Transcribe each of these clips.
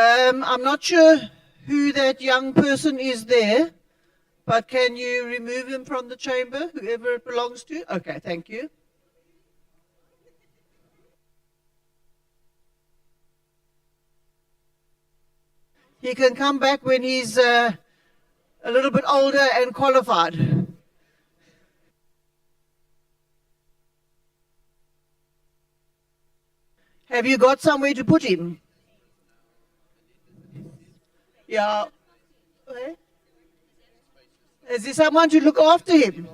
I'm not sure who that young person is there, but can you remove him from the chamber, whoever it belongs to? Okay, thank you. He can come back when he's a little bit older and qualified. Have you got somewhere to put him? Yeah. Okay. Is there someone to look after him?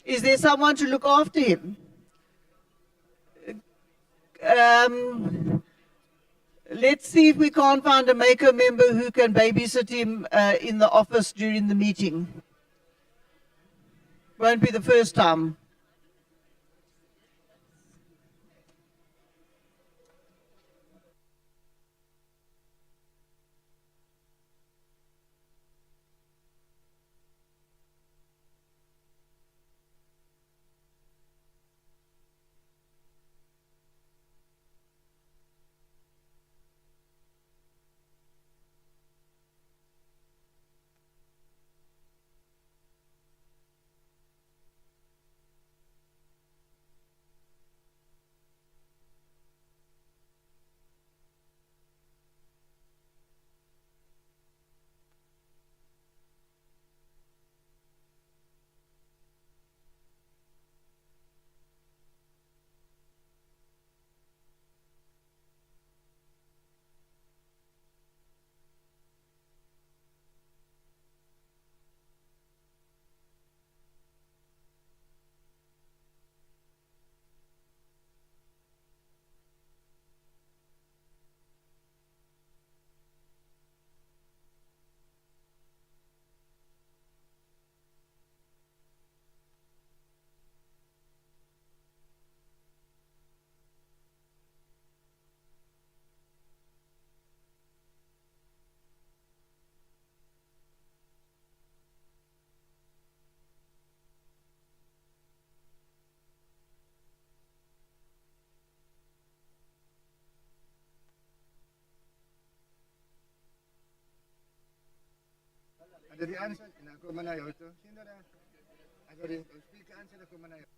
Is there someone to look after him? Let's see if we can't find a Maker member who can babysit him in the office during the meeting. Won't be the first time. Ada di answer na ako manayaw ito. Sino na? Ada rin speak answer ako manayaw.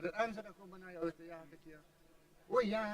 Ada answer ako manayaw ito ya kaya. Oh ya.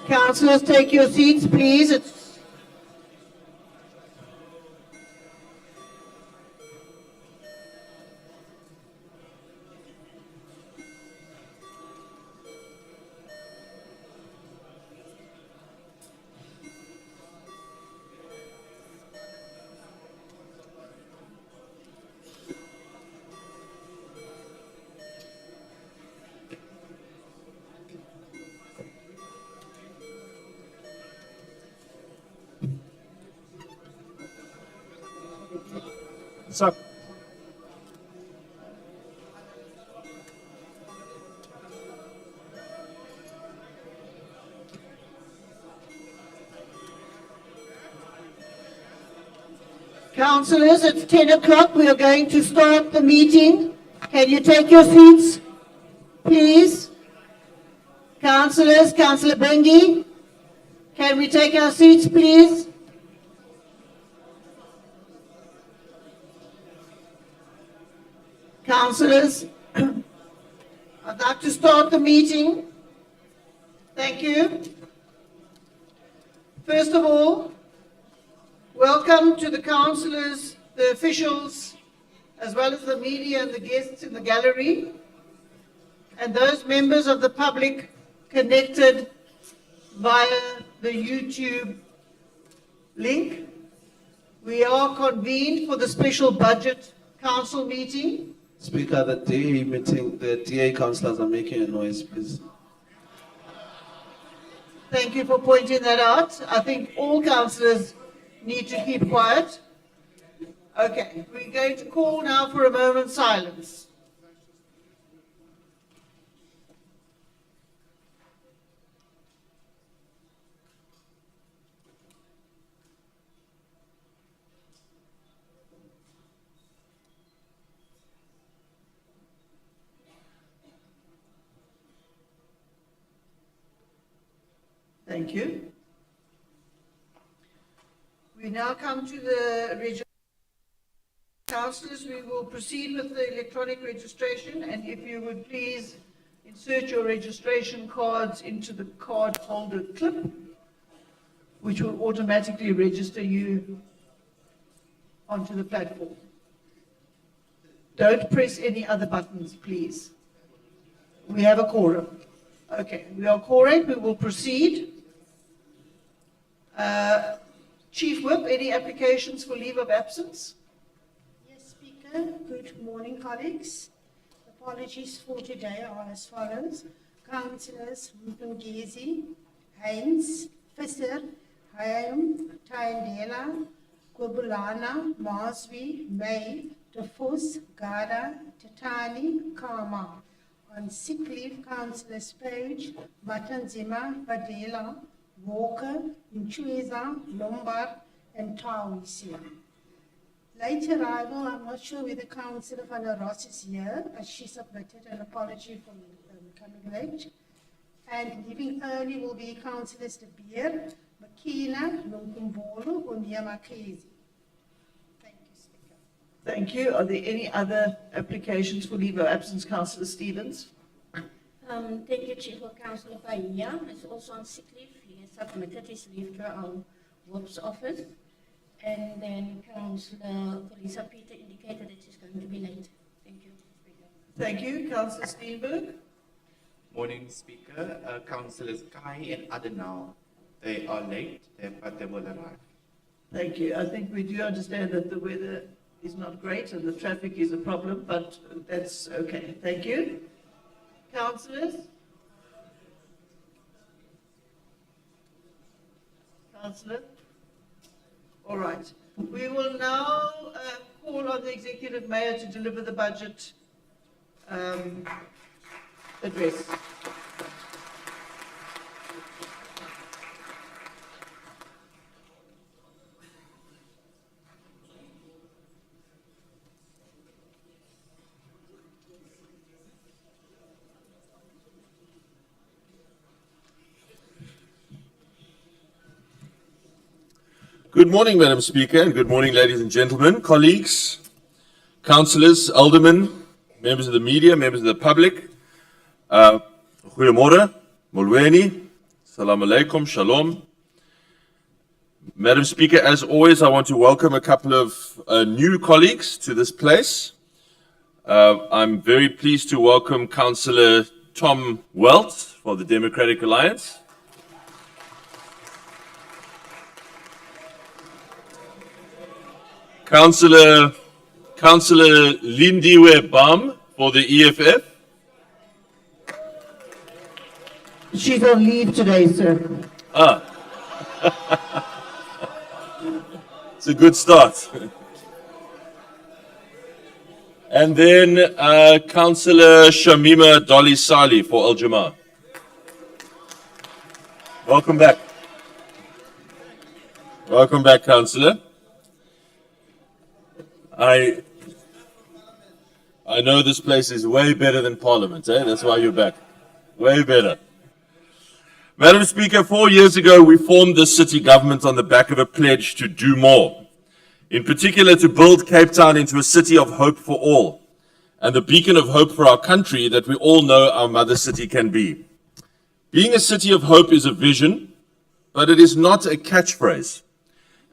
Councillors, take your seats, please. So, Councillors, it's 10 o'clock. We are going to start the meeting. Can you take your seats, please? Councillors, Councillor Bengi, can we take our seats, please? Councillors, I'd like to start the meeting. Thank you. First of all, welcome to the councillors, the officials, as well as the media and the guests in the gallery, and those members of the public connected via the YouTube link. We are convened for the special budget council meeting. Speaker, the DA meeting, the DA councillors are making a noise, please. Thank you for pointing that out. I think all councillors need to keep quiet. Okay, we're going to call now for a moment's silence. Thank you. We now come to the registration. Councillors, we will proceed with the electronic registration, and if you would please insert your registration cards into the card holder clip, which will automatically register you onto the platform. Don't press any other buttons, please. We have a quorum. Okay, we are quorum. We will proceed. Chief Whip, any applications for leave of absence? Yes, Speaker. Good morning, colleagues. Apologies for today are as follows. Councillors Mpungezi, Heinz, Visser, Hayam, Taindela, Kobulana, Maswi, May, DeFos, Gada, Tatani, Kama. On sick leave, Councillors Page, Matanzima, Badela, Walker, Nchueza, Lombard, and Tawisi. Late arrival, I'm not sure whether Councillor Van der Ross is here, as she submitted an apology for coming late. And leaving early will be Councillors De Beer, Makina, Nonkumbolo, Ondiamakezi. Thank you, Speaker. Thank you. Are there any other applications for leave of absence, Councillor Stevens? Thank you, Chief of Councillor Bahia is also on sick leave. He has submitted his leave to our WOP's office. And then Councillor Teresa Peter indicated that she's going to be late. Thank you, Speaker. Thank you. Councillor Steenberg? Morning, Speaker. Councillors Kai and Adenau, they are late, but they will arrive. Thank you. I think we do understand that the weather is not great and the traffic is a problem, but that's okay. Thank you. Councillors? Councillor? All right. We will now call on the Executive Mayor to deliver the budget address. good morning, Madam Speaker, and good morning, ladies and gentlemen, colleagues, councillors, aldermen, members of the media, members of the public. Goeiemorgen, molweni, Salam alaikum, shalom. Madam Speaker, as always, I want to welcome a couple of new colleagues to this place. I'm very pleased to welcome Councillor Tom Welt for the Democratic Alliance. Councillor Lindiwe Bam for the EFF. She's on leave today, sir. It's a good start. And then Councillor Shamima Dolly Sali for Al Jamaa. Welcome back. Welcome back, Councillor. I know this place is way better than Parliament, eh? That's why you're back. Way better. Madam Speaker, 4 years ago, we formed the city government on the back of a pledge to do more. In particular, to build Cape Town into a city of hope for all, and the beacon of hope for our country that we all know our mother city can be. Being a city of hope is a vision, but it is not a catchphrase.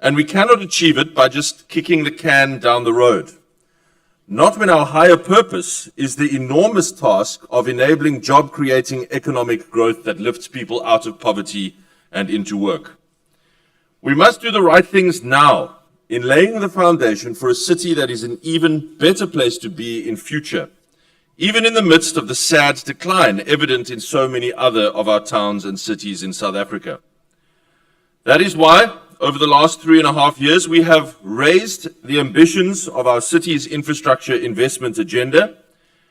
And we cannot achieve it by just kicking the can down the road. Not when our higher purpose is the enormous task of enabling job-creating economic growth that lifts people out of poverty and into work. We must do the right things now in laying the foundation for a city that is an even better place to be in future, even in the midst of the sad decline evident in so many other of our towns and cities in South Africa. That is why, over the last 3.5 years, we have raised the ambitions of our city's infrastructure investment agenda,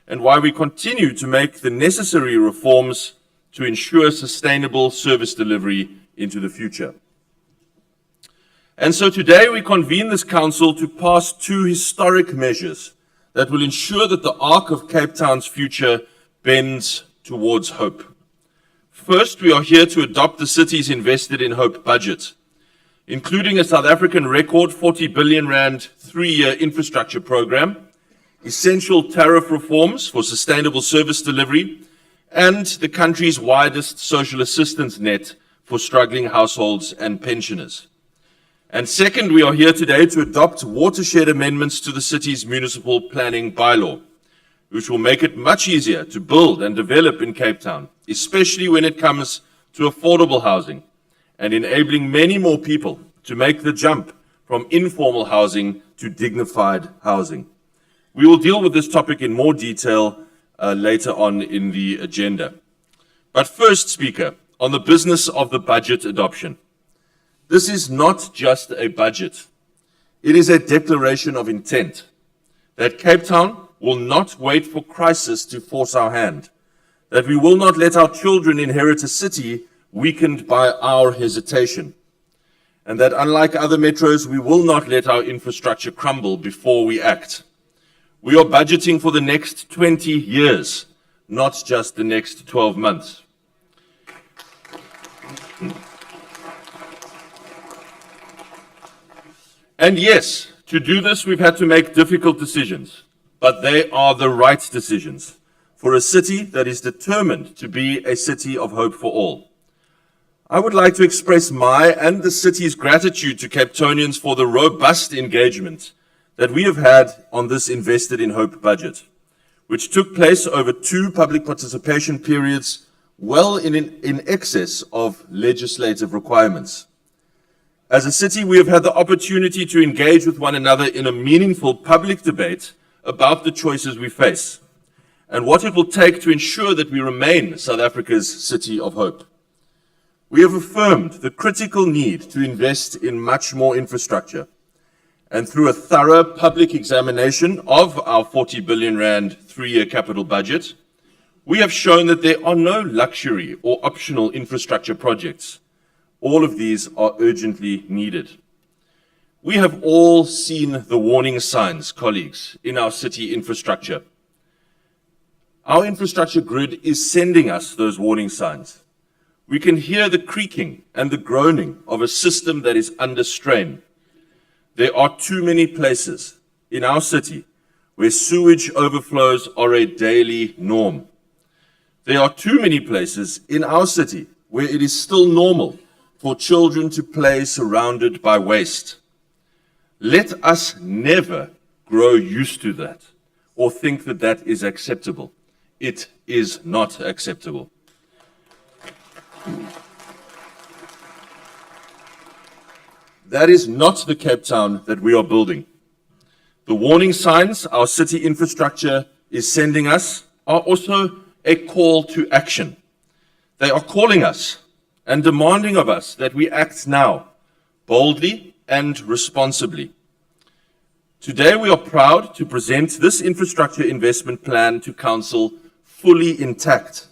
and why we continue to make the necessary reforms to ensure sustainable service delivery into the future. And so today we convene this council to pass 2 historic measures that will ensure that the arc of Cape Town's future bends towards hope. First, we are here to adopt the city's Invested in Hope budget, including a South African record 40 billion rand 3-year infrastructure program, essential tariff reforms for sustainable service delivery, and the country's widest social assistance net for struggling households and pensioners. And second, we are here today to adopt watershed amendments to the city's municipal planning bylaw, which will make it much easier to build and develop in Cape Town, especially when it comes to affordable housing, and enabling many more people to make the jump from informal housing to dignified housing. We will deal with this topic in more detail later on in the agenda. But first, Speaker, on the business of the budget adoption. This is not just a budget. It is a declaration of intent that Cape Town will not wait for crisis to force our hand, that we will not let our children inherit a city weakened by our hesitation, and that unlike other metros, we will not let our infrastructure crumble before we act. We are budgeting for the next 20 years, not just the next 12 months. And yes, to do this, we've had to make difficult decisions, but they are the right decisions for a city that is determined to be a city of hope for all. I would like to express my and the city's gratitude to Cape Townians for the robust engagement that we have had on this Invested in Hope budget, which took place over 2 public participation periods well in excess of legislative requirements. As a city, we have had the opportunity to engage with one another in a meaningful public debate about the choices we face and what it will take to ensure that we remain South Africa's city of hope. We have affirmed the critical need to invest in much more infrastructure, and through a thorough public examination of our 40 billion rand 3-year capital budget, we have shown that there are no luxury or optional infrastructure projects. All of these are urgently needed. We have all seen the warning signs, colleagues, in our city infrastructure. Our infrastructure grid is sending us those warning signs. We can hear the creaking and the groaning of a system that is under strain. There are too many places in our city where sewage overflows are a daily norm. There are too many places in our city where it is still normal for children to play surrounded by waste. Let us never grow used to that or think that that is acceptable. It is not acceptable. That is not the Cape Town that we are building. The warning signs our city infrastructure is sending us are also a call to action. They are calling us and demanding of us that we act now, boldly and responsibly. Today we are proud to present this infrastructure investment plan to Council fully intact.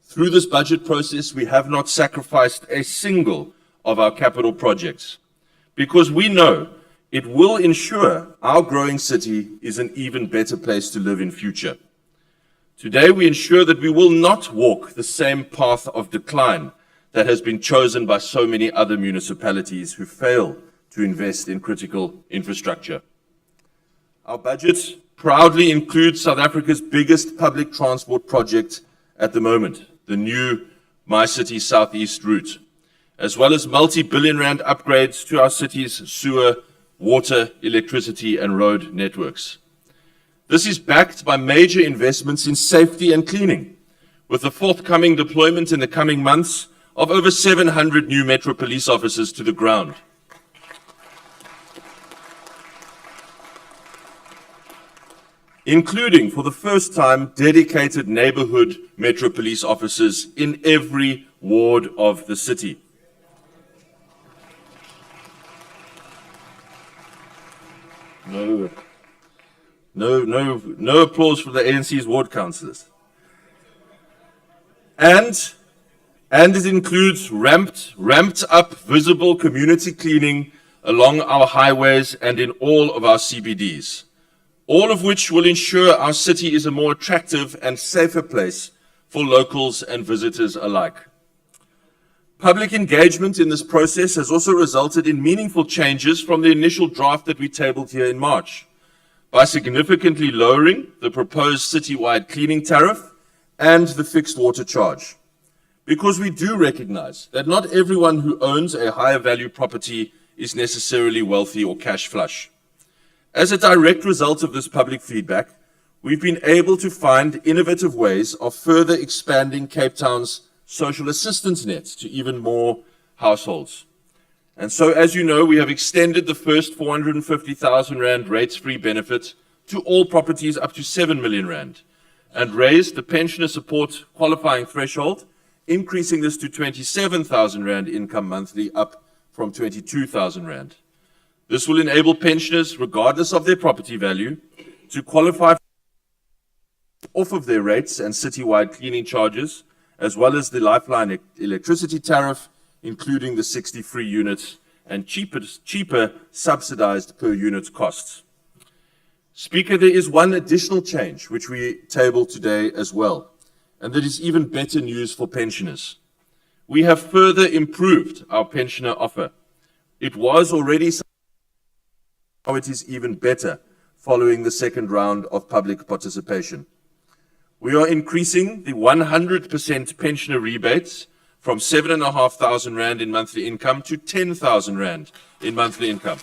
Through this budget process, we have not sacrificed a single of our capital projects, because we know it will ensure our growing city is an even better place to live in future. Today, we ensure that we will not walk the same path of decline that has been chosen by so many other municipalities who fail to invest in critical infrastructure. Our budget proudly includes South Africa's biggest public transport project at the moment, the new My City Southeast route, as well as multi-billion rand upgrades to our city's sewer, water, electricity, and road networks. This is backed by major investments in safety and cleaning, with the forthcoming deployment in the coming months of over 700 new Metro Police officers to the ground. Including, for the first time, dedicated neighborhood Metro Police officers in every ward of the city. No applause for the ANC's ward councillors. And it includes ramped up visible community cleaning along our highways and in all of our CBDs, all of which will ensure our city is a more attractive and safer place for locals and visitors alike. Public engagement in this process has also resulted in meaningful changes from the initial draft that we tabled here in March, by significantly lowering the proposed citywide cleaning tariff and the fixed water charge. Because we do recognize that not everyone who owns a higher value property is necessarily wealthy or cash flush. As a direct result of this public feedback, we've been able to find innovative ways of further expanding Cape Town's social assistance net to even more households. And so, as you know, we have extended the first 450,000 rand rates-free benefit to all properties up to 7 million rand, and raised the pensioner support qualifying threshold, increasing this to 27,000 rand income monthly, up from 22,000 rand. This will enable pensioners, regardless of their property value, to qualify off of their rates and citywide cleaning charges, as well as the lifeline electricity tariff, including the 60 free units and cheaper subsidized per unit costs. Speaker, there is one additional change which we tabled today as well, and that is even better news for pensioners. We have further improved our pensioner offer. It was already, now it is even better following the second round of public participation. We are increasing the 100% pensioner rebates from 7,500 rand in monthly income to 10,000 rand in monthly income.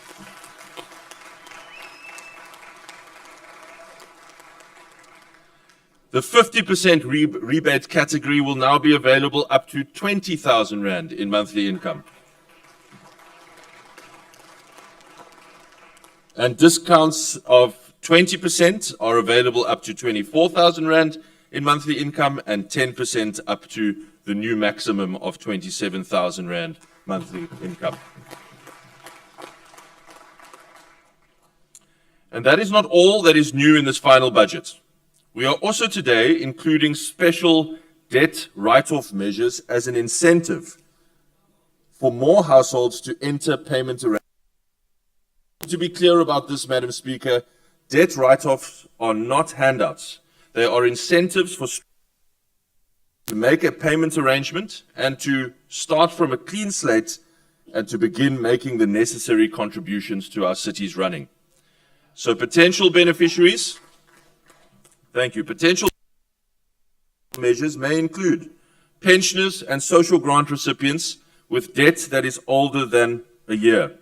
The 50% rebate category will now be available up to 20,000 rand in monthly income. And discounts of 20% are available up to 24,000 rand in monthly income, and 10% up to the new maximum of 27,000 rand monthly income. And that is not all that is new in this final budget. We are also today including special debt write-off measures as an incentive for more households to enter payment arrangements. To be clear about this, Madam Speaker, debt write-offs are not handouts. They are incentives for to make a payment arrangement and to start from a clean slate and to begin making the necessary contributions to our city's running. So potential beneficiaries, potential measures may include pensioners and social grant recipients with debt that is older than a year,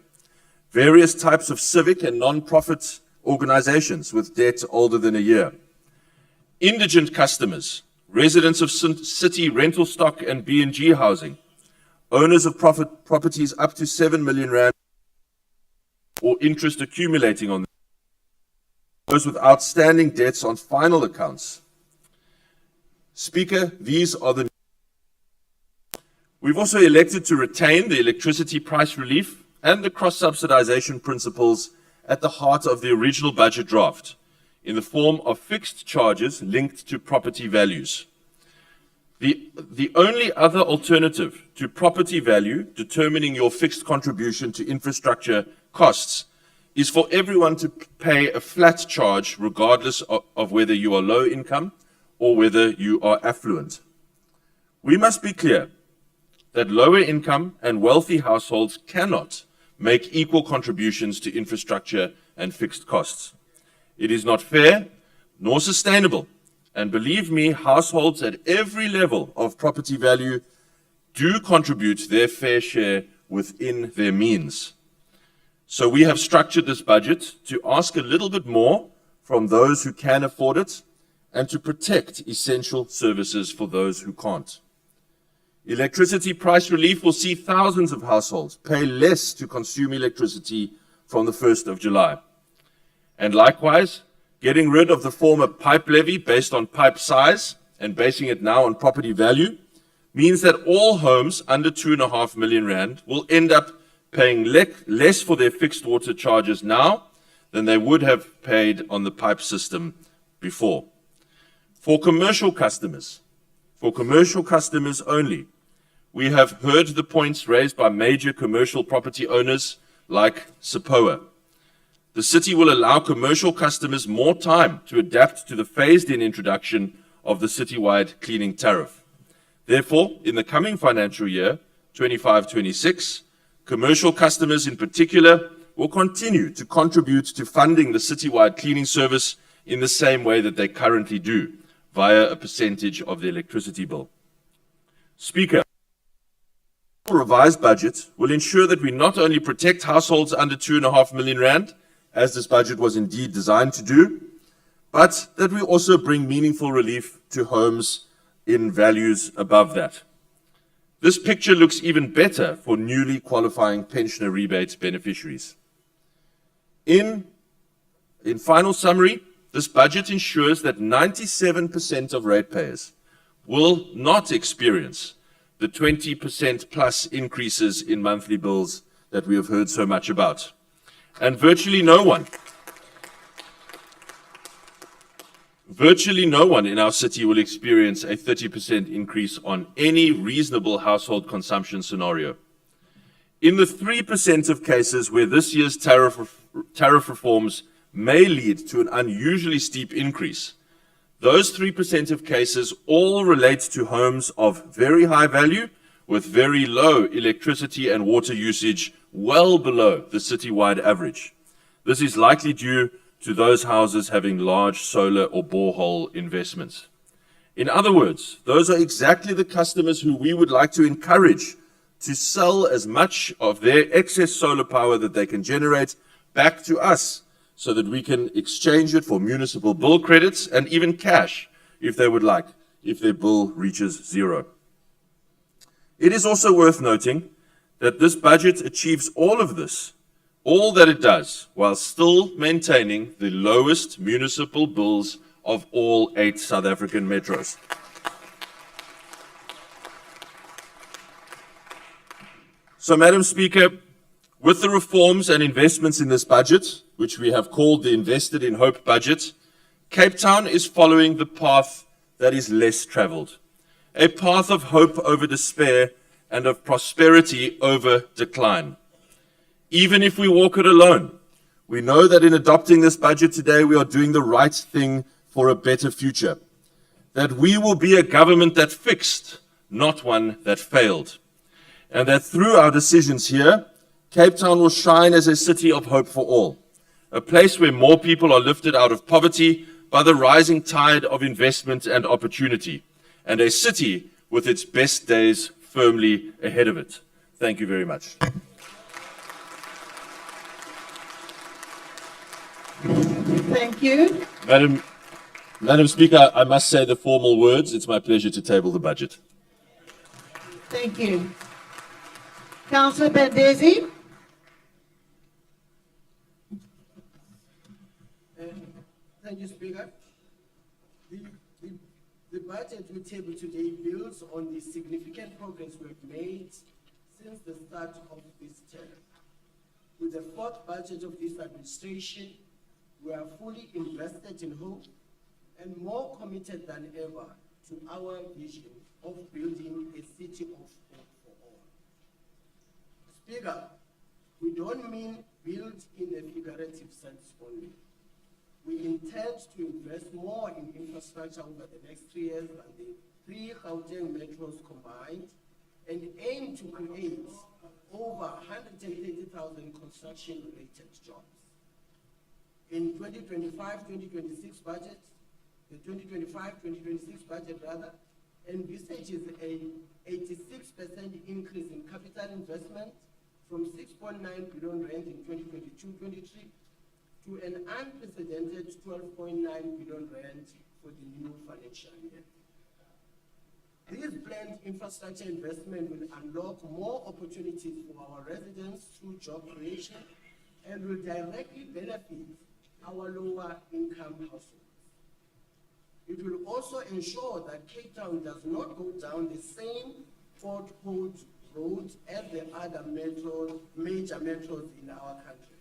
various types of civic and non-profit organizations with debt older than a year, indigent customers, residents of city rental stock and B&G housing, owners of properties up to 7 million rand or interest accumulating on them, those with outstanding debts on final accounts. Speaker, these are the... We've also elected to retain the electricity price relief and the cross-subsidization principles at the heart of the original budget draft in the form of fixed charges linked to property values. The only other alternative to property value determining your fixed contribution to infrastructure costs is for everyone to pay a flat charge regardless of whether you are low income or whether you are affluent. We must be clear that lower income and wealthy households cannot make equal contributions to infrastructure and fixed costs. It is not fair nor sustainable. And believe me, households at every level of property value do contribute their fair share within their means. So we have structured this budget to ask a little bit more from those who can afford it and to protect essential services for those who can't. Electricity price relief will see thousands of households pay less to consume electricity from the 1st of July. And likewise, getting rid of the former pipe levy based on pipe size and basing it now on property value means that all homes under 2.5 million rand will end up paying less for their fixed water charges now than they would have paid on the pipe system before. For commercial customers only, we have heard the points raised by major commercial property owners like SAPOA. The city will allow commercial customers more time to adapt to the phased-in introduction of the citywide cleaning tariff. Therefore, in the coming financial year, 25-26, commercial customers in particular will continue to contribute to funding the citywide cleaning service in the same way that they currently do, via a percentage of the electricity bill. Speaker, the revised budget will ensure that we not only protect households under 2.5 million rand, as this budget was indeed designed to do, but that we also bring meaningful relief to homes in values above that. This picture looks even better for newly qualifying pensioner rebate beneficiaries. In final summary, this budget ensures that 97% of ratepayers will not experience the 20% plus increases in monthly bills that we have heard so much about. And virtually no one in our city will experience a 30% increase on any reasonable household consumption scenario. In the 3% of cases where this year's tariff reforms may lead to an unusually steep increase, those 3% of cases all relate to homes of very high value with very low electricity and water usage well below the citywide average. This is likely due to those houses having large solar or borehole investments. In other words, those are exactly the customers who we would like to encourage to sell as much of their excess solar power that they can generate back to us so that we can exchange it for municipal bill credits and even cash if they would like, if their bill reaches zero. It is also worth noting that this budget achieves all of this, all that it does, while still maintaining the lowest municipal bills of all 8 South African metros. So, Madam Speaker, with the reforms and investments in this budget, which we have called the Invested in Hope budget, Cape Town is following the path that is less traveled, a path of hope over despair and of prosperity over decline. Even if we walk it alone, we know that in adopting this budget today, we are doing the right thing for a better future, that we will be a government that fixed, not one that failed, and that through our decisions here, Cape Town will shine as a city of hope for all, a place where more people are lifted out of poverty by the rising tide of investment and opportunity, and a city with its best days firmly ahead of it. Thank you very much. Thank you. Madam Speaker, I must say the formal words. It's my pleasure to table the budget. Thank you. Councillor Bendezi. Thank you, Speaker. The budget we table today builds on the significant progress we've made since the start of this term. With the fourth budget of this administration, we are fully invested in hope and more committed than ever to our vision of building a city of hope for all. Speaker, we don't mean build in a figurative sense only. We intend to invest more in infrastructure over the next 3 years than the 3 Gauteng metros combined, and aim to create over 130,000 construction-related jobs. In 2025-2026 budget, the 2025-2026 budget envisages a 86% increase in capital investment from 6.9 billion rand in 2022-23 to an unprecedented 12.9 billion rand for the new financial year. This planned infrastructure investment will unlock more opportunities for our residents through job creation and will directly benefit our lower income households. It will also ensure that Cape Town does not go down the same potholed road as the other major metros in our country,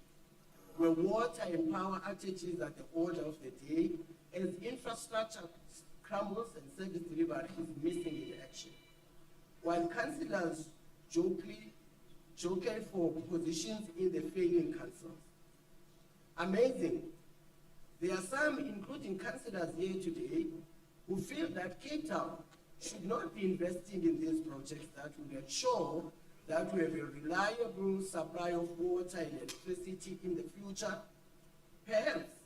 where water and power outages are the order of the day as infrastructure crumbles and service delivery is missing in action. While councillors jockey for positions in the failing councils. Amazing. There are some, including councillors here today, who feel that Cape Town should not be investing in these projects that will ensure that we have a reliable supply of water and electricity in the future. Perhaps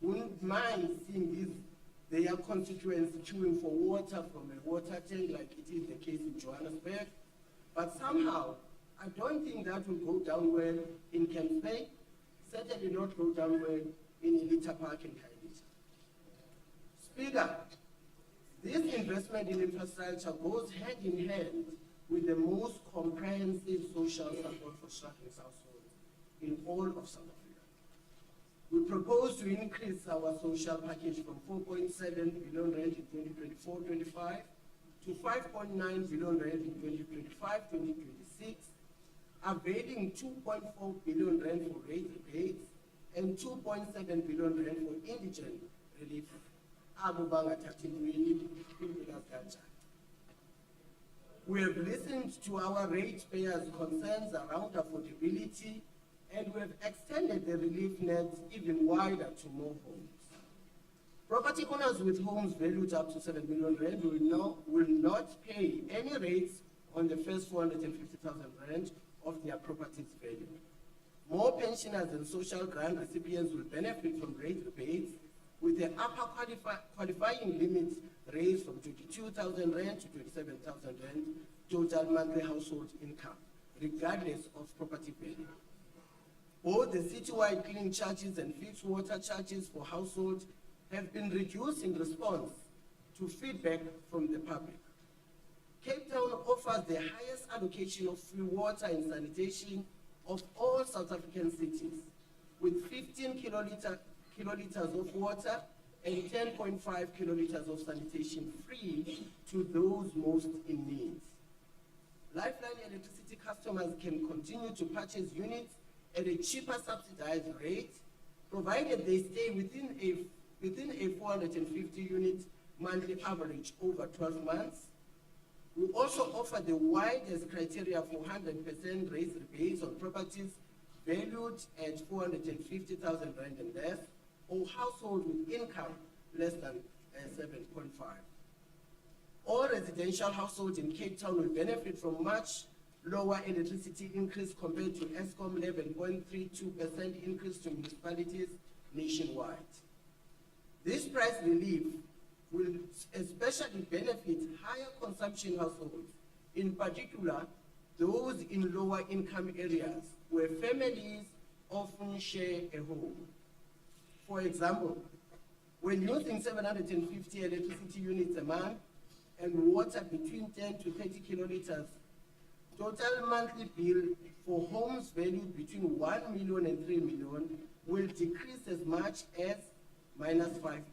wouldn't mind seeing their constituents queuing for water from a water tank like it is the case in Johannesburg. But somehow, I don't think that will go down well in Camps Bay, certainly not go down well in Elita Park in Kailita. Speaker, this investment in infrastructure goes hand in hand with the most comprehensive social support for struggling households in all of South Africa. We propose to increase our social package from 4.7 billion rand in 2024-25 to 5.9 billion rand in 2025-2026, availing 2.4 billion rand for rate rebates and 2.7 billion rand for indigent relief. We have listened to our ratepayers' concerns around affordability, and we have extended the relief net even wider to more homes. Property owners with homes valued up to 7 million rand will not pay any rates on the first 450,000 rand of their property's value. More pensioners and social grant recipients will benefit from rate rebates, with the upper qualifying limits raised from 22,000 rand to 27,000 rand total monthly household income, regardless of property value. Both the citywide cleaning charges and fixed water charges for households have been reduced in response to feedback from the public. Cape Town offers the highest allocation of free water and sanitation of all South African cities, with 15 kiloliters of water and 10.5 kiloliters of sanitation free to those most in need. Lifeline electricity customers can continue to purchase units at a cheaper subsidized rate, provided they stay within a 450 unit monthly average over 12 months. We also offer the widest criteria for 100% raise rebates on properties valued at 450,000 rand and less, or household with income less than 7.5. All residential households in Cape Town will benefit from much lower electricity increase compared to Eskom 11.32% increase to municipalities nationwide. This price relief will especially benefit higher consumption households, in particular those in lower income areas where families often share a home. For example, when using 750 electricity units a month and water between 10 to 30 kiloliters, total monthly bill for homes valued between 1 million and 3 million will decrease as much as -5%,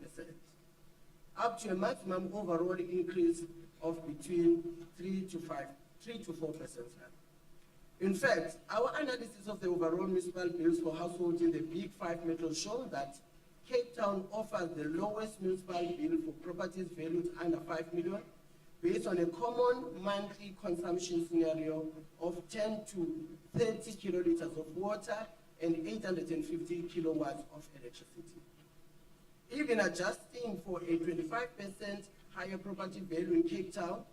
up to a maximum overall increase of between 3 to 4%. In fact, our analysis of the overall municipal bills for households in the Big Five metros show that Cape Town offers the lowest municipal bill for properties valued under 5 million, based on a common monthly consumption scenario of 10 to 30 kiloliters of water and 850 kilowatts of electricity. Even adjusting for a 25% higher property value in Cape Town,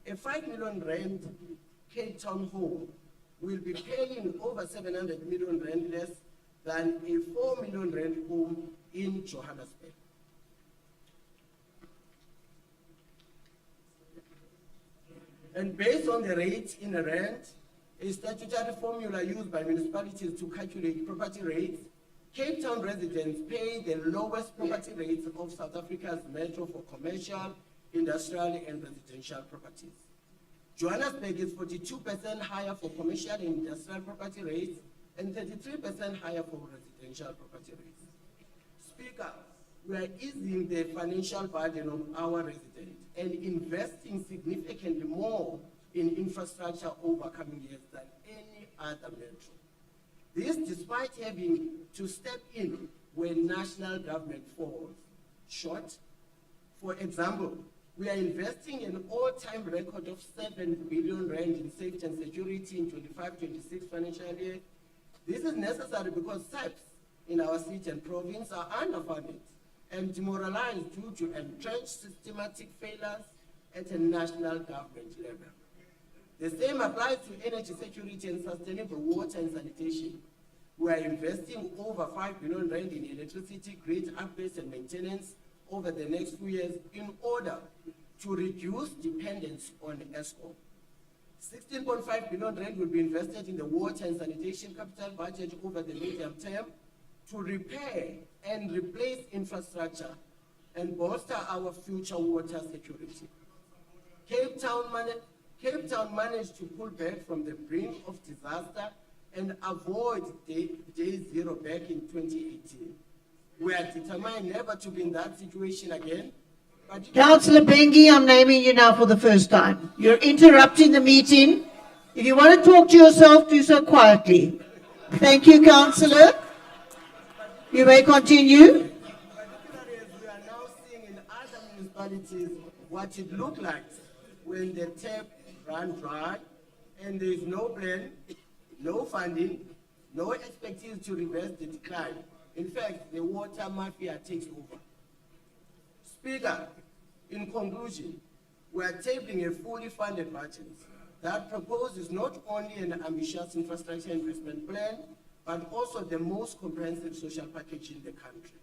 a 5 million rand Cape Town home will be paying over 700 million rand less than a 4 million rand home in Johannesburg. And based on the rate in a rand, a statutory formula used by municipalities to calculate property rates, Cape Town residents pay the lowest property rates of South Africa's metro for commercial, industrial, and residential properties. Johannesburg is 42% higher for commercial and industrial property rates and 33% higher for residential property rates. Speaker, we are easing the financial burden on our residents and investing significantly more in infrastructure over coming years than any other metro. This despite having to step in when national government falls short. For example, we are investing an all-time record of 7 billion rand in safety and security in 25-26 financial year. This is necessary because SAPs in our city and province are underfunded and demoralized due to entrenched systematic failures at a national government level. The same applies to energy security and sustainable water and sanitation. We are investing over 5 billion rand in electricity grid upgrades and maintenance over the next few years in order to reduce dependence on ESCOM. 16.5 billion rand will be invested in the water and sanitation capital budget over the medium term to repair and replace infrastructure and bolster our future water security. Cape Town managed to pull back from the brink of disaster and avoid day zero back in 2018. We are determined never to be in that situation again. Councillor Bengi, I'm naming you now for the first time. You're interrupting the meeting. If you want to talk to yourself, do so quietly. Thank you, Councillor. You may continue. Particularly as we are now seeing in other municipalities what it looked like when the tap ran dry and there is no plan, no funding, no expertise to reverse the decline. In fact, the water mafia takes over. Speaker, in conclusion, we are tabling a fully funded budget that proposes not only an ambitious infrastructure investment plan, but also the most comprehensive social package in the country.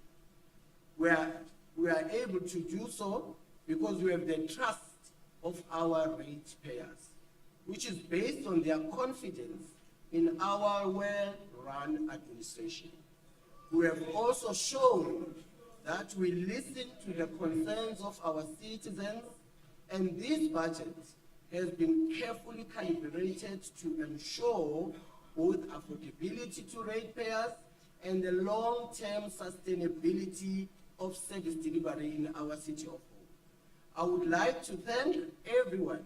We are able to do so because we have the trust of our ratepayers, which is based on their confidence in our well-run administration. We have also shown that we listen to the concerns of our citizens, and this budget has been carefully calibrated to ensure both affordability to ratepayers and the long-term sustainability of service delivery in our city of Hope. I would like to thank everyone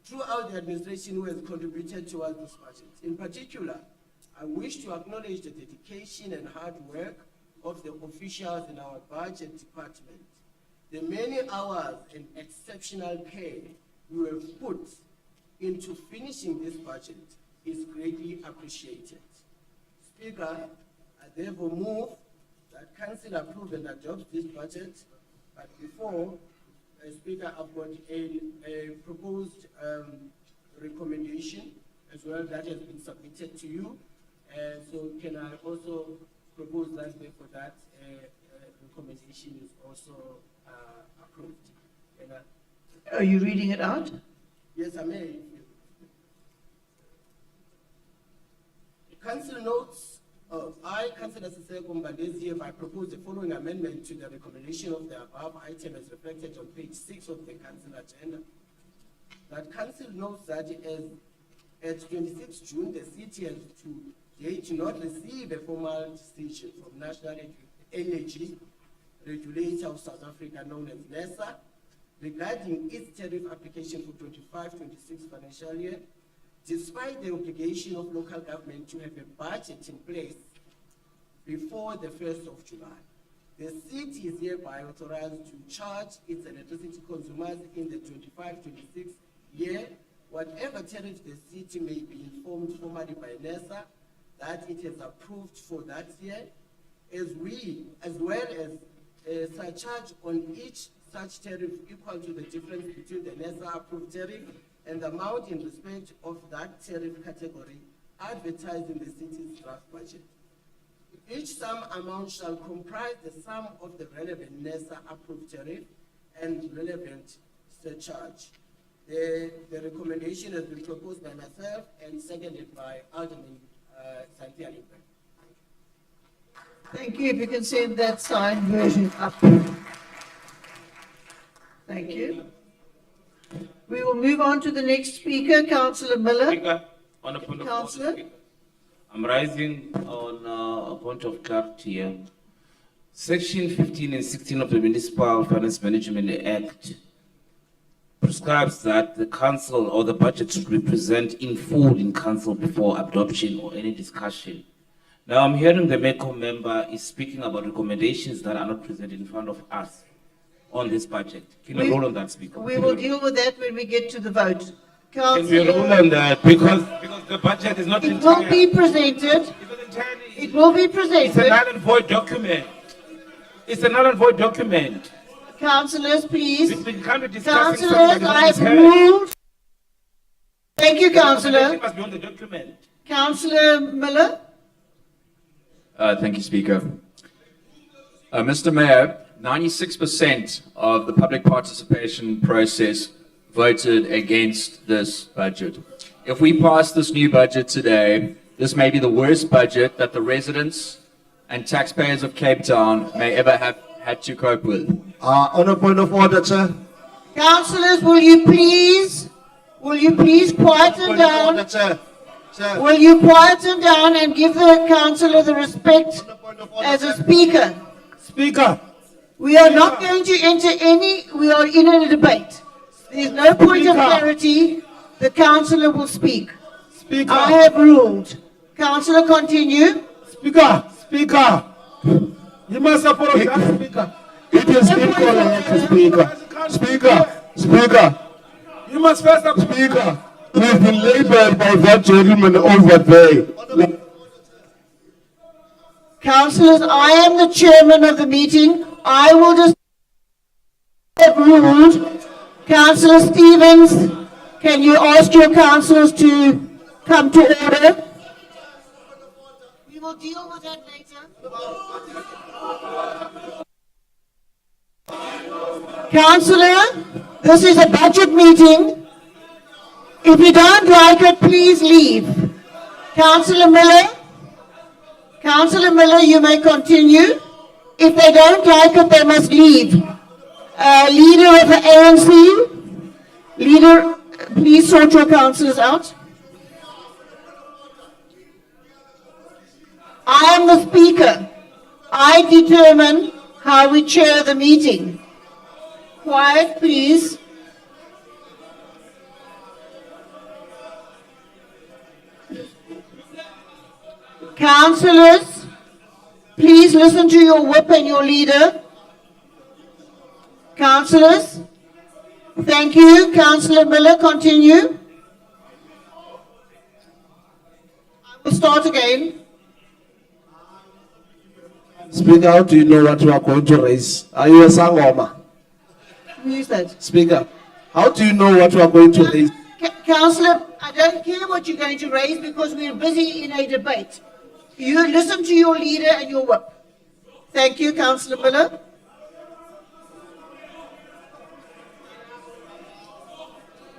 throughout the administration who has contributed towards this budget. In particular, I wish to acknowledge the dedication and hard work of the officials in our budget department. The many hours and exceptional care you have put into finishing this budget is greatly appreciated. Speaker, I therefore move that Council approve and adopt this budget. But before, Speaker, I've got a proposed recommendation as well that has been submitted to you. So can I also propose that therefore that recommendation is also approved? approved. And, Are you reading it out? yes, I may. Council notes, I, Councillor Siseko Mbandezi, hereby propose the following amendment to the recommendation of the above item as reflected on page 6 of the council agenda. That council notes that at 26 June, the city has to date not receive a formal decision from National Energy Regulator of South Africa, known as NERSA, regarding its tariff application for 25-26 financial year, despite the obligation of local government to have a budget in place before the 1st of July. The city is hereby authorized to charge its electricity consumers in the 25-26 year whatever tariff the city may be informed formally by NERSA that it has approved for that year, as well as a surcharge on each such tariff equal to the difference between the NERSA approved tariff and the amount in respect of that tariff category advertised in the city's draft budget. Each sum amount shall comprise the sum of the relevant NERSA approved tariff and relevant surcharge. The recommendation has been proposed by myself and seconded by Alderman Santiago. Thank you. If you can send that signed version up. Thank you. We will move on to the next speaker, Councillor Miller. Speaker, on a point of order, Councillor. Speaker. I'm rising on a point of clarity here. Section 15 and 16 of the Municipal Finance Management Act prescribes that the council or the budget should be presented in full in council before adoption or any discussion. Now I'm hearing the MECO member is speaking about recommendations that are not presented in front of us on this budget. Can you roll on that, Speaker? We will deal with that when we get to the vote. Can we roll on that? Because the budget is not It will entire. be presented. It will be It's a presented. null and void document. It's a null and void document. Councillors, please. We can't be discussing Councillors, I have ruled. Thank you, Councillor. It must be on the document. Councillor Miller. Thank you, Speaker. Mr. Mayor, 96% of the public participation process voted against this budget. If we pass this new budget today, this may be the worst budget that the residents and taxpayers of Cape Town may ever have had to cope with. On a point of order, sir. Councillors, will you please quieten Point of down? order, sir. Sir. Will you quieten down and give the councillor the respect On a point of order, as a sir. speaker? Speaker. We are not going to enter we are in a debate. There's no point of clarity. The councillor will speak. Speaker. I have ruled. Councillor, continue. Speaker. Speaker. You must apologize, Speaker. It is incorrect, Speaker. Speaker. Speaker. You must first apologize. Speaker. We've been labeled by that gentleman over there. Councillors, I am the chairman of the meeting. I will just have ruled. Councillor Stevens, can you ask your councillors to come to order? We will deal with that later. Councillor, this is a budget meeting. If you don't like it, please leave. Councillor Miller, you may continue. If they don't like it, they must leave. Leader of the ANC, leader, please sort your councillors out. I am the speaker. I determine how we chair the meeting. Quiet, please. Councillors, please listen to your whip and your leader. Councillors, thank you. Councillor Miller, continue. I will start again. Speaker, how do you know what you are going to raise? Are you a sangoma? Who is that? Speaker, how do you know what you are going to raise? Councillor, I don't care what you're going to raise because we're busy in a debate. You listen to your leader and your whip. Thank you, Councillor Miller.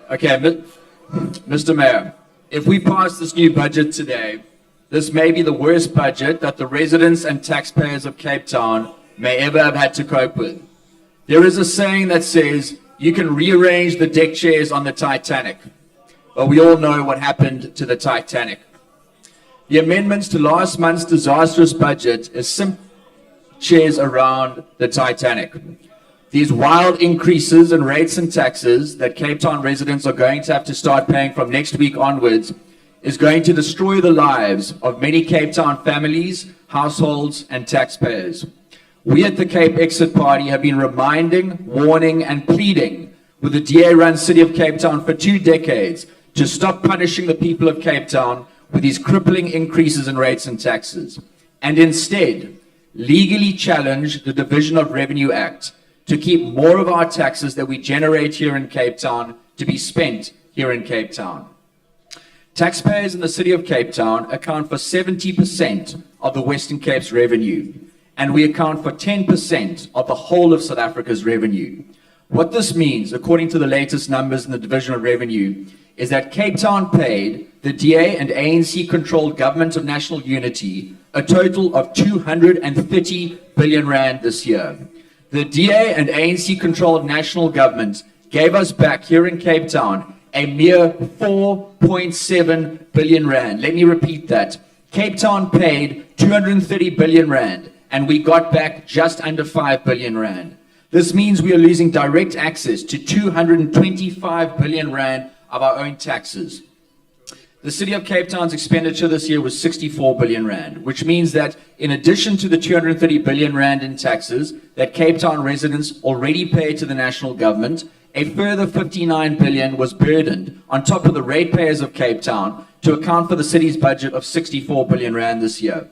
Okay, Mr. Mayor, if we pass this new budget today, this may be the worst budget that the residents and taxpayers of Cape Town may ever have had to cope with. There is a saying that says you can rearrange the deck chairs on the Titanic, but we all know what happened to the Titanic. The amendments to last month's disastrous budget is simply chairs around the Titanic. These wild increases in rates and taxes that Cape Town residents are going to have to start paying from next week onwards is going to destroy the lives of many Cape Town families, households, and taxpayers. We at the Cape Exit Party have been reminding, warning, and pleading with the DA-run City of Cape Town for 2 decades to stop punishing the people of Cape Town with these crippling increases in rates and taxes, and instead legally challenge the Division of Revenue Act to keep more of our taxes that we generate here in Cape Town to be spent here in Cape Town. Taxpayers in the City of Cape Town account for 70% of the Western Cape's revenue, and we account for 10% of the whole of South Africa's revenue. What this means, according to the latest numbers in the Division of Revenue, is that Cape Town paid the DA and ANC-controlled Government of National Unity a total of 230 billion rand this year. The DA and ANC-controlled national government gave us back here in Cape Town a mere 4.7 billion rand. Let me repeat that. Cape Town paid 230 billion rand, and we got back just under 5 billion rand. This means we are losing direct access to 225 billion rand of our own taxes. The City of Cape Town's expenditure this year was 64 billion rand, which means that in addition to the 230 billion rand in taxes that Cape Town residents already pay to the national government, a further 59 billion was burdened on top of the ratepayers of Cape Town to account for the city's budget of 64 billion rand this year.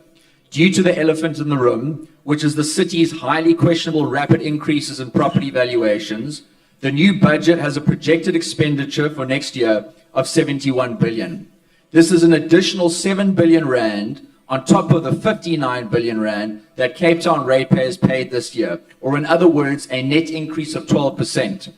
Due to the elephant in the room, which is the city's highly questionable rapid increases in property valuations, the new budget has a projected expenditure for next year of 71 billion. This is an additional 7 billion rand on top of the 59 billion rand that Cape Town ratepayers paid this year, or in other words, a net increase of 12%.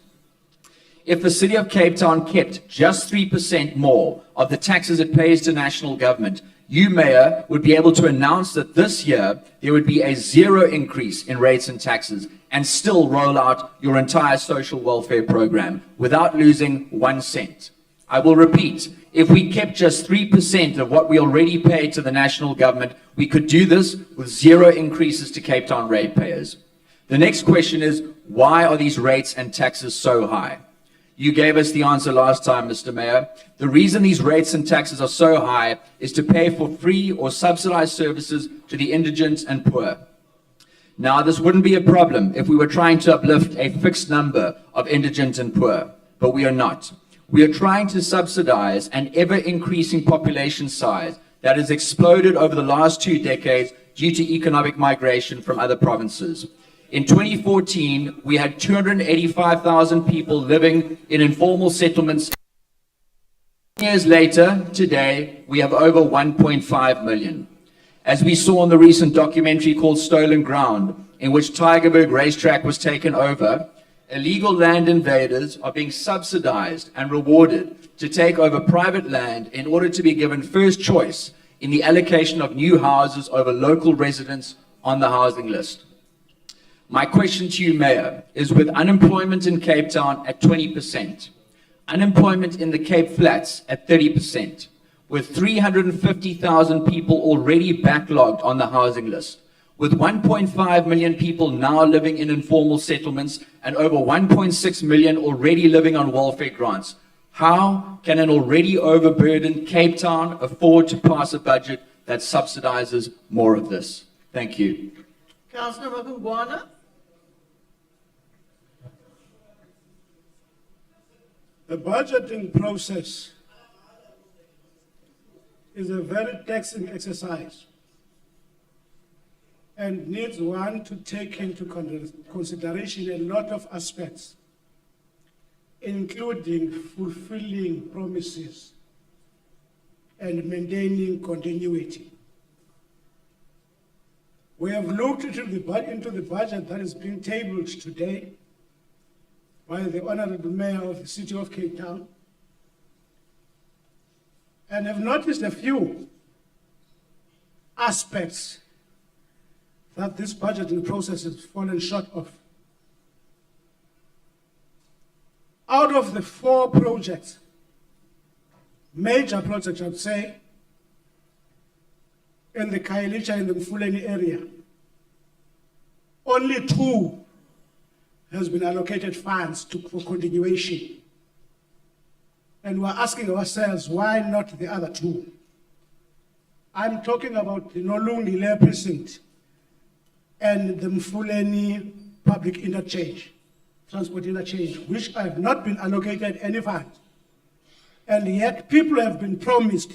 If the City of Cape Town kept just 3% more of the taxes it pays to national government, you, Mayor, would be able to announce that this year there would be a 0 increase in rates and taxes and still roll out your entire social welfare program without losing 1 cent. I will repeat, if we kept just 3% of what we already pay to the national government, we could do this with 0 increases to Cape Town ratepayers. The next question is, why are these rates and taxes so high? You gave us the answer last time, Mr. Mayor. The reason these rates and taxes are so high is to pay for free or subsidized services to the indigent and poor. Now, this wouldn't be a problem if we were trying to uplift a fixed number of indigent and poor, but we are not. We are trying to subsidize an ever-increasing population size that has exploded over the last 2 decades due to economic migration from other provinces. In 2014, we had 285,000 people living in informal settlements. Years later, today, we have over 1.5 million. As we saw in the recent documentary called Stolen Ground, in which Tygerberg Racetrack was taken over, illegal land invaders are being subsidized and rewarded to take over private land in order to be given first choice in the allocation of new houses over local residents on the housing list. My question to you, Mayor, is with unemployment in Cape Town at 20%, unemployment in the Cape Flats at 30%, with 350,000 people already backlogged on the housing list, with 1.5 million people now living in informal settlements and over 1.6 million already living on welfare grants, how can an already overburdened Cape Town afford to pass a budget that subsidizes more of this? Thank you. Councillor Mokongwana. The budgeting process is a very taxing exercise and needs one to take into consideration a lot of aspects, including fulfilling promises and maintaining continuity. We have looked into the budget that is being tabled today by the Honorable Mayor of the City of Cape Town, and have noticed a few aspects that this budgeting process has fallen short of. Out of the 4 projects, major projects, I'd say, in the Khayelitsha and the Mfuleni area, only 2 has been allocated funds for continuation. And we're asking ourselves, why not the other 2? I'm talking about the Nolungile precinct and the Mfuleni public interchange, transport interchange, which have not been allocated any fund. And yet people have been promised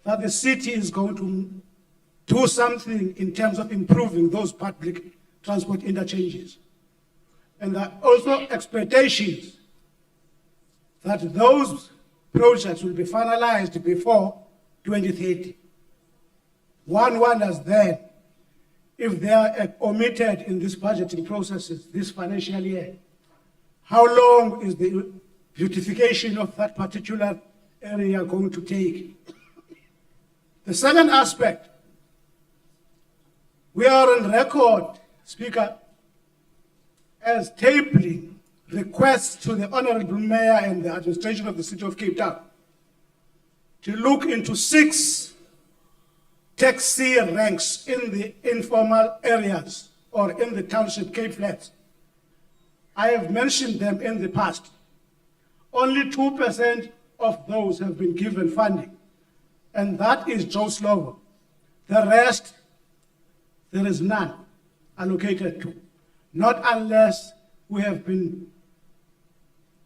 that the city is going to do something in terms of improving those public transport interchanges. And there are also expectations that those projects will be finalized before 2030. One wonders then, if they are omitted in these budgeting processes this financial year, how long is the beautification of that particular area going to take? The second aspect, we are on record, Speaker, as tabling requests to the Honorable Mayor and the administration of the City of Cape Town to look into 6 taxi ranks in the informal areas or in the township Cape Flats. I have mentioned them in the past. Only 2% of those have been given funding, and that is Joe Slovo. The rest, there is none allocated to, not unless we have been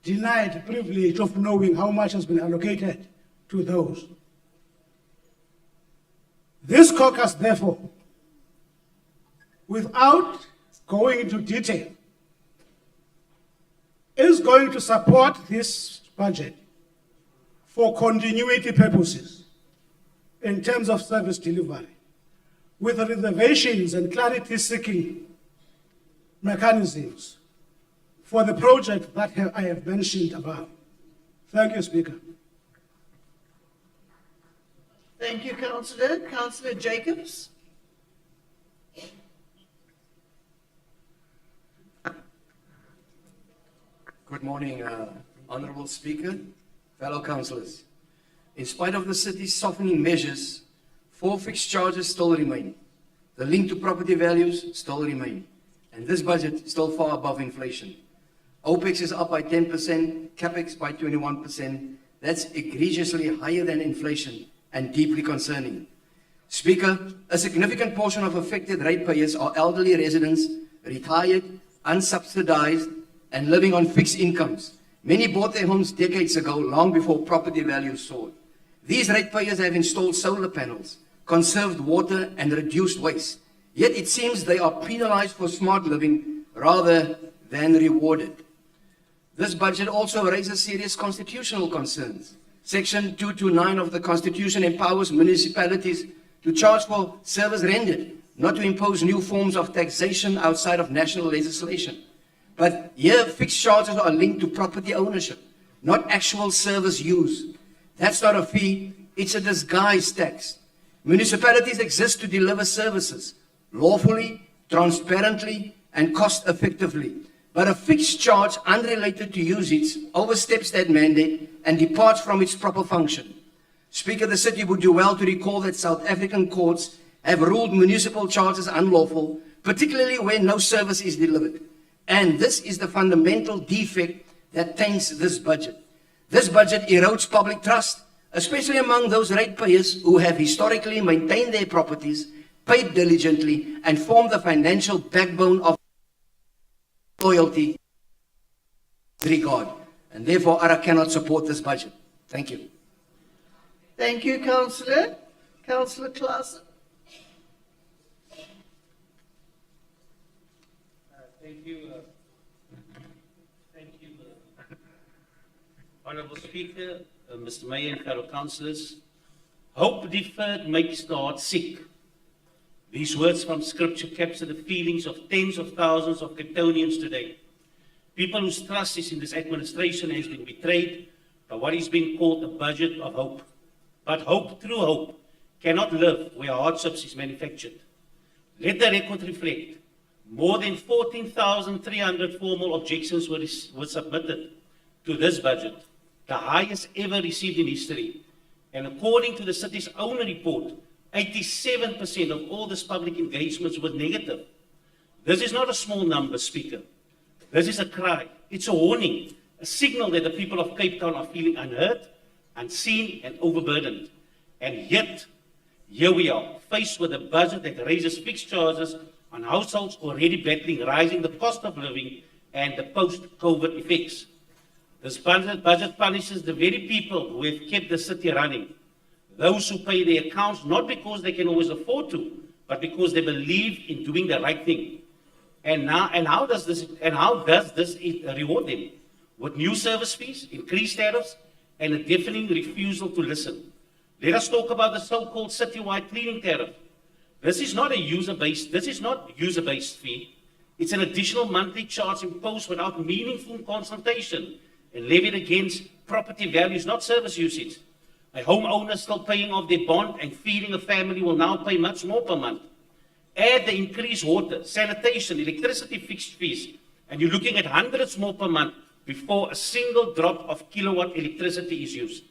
denied the privilege of knowing how much has been allocated to those. This caucus, therefore, without going into detail, is going to support this budget for continuity purposes in terms of service delivery, with reservations and clarity-seeking mechanisms for the project that I have mentioned above. Thank you, Speaker. Thank you, Councillor. Councillor Jacobs. Good morning, Honourable Speaker, fellow councillors. In spite of the city's softening measures, 4 fixed charges still remain. The link to property values still remain. And this budget is still far above inflation. OPEX is up by 10%, CAPEX by 21%. That's egregiously higher than inflation and deeply concerning. Speaker, a significant portion of affected ratepayers are elderly residents, retired, unsubsidized, and living on fixed incomes. Many bought their homes decades ago, long before property values soared. These ratepayers have installed solar panels, conserved water, and reduced waste. Yet it seems they are penalized for smart living rather than rewarded. This budget also raises serious constitutional concerns. Section 229 of the Constitution empowers municipalities to charge for service rendered, not to impose new forms of taxation outside of national legislation. But here, fixed charges are linked to property ownership, not actual service use. That's not a fee, it's a disguised tax. Municipalities exist to deliver services lawfully, transparently, and cost-effectively. But a fixed charge unrelated to usage oversteps that mandate and departs from its proper function. Speaker, the city would do well to recall that South African courts have ruled municipal charges unlawful, particularly where no service is delivered. And this is the fundamental defect that taints this budget. This budget erodes public trust, especially among those ratepayers who have historically maintained their properties, paid diligently, and formed the financial backbone of loyalty regard. And therefore, ARA cannot support this budget. Thank you. Thank you, Councillor. Councillor Klaasen. Thank you. Honourable Speaker, Mr. Mayor and fellow councillors. Hope deferred makes the heart sick. These words from Scripture capture the feelings of tens of thousands of Capetonians today. People whose trust is in this administration has been betrayed by what is being called a budget of hope. But hope, true hope, cannot live where hardships is manufactured. Let the record reflect. More than 14,300 formal objections were submitted to this budget, the highest ever received in history. And according to the city's own report, 87% of all this public engagements were negative. This is not a small number, Speaker. This is a cry. It's a warning, a signal that the people of Cape Town are feeling unheard, unseen, and overburdened. And yet, here we are, faced with a budget that raises fixed charges on households already battling rising the cost of living and the post-COVID effects. This budget punishes the very people who have kept the city running, those who pay their accounts not because they can always afford to, but because they believe in doing the right thing. And how does this reward them? With new service fees, increased tariffs, and a deafening refusal to listen. Let us talk about the so-called citywide cleaning tariff. This is not user-based fee. It's an additional monthly charge imposed without meaningful consultation and levied against property values, not service usage. A homeowner still paying off their bond and feeding a family will now pay much more per month. Add the increased water, sanitation, electricity fixed fees, and you're looking at hundreds more per month before a single drop of kilowatt electricity is used.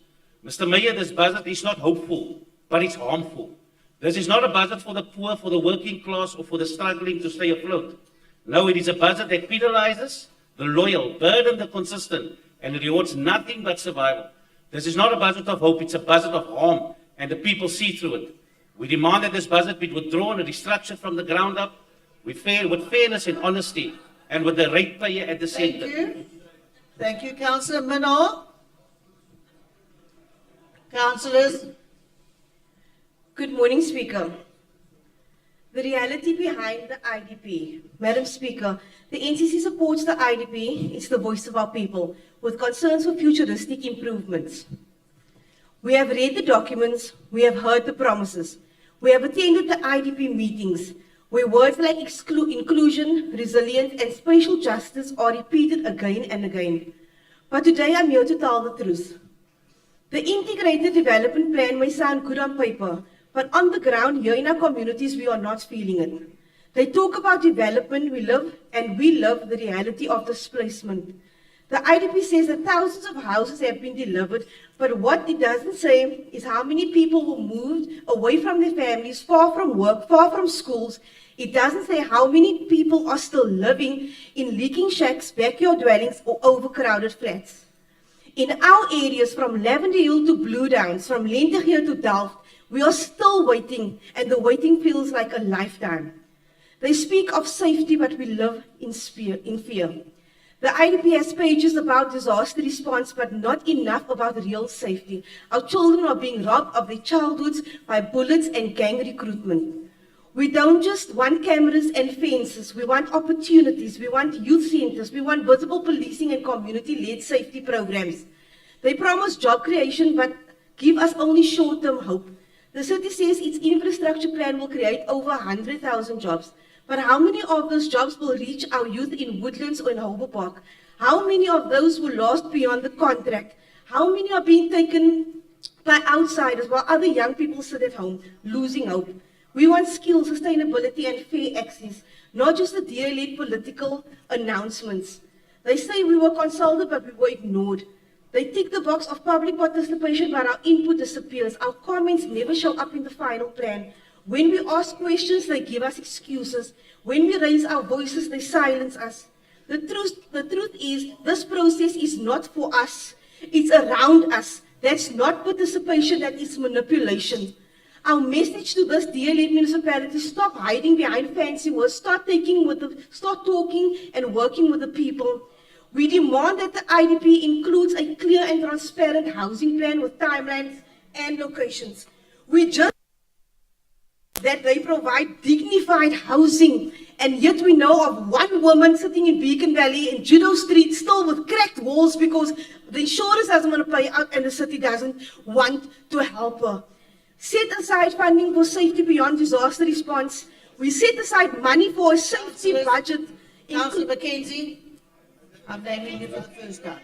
Mr. Mayor, this budget is not hopeful, but it's harmful. This is not a budget for the poor, for the working class, or for the struggling to stay afloat. No, it is a budget that penalizes the loyal, burdens the consistent, and rewards nothing but survival. This is not a budget of hope, it's a budget of harm, and the people see through it. We demand that this budget be withdrawn and restructured from the ground up with fairness and honesty, and with the ratepayer at the center. Thank you. Thank you, Councillor Minor. Councillors. Good morning, Speaker. The reality behind the IDP. Madam Speaker, the NCC supports the IDP. It's the voice of our people, with concerns for futuristic improvements. We have read the documents, we have heard the promises, we have attended the IDP meetings, where words like inclusion, resilience, and spatial justice are repeated again and again. But today I'm here to tell the truth. The integrated development plan may sound good on paper, but on the ground here in our communities, we are not feeling it. They talk about development, we love the reality of displacement. The IDP says that thousands of houses have been delivered, but what it doesn't say is how many people were moved away from their families, far from work, far from schools. It doesn't say how many people are still living in leaking shacks, backyard dwellings, or overcrowded flats. In our areas, from Lavender Hill to Blue Downs, from Lentegeur to Delft, we are still waiting, and the waiting feels like a lifetime. They speak of safety, but we live in fear. The IDP has pages about disaster response, but not enough about real safety. Our children are being robbed of their childhoods by bullets and gang recruitment. We don't just want cameras and fences. We want opportunities. We want youth centers. We want visible policing and community-led safety programs. They promise job creation, but give us only short-term hope. The city says its infrastructure plan will create over 100,000 jobs. But how many of those jobs will reach our youth in Woodlands or in Holbrook Park? How many of those will last beyond the contract? How many are being taken by outsiders while other young people sit at home, losing hope? We want skills, sustainability, and fair access, not just the dear-led political announcements. They say we were consulted, but we were ignored. They tick the box of public participation, but our input disappears. Our comments never show up in the final plan. When we ask questions, they give us excuses. When we raise our voices, they silence us. The truth is, this process is not for us. It's around us. That's not participation, that is manipulation. Our message to this dear-led municipality: stop hiding behind fancy words, start talking and working with the people. We demand that the IDP includes a clear and transparent housing plan with timelines and locations. We just that they provide dignified housing, and yet we know of one woman sitting in Beacon Valley in Judo Street still with cracked walls because the insurance doesn't want to pay out and the city doesn't want to help her. Set aside funding for safety beyond disaster response. We set aside money for a safety budget. Councillor McKenzie, I'm naming you for the first time.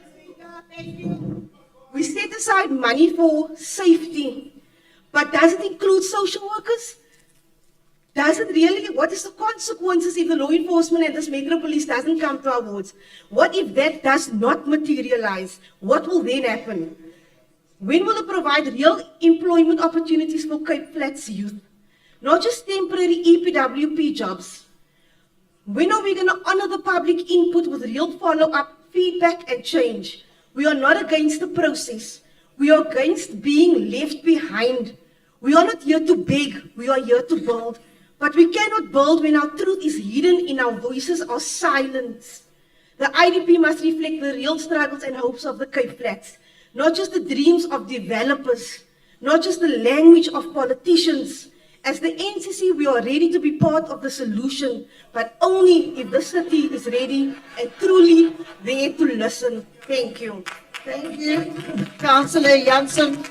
We set aside money for safety But does it include social workers? Does it really? What is the consequences if the law enforcement and this Metro Police doesn't come to our wards? What if that does not materialize? What will then happen? When will it provide real employment opportunities for Cape Flats youth? Not just temporary EPWP jobs. When are we going to honor the public input with real follow-up, feedback and change? We are not against the process. We are against being left behind. We are not here to beg, we are here to build. But we cannot build when our truth is hidden in our voices are silenced. The IDP must reflect the real struggles and hopes of the Cape Flats, not just the dreams of developers, not just the language of politicians. As the NCC, we are ready to be part of the solution, but only if the city is ready and truly there to listen. Thank you. Thank you. Councillor Jansen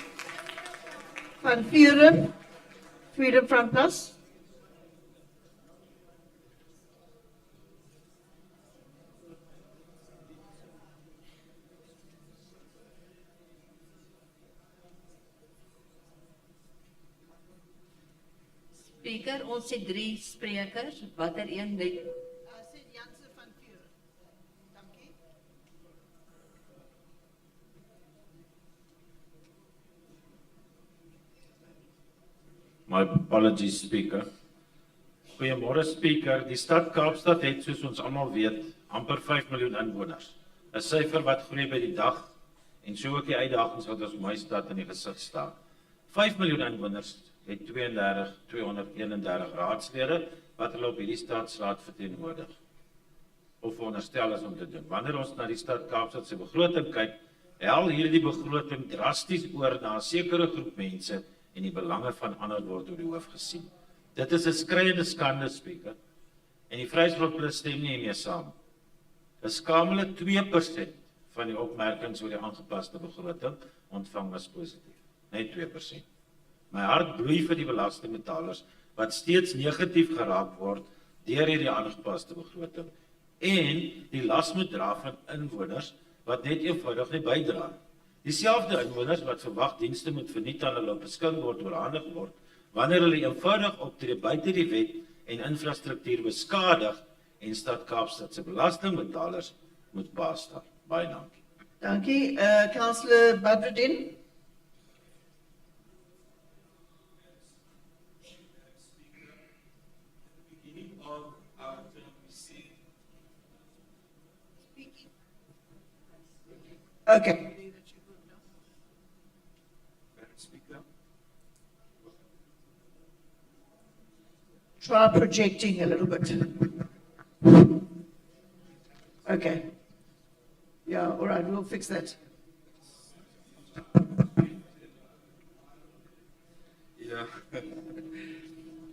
van Vuren, Freedom Front Plus. Speaker, ons het 3 sprekers, watter een net? Jansen van Vuren. Dankie. My apologies, Speaker. Goeiemôre, Speaker. Die stad Kaapstad het, soos ons almal weet, amper 5 miljoen inwoners. 'n Syfer wat groei by die dag en so ook die uitdagings wat ons my stad in die gesig staar. 5 miljoen inwoners het 231 raadslede wat hulle op hierdie stadsraad verteenwoordig. Of veronderstel is om te doen. Wanneer ons na die stad Kaapstad se begroting kyk, hel hierdie begroting drasties oor na 'n sekere groep mense en die belange van ander word oor die hoof gesien. Dit is 'n skreiende skande, Speaker. En die Vryheidsfront Plus stem nie hiermee saam. 'n Skamele 2% van die opmerkings oor die aangepaste begroting ontvang was positief. Net 2%. My hart bloei vir die belastingbetalers wat steeds negatief geraak word deur hierdie aangepaste begroting en die las moet dra van inwoners wat net eenvoudig nie bydra. Dieselfde inwoners wat verwag dienste moet verniet aan hulle op beskikking word oorhandig word wanneer hulle eenvoudig optree buite die wet en infrastruktuur beskadig en stad Kaapstad se belastingbetalers moet baastaan. Baie dankie. Dankie. Councillor Badruddin. Okay. Try projecting a little bit. Okay. Yeah, all right, we'll fix that. Yeah.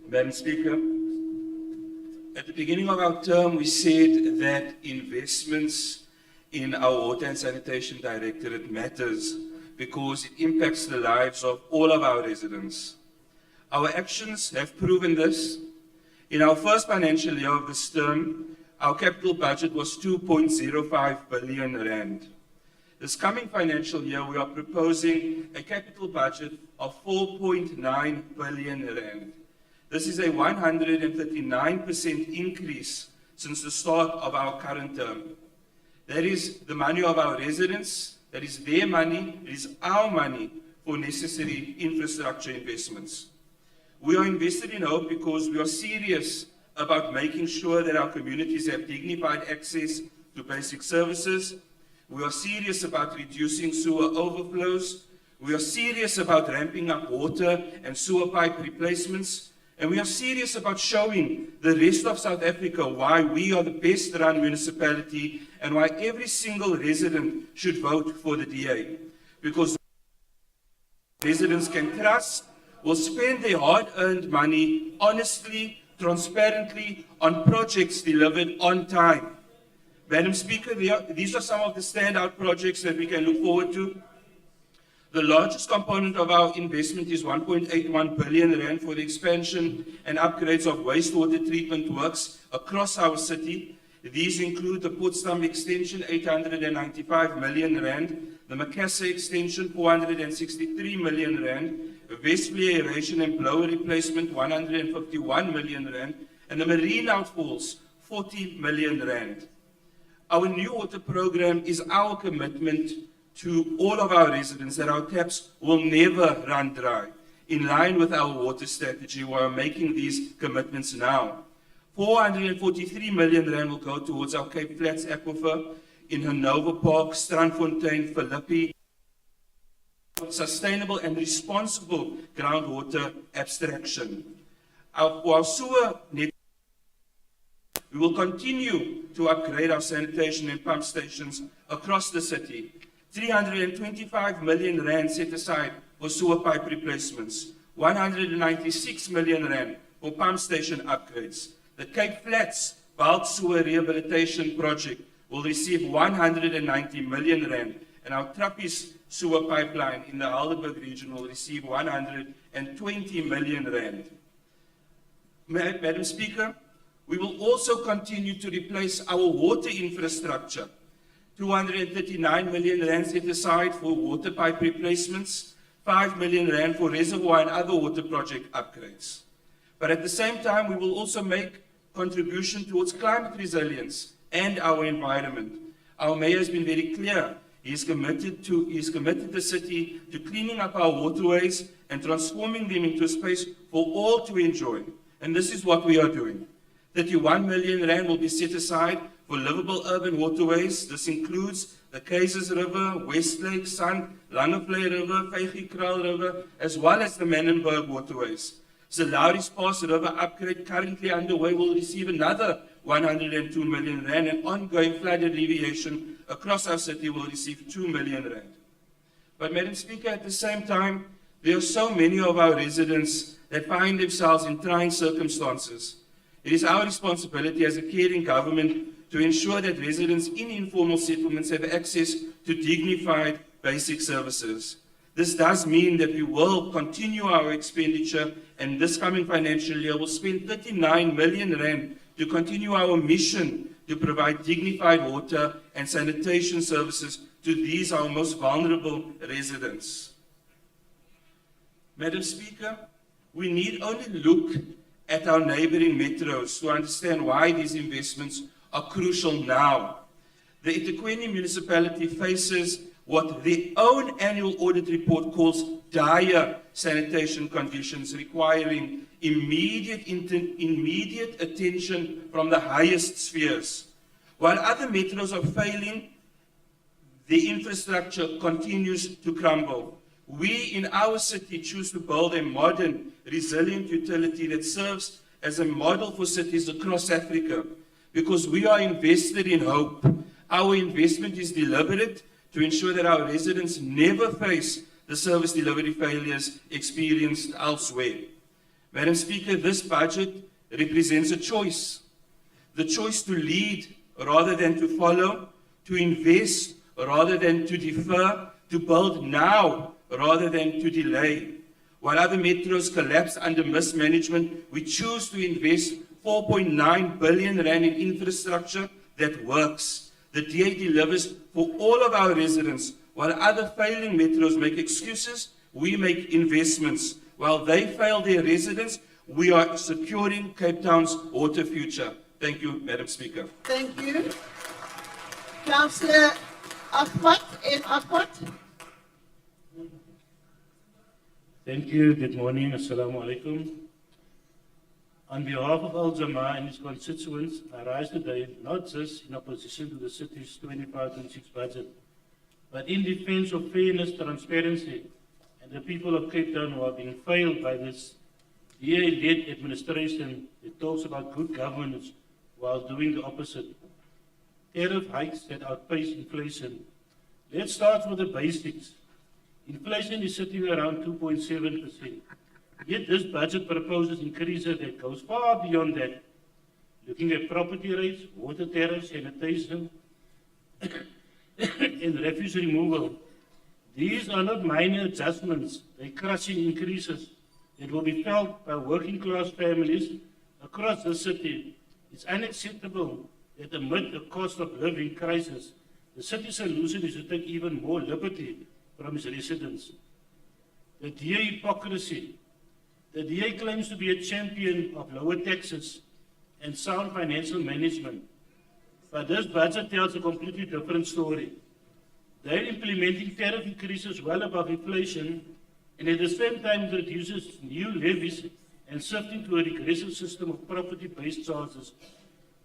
Madam Speaker, at the beginning of our term, we said that investments in our Water and Sanitation Directorate matters because it impacts the lives of all of our residents. Our actions have proven this. In our first financial year of this term, our capital budget was 2.05 billion rand. This coming financial year, we are proposing a capital budget of 4.9 billion rand. This is a 139% increase since the start of our current term. That is the money of our residents, that is their money, it is our money for necessary infrastructure investments. We are invested in hope because we are serious about making sure that our communities have dignified access to basic services. We are serious about reducing sewer overflows. We are serious about ramping up water and sewer pipe replacements. And we are serious about showing the rest of South Africa why we are the best run municipality and why every single resident should vote for the DA. Because residents can trust will spend their hard-earned money honestly, transparently on projects delivered on time. Madam Speaker, these are some of the standout projects that we can look forward to. The largest component of our investment is 1.81 billion rand for the expansion and upgrades of wastewater treatment works across our city. These include the Potsdam extension, 895 million rand, the Macassar extension, 463 million rand, Westfleet aeration and blower replacement 151 million rand, and the marine outfalls 40 million rand. Our new water program is our commitment to all of our residents that our taps will never run dry. In line with our water strategy, we are making these commitments now. 443 million rand will go towards our Cape Flats aquifer in Hanover Park, Strandfontein, Philippi. Sustainable and responsible groundwater abstraction. Our sewer network, we will continue to upgrade our sanitation and pump stations across the city. 325 million rand set aside for sewer pipe replacements, 196 million rand for pump station upgrades. The Cape Flats bulk sewer rehabilitation project will receive 190 million rand, and our Trappies sewer pipeline in the Heidelberg region will receive 120 million rand. Madam Speaker, we will also continue to replace our water infrastructure. 239 million rand set aside for water pipe replacements, 5 million rand for reservoir and other water project upgrades. But at the same time, we will also make contribution towards climate resilience and our environment. Our mayor has been very clear. He is committed the city to cleaning up our waterways and transforming them into a space for all to enjoy. And this is what we are doing. 31 million rand will be set aside for livable urban waterways. This includes the Kaiser's River, Westlake, Sun, Langevlei River, Vygikraal River, as well as the Menenberg waterways. Salaris Pass River upgrade currently underway will receive another 102 million rand, and ongoing flood alleviation across our city will receive 2 million rand. But Madam Speaker, at the same time, there are so many of our residents that find themselves in trying circumstances. It is our responsibility as a caring government to ensure that residents in informal settlements have access to dignified basic services. This does mean that we will continue our expenditure, and this coming financial year will spend 39 million rand to continue our mission to provide dignified water and sanitation services to these our most vulnerable residents. Madam Speaker, we need only look at our neighboring metros to understand why these investments are crucial now. The eThekwini municipality faces what their own annual audit report calls dire sanitation conditions requiring immediate attention from the highest spheres. While other metros are failing, the infrastructure continues to crumble. We in our city choose to build a modern, resilient utility that serves as a model for cities across Africa because we are invested in hope. Our investment is deliberate to ensure that our residents never face the service delivery failures experienced elsewhere. Madam Speaker, this budget represents a choice. The choice to lead rather than to follow, to invest rather than to defer, to build now rather than to delay. While other metros collapse under mismanagement, we choose to invest 4.9 billion rand in infrastructure that works. The DA delivers for all of our residents. While other failing metros make excuses, we make investments. While they fail their residents, we are securing Cape Town's water future. Thank you, Madam Speaker. Thank you. Councillor Akwat in Akwat. Thank you. Good morning. Assalamu alaikum. On behalf of Al Jamaa and its constituents, I rise today not just in opposition to the city's 25-26 budget, but in defense of fairness, transparency, and the people of Cape Town who are being failed by this DA-led administration that talks about good governance while doing the opposite. Tariff hikes that outpace inflation. Let's start with the basics. Inflation is sitting around 2.7%. Yet this budget proposes increases that goes far beyond that. Looking at property rates, water tariffs, sanitation, and refuse removal. These are not minor adjustments, they're crushing increases that will be felt by working class families across the city. It's unacceptable that amid the cost of living crisis, the city's solution is to take even more liberty from its residents. The DA hypocrisy. The DA claims to be a champion of lower taxes and sound financial management. But this budget tells a completely different story. They're implementing tariff increases well above inflation, and at the same time it reduces new levies and shifting to a regressive system of property-based charges.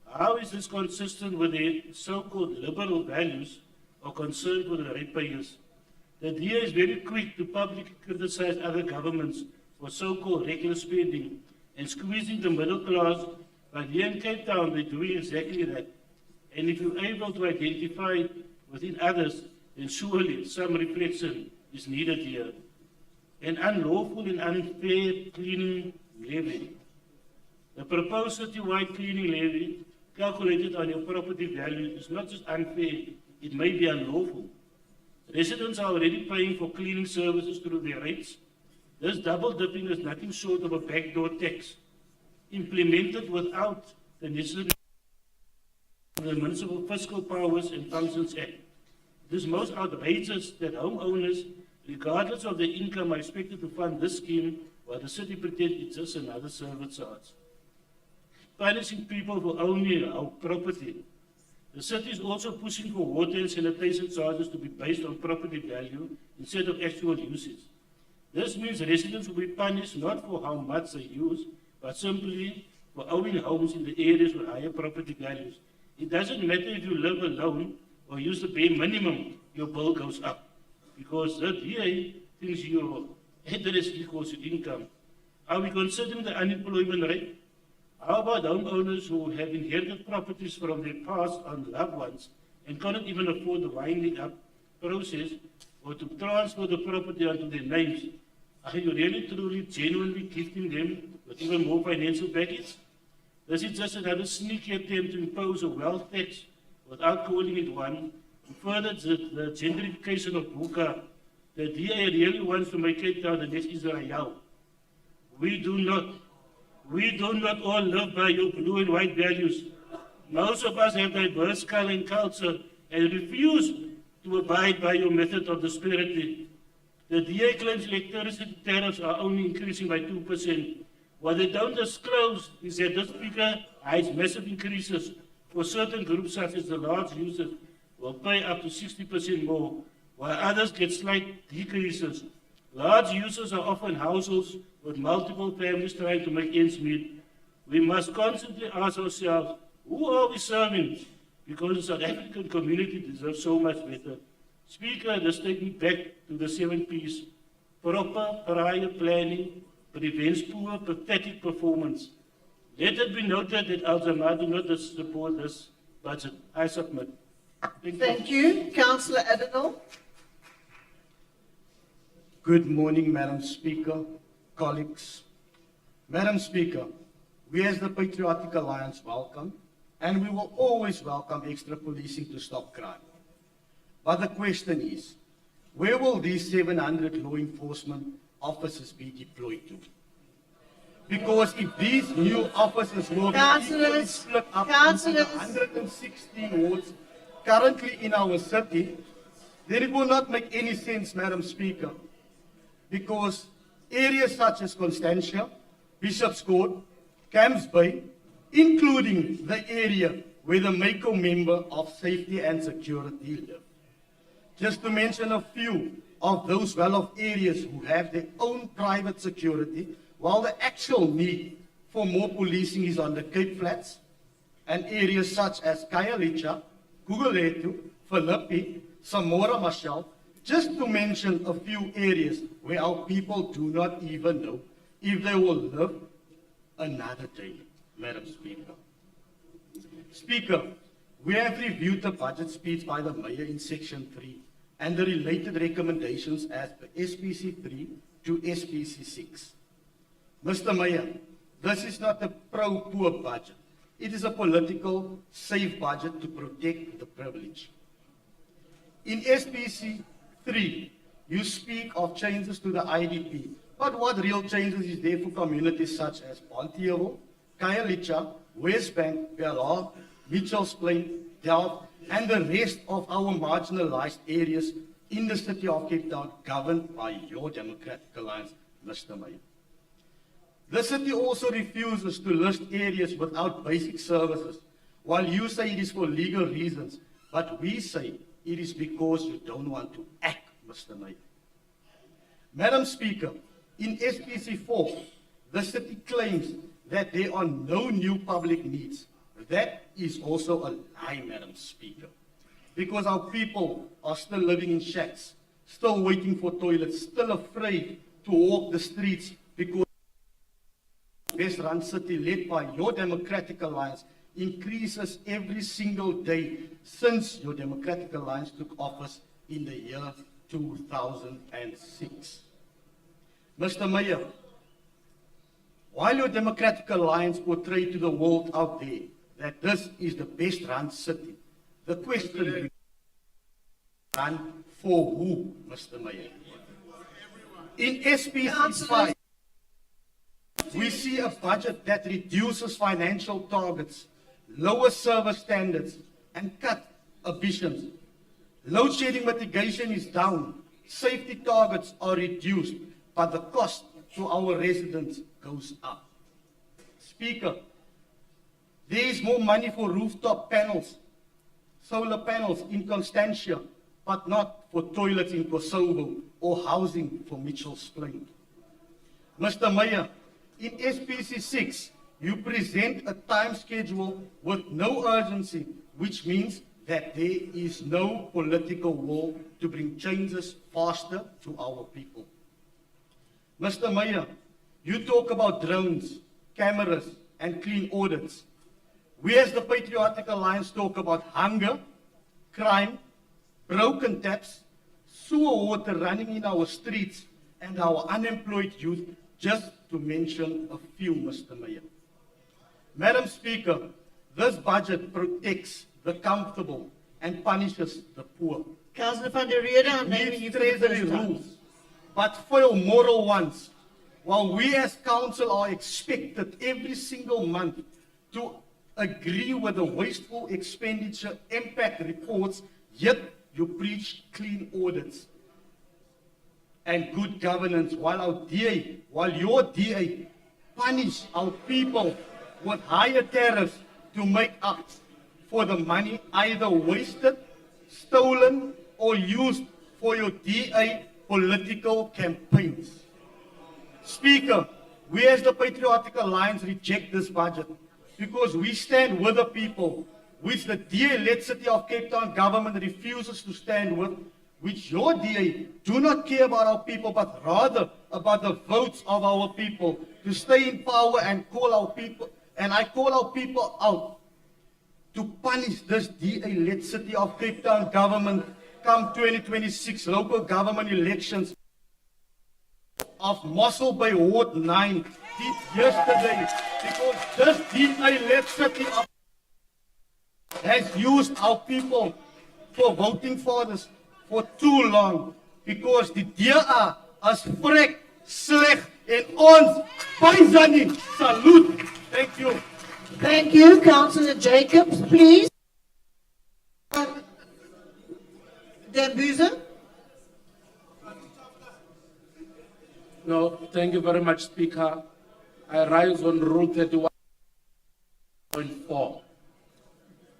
How is this consistent with their so-called liberal values or concern for the ratepayers? The DA is very quick to publicly criticize other governments for so-called reckless spending and squeezing the middle class, but here in Cape Town they're doing exactly that. And if you're able to identify it within others, then surely some reflection is needed here. An unlawful and unfair cleaning levy. The proposed citywide cleaning levy calculated on your property value is not just unfair, it may be unlawful. Residents are already paying for cleaning services through their rates. This double dipping is nothing short of a backdoor tax, implemented without the necessary the Municipal Fiscal Powers and Functions Act. It is most outrageous that homeowners, regardless of their income, are expected to fund this scheme while the city pretends it's just another service charge. Punishing people for owning our property. The city is also pushing for water and sanitation charges to be based on property value instead of actual usage. This means residents will be punished not for how much they use, but simply for owning homes in the areas with higher property values. It doesn't matter if you live alone or use the bare minimum, your bill goes up. Because the DA thinks your address equals your income. Are we considering the unemployment rate? How about homeowners who have inherited properties from their past on loved ones and cannot even afford the winding up process or to transfer the property onto their names? Are you really, truly, genuinely gifting them with even more financial baggage? This is just another sneaky attempt to impose a wealth tax without calling it one, to further the gentrification of Buka. The DA really wants to make Cape Town the next Israel. We do not all live by your blue and white values. Most of us have diverse color and culture and refuse to abide by your method of disparity. The DA claims electricity tariffs are only increasing by 2%. What they don't disclose is that this figure hides massive increases for certain groups, such as the large users, will pay up to 60% more, while others get slight decreases. Large users are often households with multiple families trying to make ends meet. We must constantly ask ourselves, who are we serving? Because the South African community deserves so much better. Speaker, this takes me back to the 7 P's. Proper prior planning prevents poor, pathetic performance. Let it be noted that Al-Jama do not support this budget. I submit. Thank you. Councillor Adenal. Good morning, Madam Speaker, colleagues. Madam Speaker, we as the Patriotic Alliance welcome, and we will always welcome extra policing to stop crime. But the question is, where will these 700 law enforcement officers be deployed to? Because if these new officers will be equally split up into the 116 wards currently in our city, then it will not make any sense, Madam Speaker. Because areas such as Constantia, Bishop's Court, Camps Bay, including the area where the Mako member of Safety and Security live. Just to mention a few of those well-off areas who have their own private security, while the actual need for more policing is on the Cape Flats and areas such as Khayelitsha, Gugulethu, Philippi, Samora Machel, just to mention a few areas where our people do not even know if they will live another day, Madam Speaker. Speaker, we have reviewed the budget speech by the Mayor in Section 3 and the related recommendations as per SPC 3 to SPC 6. Mr. Mayor, this is not a pro-poor budget. It is a political, safe budget to protect the privileged. In SPC 3, you speak of changes to the IDP, but what real changes is there for communities such as Bonteheuwel, Khayelitsha, Westbank, Mayoral, Mitchells Plain, Delft, and the rest of our marginalized areas in the city of Cape Town governed by your Democratic Alliance, Mr. Mayor. The city also refuses to list areas without basic services, while you say it is for legal reasons, but we say it is because you don't want to act, Mr. Mayor. Madam Speaker, in SPC 4, the city claims that there are no new public needs. That is also a lie, Madam Speaker, because our people are still living in shacks, still waiting for toilets, still afraid to walk the streets because best run city led by your Democratic Alliance increases every single day since your Democratic Alliance took office in the year 2006. Mr. Mayor, while your Democratic Alliance portrayed to the world out there that this is the best run city, the question is, run for who, Mr. Mayor? In SPC 5, we see a budget that reduces financial targets, lowers service standards, and cut ambitions. Load shedding mitigation is down, safety targets are reduced, but the cost to our residents goes up. Speaker, there is more money for rooftop panels, solar panels in Constantia, but not for toilets in Kosovo or housing for Mitchell's Plain. Mr. Mayor, in SPC 6, you present a time schedule with no urgency, which means that there is no political will to bring changes faster to our people. Mr. Mayor, you talk about drones, cameras, and clean audits. We as the Patriotic Alliance talk about hunger, crime, broken taps, sewer water running in our streets, and our unemployed youth, just to mention a few, Mr. Mayor. Madam Speaker, this budget protects the comfortable and punishes the poor. Councillor van der Rede, I'm naming you for the treasury first time. rules, but foil moral ones, while we as council are expected every single month to agree with the wasteful expenditure impact reports, yet you preach clean audits and good governance, while your DA punish our people with higher tariffs to make up for the money either wasted, stolen, or used for your DA political campaigns. Speaker, we as the Patriotic Alliance reject this budget because we stand with the people, which the DA-led City of Cape Town government refuses to stand with, which your DA do not care about our people, but rather about the votes of our people to stay in power and call our people, and I call our people out to punish this DA-led City of Cape Town government come 2026 local government elections of Mossel Bay Ward 9 yesterday, because this DA-led City of has used our people for voting for this for too long, because die DA as vrek, sleg en ons baie nie. Salute. Thank you. Thank you, Councillor Jacobs, please. Dembuza. No, thank you very much, Speaker. I rise on Rule 31.4,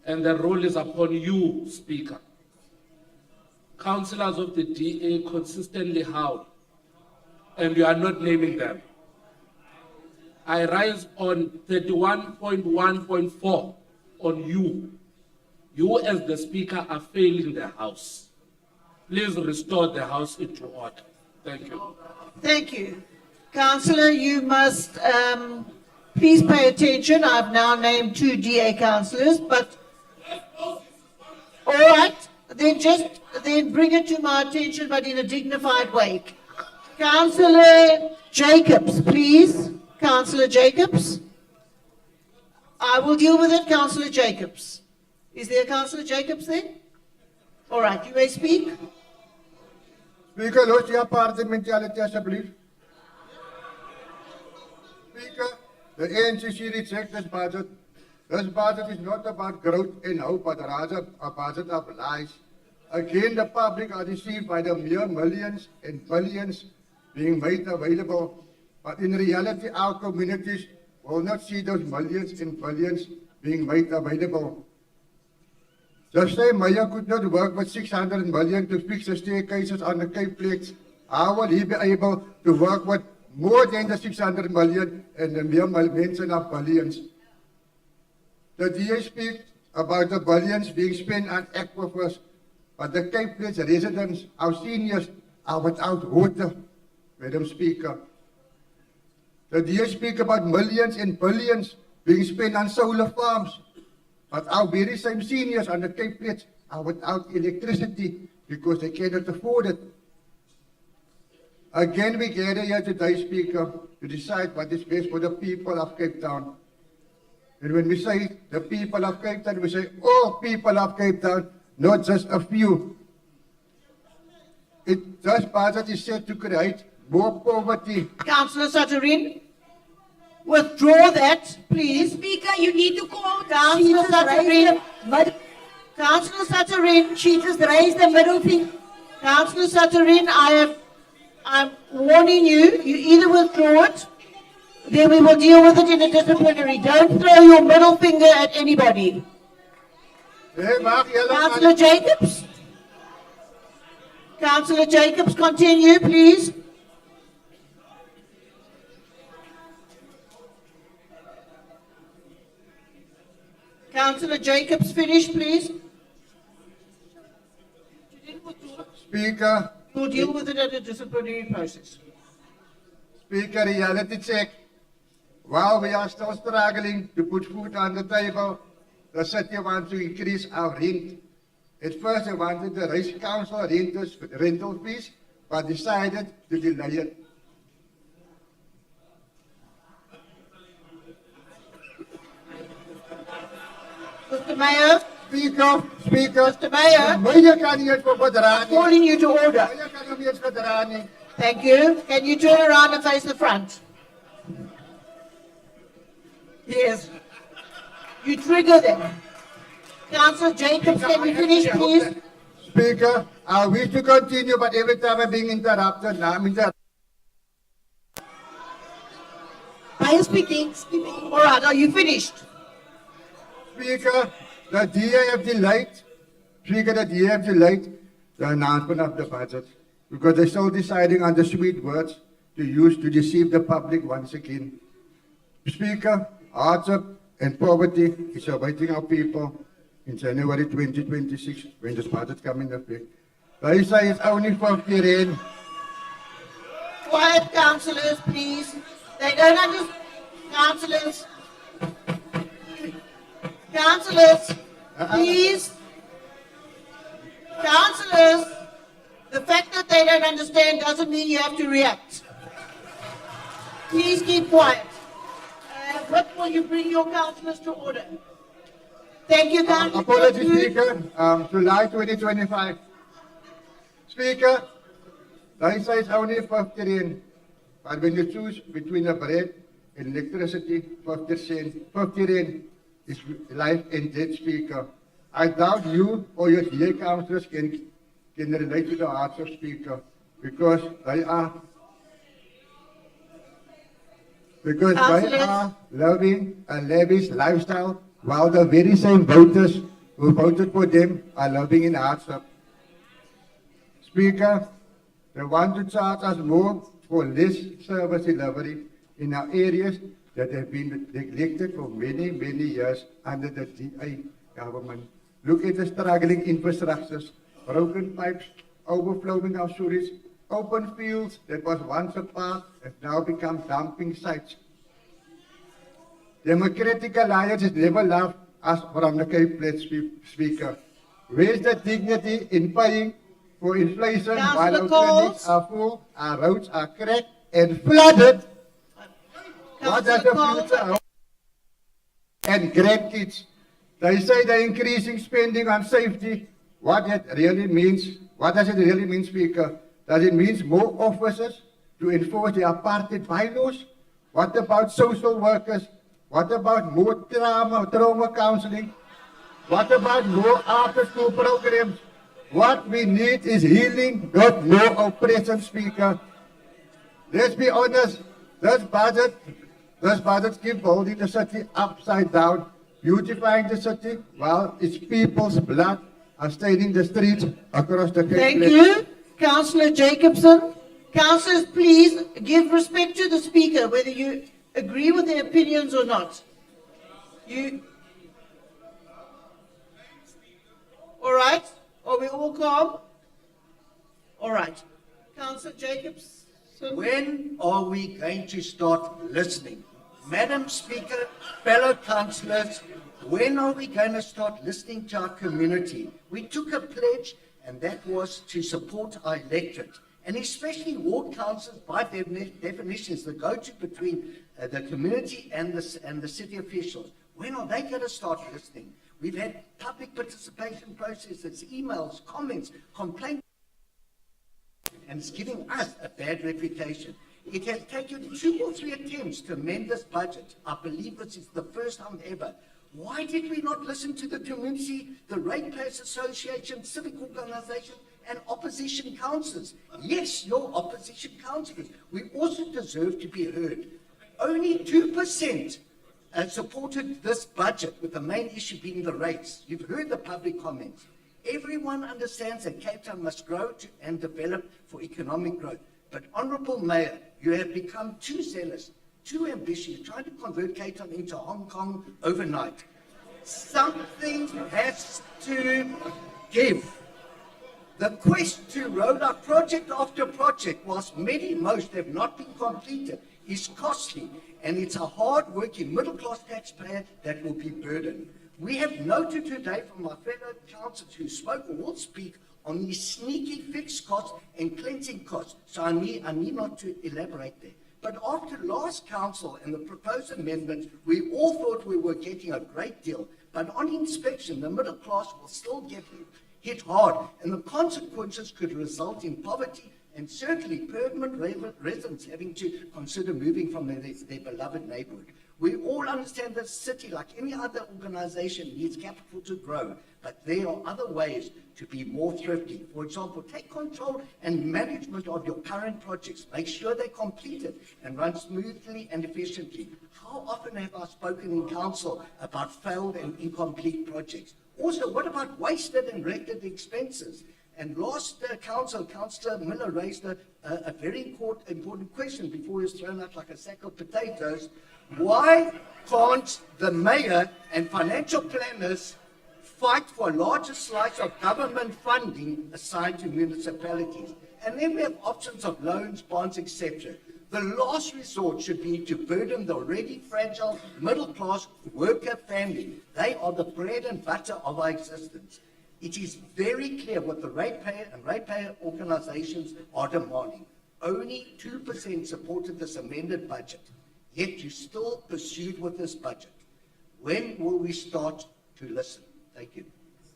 and the rule is upon you, Speaker. Councillors of the DA consistently howl, and you are not naming them. I rise on 31.1.4 on you. You as the Speaker are failing the House. Please restore the House into order. Thank you. Thank you. Councillor, you must please pay attention. I've now named 2 DA councillors, but all right, then bring it to my attention, but in a dignified way. Councillor Jacobs, please. Councillor Jacobs. I will deal with it, Councillor Jacobs. Is there a Councillor Jacobs there? All right, you may speak. Speaker, los die parliamentariëteit alsjeblieft. Speaker, the NCC rejects this budget. This budget is not about growth and hope, but rather a budget of lies. Again, the public are deceived by the mere millions and billions being made available. But in reality, our communities will not see those millions and billions being made available. Just say Mayor could not work with 600 million to fix the staircases on the Cape Flats. How will he be able to work with more than the 600 million and the mere mention of billions? The DA speaks about the billions being spent on aquifers, but the Cape Flats residents, our seniors, are without water, Madam Speaker. The DA speaks about millions and billions being spent on solar farms, but our very same seniors on the Cape Flats are without electricity because they cannot afford it. Again, we gather here today, Speaker, to decide what is best for the people of Cape Town. And when we say the people of Cape Town, we say all people of Cape Town, not just a few. This budget is set to create more poverty. Councillor Satarin, withdraw that, please. Speaker, you need to call Councillor Satarin. Councillor Satarin. She just raised the middle finger. Councillor Satarin, I'm warning you, you either withdraw it, then we will deal with it in a disciplinary. Don't throw your middle finger at anybody. Councillor Jacobs. Councillor Jacobs, continue, please. Councillor Jacobs, finish, please. Speaker. We'll deal with it at a disciplinary process. Speaker, reality check. While we are still struggling to put food on the table, the city wants to increase our rent. At first, they wanted to raise council rental fees, but decided to delay it. Mr. Mayor. Speaker. Mr. Mayor. Mayor kan niet voor bedragen. I'm calling you to order. Mayor kan niet voor bedragen. Thank you. Can you turn around and face the front? Yes. You trigger them. Councillor Jacobs, can you finish, please? Speaker, I wish to continue, but every time I'm being interrupted, now I'm interrupted. Are you speaking? All right, are you finished? Speaker, the DA have delayed. Speaker, the DA have delayed the announcement of the budget because they're still deciding on the sweet words to use to deceive the public once again. Speaker, hardship and poverty is awaiting our people in January 2026 when this budget comes in effect. They say it's only for Kirin. Quiet, councillors, please. They don't understand. Councillors. Councillors, please. Councillors, the fact that they don't understand doesn't mean you have to react. Please keep quiet. What will you bring your councillors to order? Thank you, Councillor. Apologies, Speaker. July 2025. Speaker, they say it's only 50 rand. But when you choose between a bread and electricity, 50 rand is life and death, Speaker. I doubt you or your DA councillors can relate to the hardship, Speaker, because they are living a lavish lifestyle, while the very same voters who voted for them are living in hardship. Speaker, they want to charge us more for less service delivery in our areas that have been neglected for many, many years under the DA government. Look at the struggling infrastructures, broken pipes, overflowing our sewage, open fields that was once a park have now become dumping sites. Democratic Alliance has never loved us from the Cape Flats, Speaker. Where's the dignity in paying for inflation while our clinics are full, our roads are cracked and flooded? What does the future hold? And grandkids, they say they're increasing spending on safety. What does it really mean, Speaker? Does it mean more officers to enforce the apartheid bylaws? What about social workers? What about more trauma counseling? What about more after-school programs? What we need is healing, not more oppression, Speaker. Let's be honest, this budget keeps holding the city upside down, beautifying the city while its people's blood are staining the streets across the country. Thank you, Councillor Jacobson. Councillors, please give respect to the Speaker, whether you agree with their opinions or not. All right? Are we all calm? All right. Councillor Jacobson. When are we going to start listening? Madam Speaker, fellow councillors, when are we going to start listening to our community? We took a pledge, and that was to support our electorate, and especially ward councils, by definition, is the go-to between the community and the city officials. When are they going to start listening? We've had public participation processes, emails, comments, complaints, and it's giving us a bad reputation. It has taken 2 or 3 attempts to amend this budget. I believe this is the first time ever. Why did we not listen to the community, the Ratepayers Association, civic organization, and opposition councillors? Yes, your opposition councillors. We also deserve to be heard. Only 2% supported this budget, with the main issue being the rates. You've heard the public comments. Everyone understands that Cape Town must grow and develop for economic growth. But, Honourable Mayor, you have become too zealous, too ambitious, trying to convert Cape Town into Hong Kong overnight. Something has to give. The quest to roll out project after project, whilst most have not been completed, is costly, and it's a hard-working middle-class taxpayer that will be burdened. We have noted today from our fellow councillors who spoke or will speak on these sneaky fixed costs and cleansing costs, so I need not to elaborate there. But after last council and the proposed amendments, we all thought we were getting a great deal. But on inspection, the middle class will still get hit hard, and the consequences could result in poverty and certainly permanent residents having to consider moving from their beloved neighborhood. We all understand that the city, like any other organization, needs capital to grow, but there are other ways to be more thrifty. For example, take control and management of your current projects. Make sure they're completed and run smoothly and efficiently. How often have I spoken in council about failed and incomplete projects? Also, what about wasted and wrecked expenses? And last council, Councillor Miller raised a very important question before he was thrown out like a sack of potatoes. Why can't the mayor and financial planners fight for a larger slice of government funding assigned to municipalities? And then we have options of loans, bonds, etc. The last resort should be to burden the already fragile middle-class worker family. They are the bread and butter of our existence. It is very clear what the ratepayer and ratepayer organizations are demanding. Only 2% supported this amended budget, yet you still pursued with this budget. When will we start to listen? Thank you.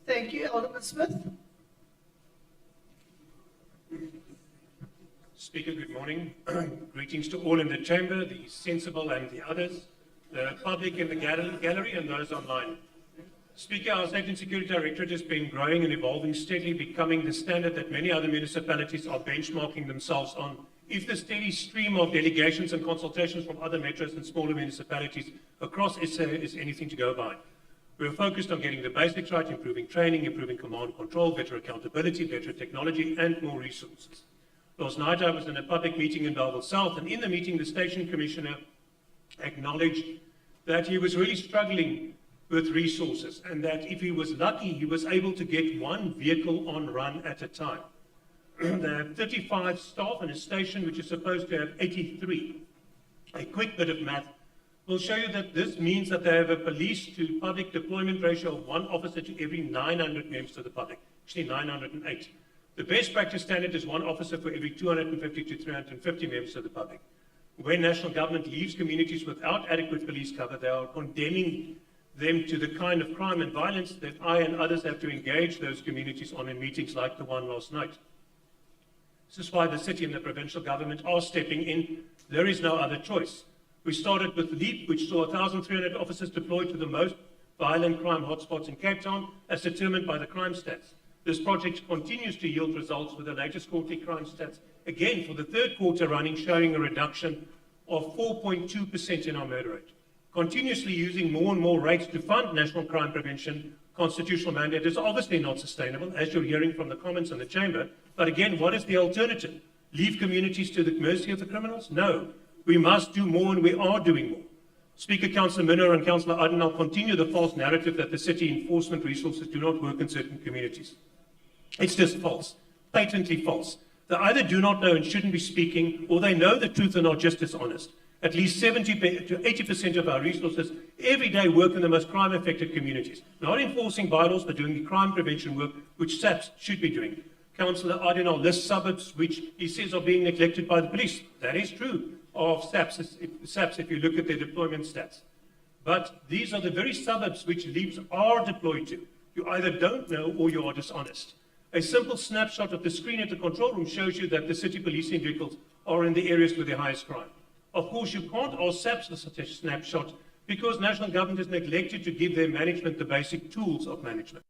Thank you. Alderman Smith. Speaker, good morning. Greetings to all in the chamber, the sensible and the others, the public in the gallery and those online. Speaker, our Safety and Security Directorate has been growing and evolving steadily, becoming the standard that many other municipalities are benchmarking themselves on. If the steady stream of delegations and consultations from other metros and smaller municipalities across SA is anything to go by. We are focused on getting the basics right, improving training, improving command and control, better accountability, better technology, and more resources. Last night I was in a public meeting in Bellville South, and in the meeting the station commissioner acknowledged that he was really struggling with resources, and that if he was lucky, he was able to get one vehicle on run at a time. They have 35 staff in a station which is supposed to have 83. A quick bit of math will show you that this means that they have a police to public deployment ratio of 1 officer to every 900 members of the public, actually 908. The best practice standard is 1 officer for every 250 to 350 members of the public. When national government leaves communities without adequate police cover, they are condemning them to the kind of crime and violence that I and others have to engage those communities on in meetings like the one last night. This is why the city and the provincial government are stepping in. There is no other choice. We started with LEAP, which saw 1,300 officers deployed to the most violent crime hotspots in Cape Town, as determined by the crime stats. This project continues to yield results with the latest quarterly crime stats, again for the third quarter running, showing a reduction of 4.2% in our murder rate. Continuously using more and more rates to fund national crime prevention constitutional mandate is obviously not sustainable, as you're hearing from the comments in the chamber. But again, what is the alternative? Leave communities to the mercy of the criminals? No. We must do more, and we are doing more. Speaker, Councillor Minner and Councillor Adenal continue the false narrative that the city enforcement resources do not work in certain communities. It's just false, patently false. They either do not know and shouldn't be speaking, or they know the truth and are just dishonest. At least 70 to 80% of our resources every day work in the most crime-affected communities, not enforcing bylaws, but doing the crime prevention work, which SAPS should be doing. Councillor Adenal lists suburbs which he says are being neglected by the police. That is true of SAPS if you look at their deployment stats. But these are the very suburbs which leaves are deployed to. You either don't know or you are dishonest. A simple snapshot of the screen at the control room shows you that the city policing vehicles are in the areas with the highest crime. Of course, you can't ask SAPS for such a snapshot because national government has neglected to give their management the basic tools of management.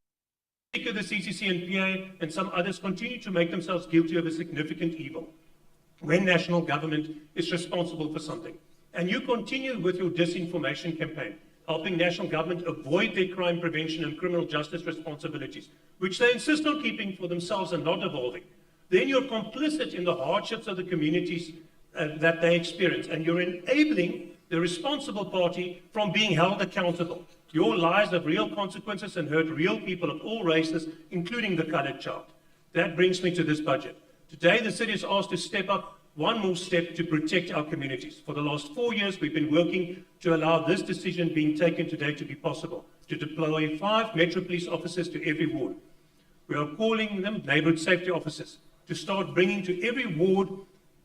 Speaker, the CCC and PA and some others continue to make themselves guilty of a significant evil when national government is responsible for something. And you continue with your disinformation campaign, helping national government avoid their crime prevention and criminal justice responsibilities, which they insist on keeping for themselves and not evolving. Then you're complicit in the hardships of the communities that they experience, and you're enabling the responsible party from being held accountable. Your lies have real consequences and hurt real people of all races, including the coloured child. That brings me to this budget. Today, the city is asked to step up one more step to protect our communities. For the last 4 years, we've been working to allow this decision being taken today to be possible, to deploy 5 Metro Police officers to every ward. We are calling them neighbourhood safety officers, to start bringing to every ward,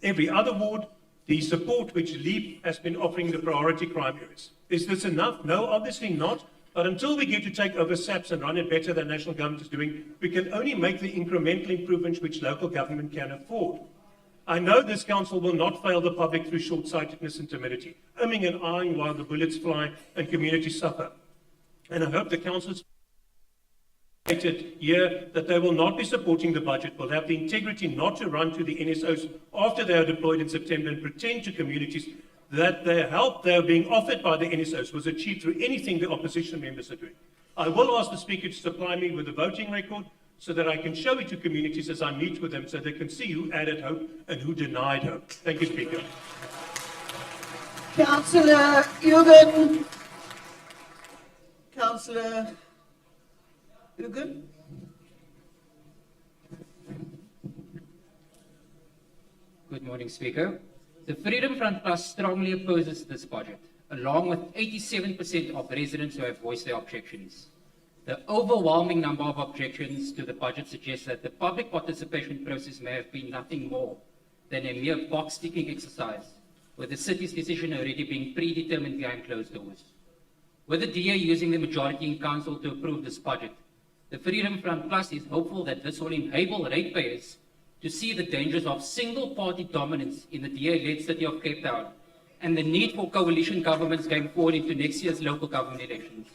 every other ward, the support which LEAP has been offering the priority crime areas. Is this enough? No, obviously not. But until we get to take over SAPS and run it better than national government is doing, we can only make the incremental improvements which local government can afford. I know this council will not fail the public through short-sightedness and timidity, umming and ahhing while the bullets fly and communities suffer. And I hope the council's here that they will not be supporting the budget, will have the integrity not to run to the NSOs after they are deployed in September and pretend to communities that the help they are being offered by the NSOs was achieved through anything the opposition members are doing. I will ask the Speaker to supply me with a voting record so that I can show it to communities as I meet with them so they can see who added hope and who denied hope. Thank you, Speaker. Councillor Eugen. Councillor Eugen. Good morning, Speaker. The Freedom Front Plus strongly opposes this budget, along with 87% of residents who have voiced their objections. The overwhelming number of objections to the budget suggests that the public participation process may have been nothing more than a mere box-ticking exercise, with the city's decision already being predetermined behind closed doors. With the DA using the majority in council to approve this budget, the Freedom Front Plus is hopeful that this will enable ratepayers to see the dangers of single-party dominance in the DA-led city of Cape Town and the need for coalition governments going forward into next year's local government elections.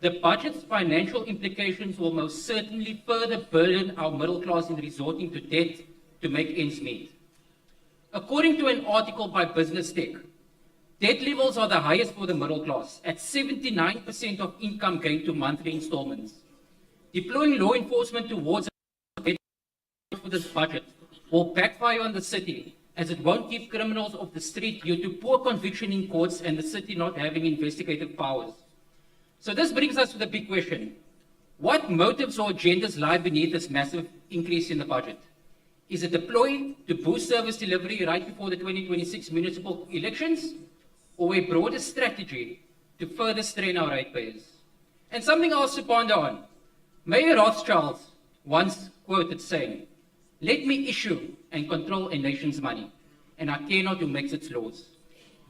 The budget's financial implications will most certainly further burden our middle class in resorting to debt to make ends meet. According to an article by Business Tech, debt levels are the highest for the middle class, at 79% of income going to monthly installments. Deploying law enforcement towards for this budget will backfire on the city, as it won't keep criminals off the street due to poor conviction in courts and the city not having investigative powers. So this brings us to the big question. What motives or agendas lie beneath this massive increase in the budget? Is it deployed to boost service delivery right before the 2026 municipal elections, or a broader strategy to further strain our ratepayers? And something else to ponder on. Mayor Rothschild once quoted saying, "Let me issue and control a nation's money, and I care not who makes its laws."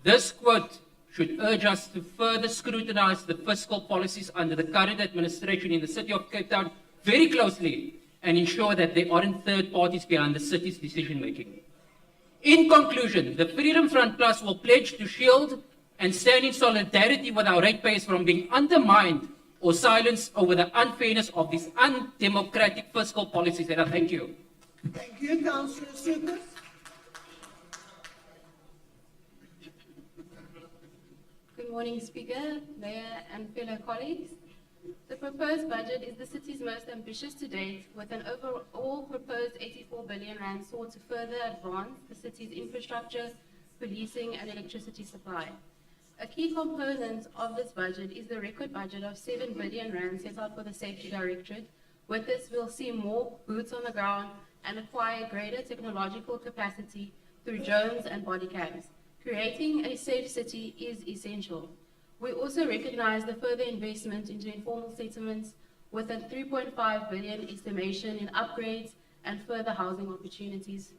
This quote should urge us to further scrutinize the fiscal policies under the current administration in the city of Cape Town very closely and ensure that there aren't third parties behind the city's decision-making. In conclusion, the Freedom Front Plus will pledge to shield and stand in solidarity with our ratepayers from being undermined or silence over the unfairness of these undemocratic fiscal policies. And I thank you. Thank you, Councillor Sukas. Good morning, Speaker, Mayor, and fellow colleagues. The proposed budget is the city's most ambitious to date, with an overall proposed 84 billion rand sought to further advance the city's infrastructure, policing, and electricity supply. A key component of this budget is the record budget of 7 billion rand set out for the Safety Directorate. With this, we'll see more boots on the ground and acquire greater technological capacity through drones and body cams. Creating a safe city is essential. We also recognize the further investment into informal settlements with a 3.5 billion estimation in upgrades and further housing opportunities.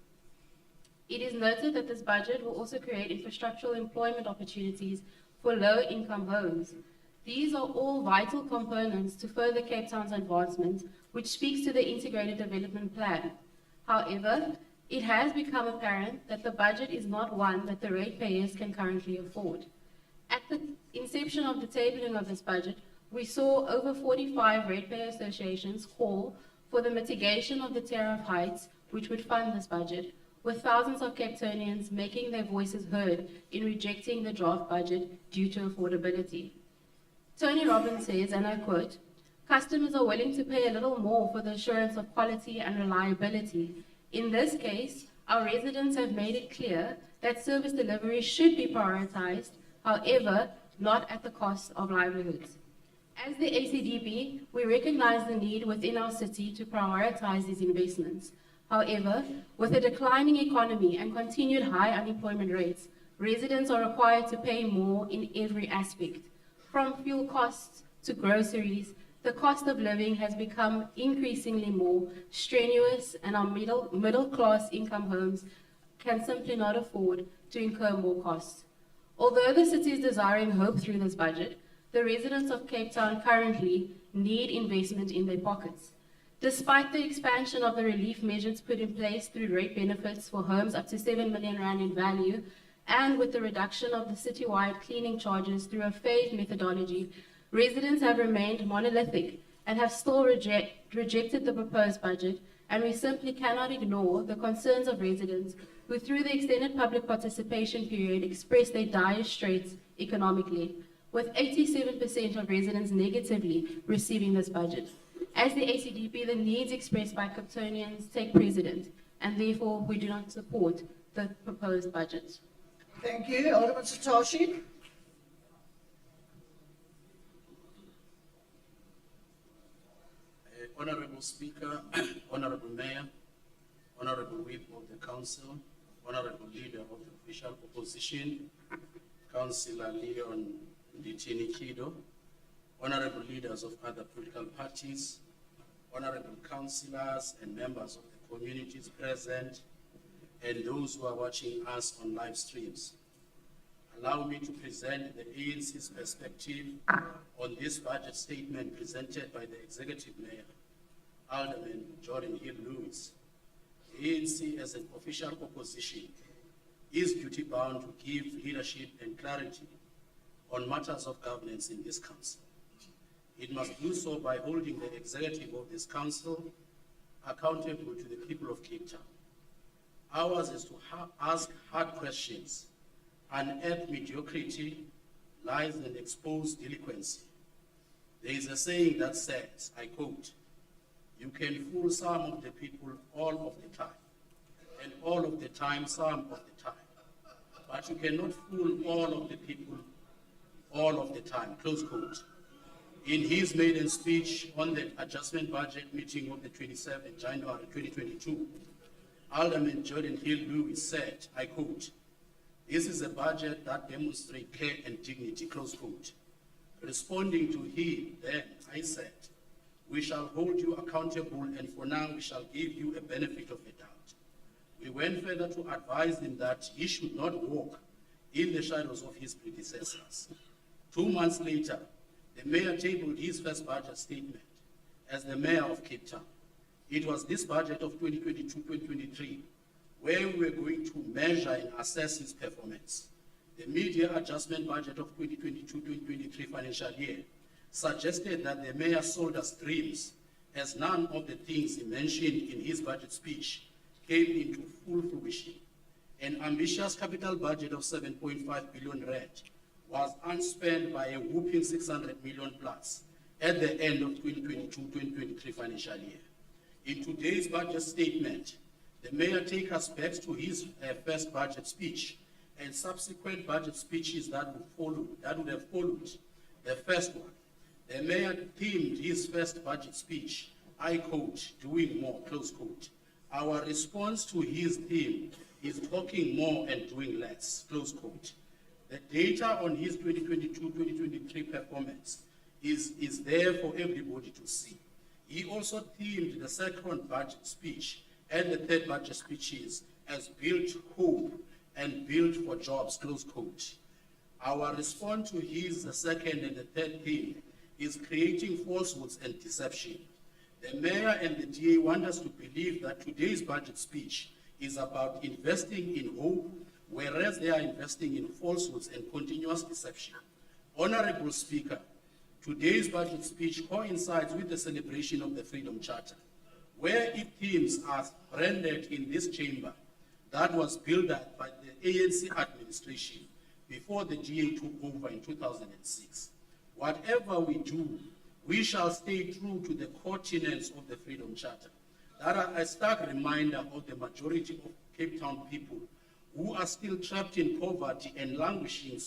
It is noted that this budget will also create infrastructural employment opportunities for low-income homes. These are all vital components to further Cape Town's advancement, which speaks to the integrated development plan. However, it has become apparent that the budget is not one that the ratepayers can currently afford. At the inception of the tabling of this budget, we saw over 45 ratepayer associations call for the mitigation of the tariff heights, which would fund this budget, with thousands of Cape Townians making their voices heard in rejecting the draft budget due to affordability. Tony Robbins says, and I quote, "Customers are willing to pay a little more for the assurance of quality and reliability. In this case, our residents have made it clear that service delivery should be prioritized, however, not at the cost of livelihoods." As the ACDB, we recognize the need within our city to prioritize these investments. However, with a declining economy and continued high unemployment rates, residents are required to pay more in every aspect. From fuel costs to groceries, the cost of living has become increasingly more strenuous, and our middle-class income homes can simply not afford to incur more costs. Although the city is desiring hope through this budget, the residents of Cape Town currently need investment in their pockets. Despite the expansion of the relief measures put in place through rate benefits for homes up to 7 million rand in value, and with the reduction of the citywide cleaning charges through a phased methodology, residents have remained monolithic and have still rejected the proposed budget, and we simply cannot ignore the concerns of residents who, through the extended public participation period, expressed their dire straits economically, with 87% of residents negatively receiving this budget. As the ACDP, the needs expressed by Capetonians take precedent, and therefore we do not support the proposed budget. Thank you. Alderman Satoshi. Honorable Speaker, Honorable Mayor, Honorable Whip of the Council, Honorable Leader of the Official Opposition, Councillor Leon Nditini Kido, Honorable Leaders of other political parties, Honorable Councillors and members of the communities present, and those who are watching us on live streams. Allow me to present the ANC's perspective on this budget statement presented by the Executive Mayor, Alderman Jordan Hill-Lewis. The ANC, as an official opposition, is duty-bound to give leadership and clarity on matters of governance in this council. It must do so by holding the executive of this council accountable to the people of Cape Town. Ours is to ask hard questions, unearth mediocrity, lies, and expose delinquency. There is a saying that says, I quote, "You can fool some of the people all of the time, and all of the time some of the time, but you cannot fool all of the people all of the time," close quote. In his maiden speech on the adjustment budget meeting of the 27th January 2022, Alderman Jordan Hill-Lewis said, I quote, "This is a budget that demonstrates care and dignity," close quote. Responding to him, then I said, "We shall hold you accountable, and for now we shall give you a benefit of the doubt." We went further to advise him that he should not walk in the shadows of his predecessors. 2 months later, the mayor tabled his first budget statement as the mayor of Cape Town. It was this budget of 2022-2023 where we were going to measure and assess his performance. The media adjustment budget of 2022-2023 financial year suggested that the mayor sold us dreams, as none of the things he mentioned in his budget speech came into full fruition. An ambitious capital budget of 7.5 billion rand was unspent by a whopping 600 million plus at the end of 2022-2023 financial year. In today's budget statement, the mayor takes us back to his first budget speech and subsequent budget speeches that would have followed the first one. The mayor themed his first budget speech, I quote, doing more, close quote. Our response to his theme is talking more and doing less, close quote. The data on his 2022-2023 performance is there for everybody to see. He also themed the second budget speech and the third budget speeches as build hope and build for jobs, close quote. Our response to his second and the third theme is creating falsehoods and deception. The mayor and the DA want us to believe that today's budget speech is about investing in hope, whereas they are investing in falsehoods and continuous deception. Honorable Speaker, today's budget speech coincides with the celebration of the Freedom Charter, where its themes are rendered in this chamber that was built up by the ANC administration before the DA took over in 2006. Whatever we do, we shall stay true to the core tenets of the Freedom Charter that are a stark reminder of the majority of Cape Town people who are still trapped in poverty and languishing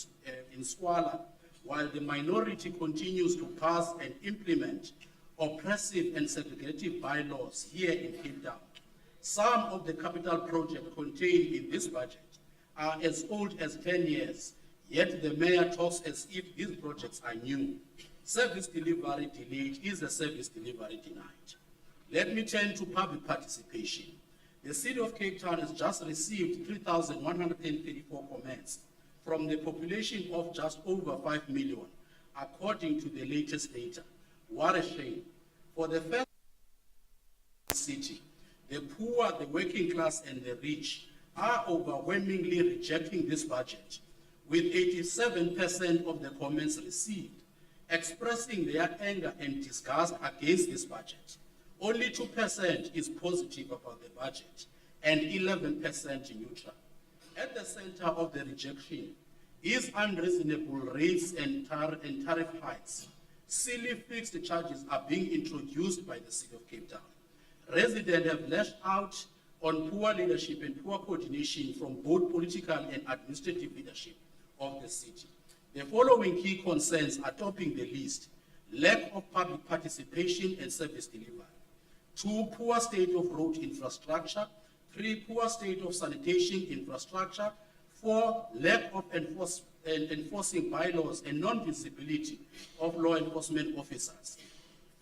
in squalor, while the minority continues to pass and implement oppressive and segregative bylaws here in Cape Town. Some of the capital projects contained in this budget are as old as 10 years, yet the mayor talks as if these projects are new. Service delivery delayed is a service delivery denied. Let me turn to public participation. The City of Cape Town has just received 3,134 comments from the population of just over 5 million, according to the latest data. What a shame. For the first city, the poor, the working class, and the rich are overwhelmingly rejecting this budget, with 87% of the comments received expressing their anger and disgust against this budget. Only 2% is positive about the budget and 11% neutral. At the center of the rejection is unreasonable rates and tariff hikes. Silly fixed charges are being introduced by the City of Cape Town. Residents have lashed out on poor leadership and poor coordination from both political and administrative leadership of the city. The following key concerns are topping the list: lack of public participation and service delivery. 2, poor state of road infrastructure. 3, poor state of sanitation infrastructure. 4, lack of enforcing bylaws and non-visibility of law enforcement officers.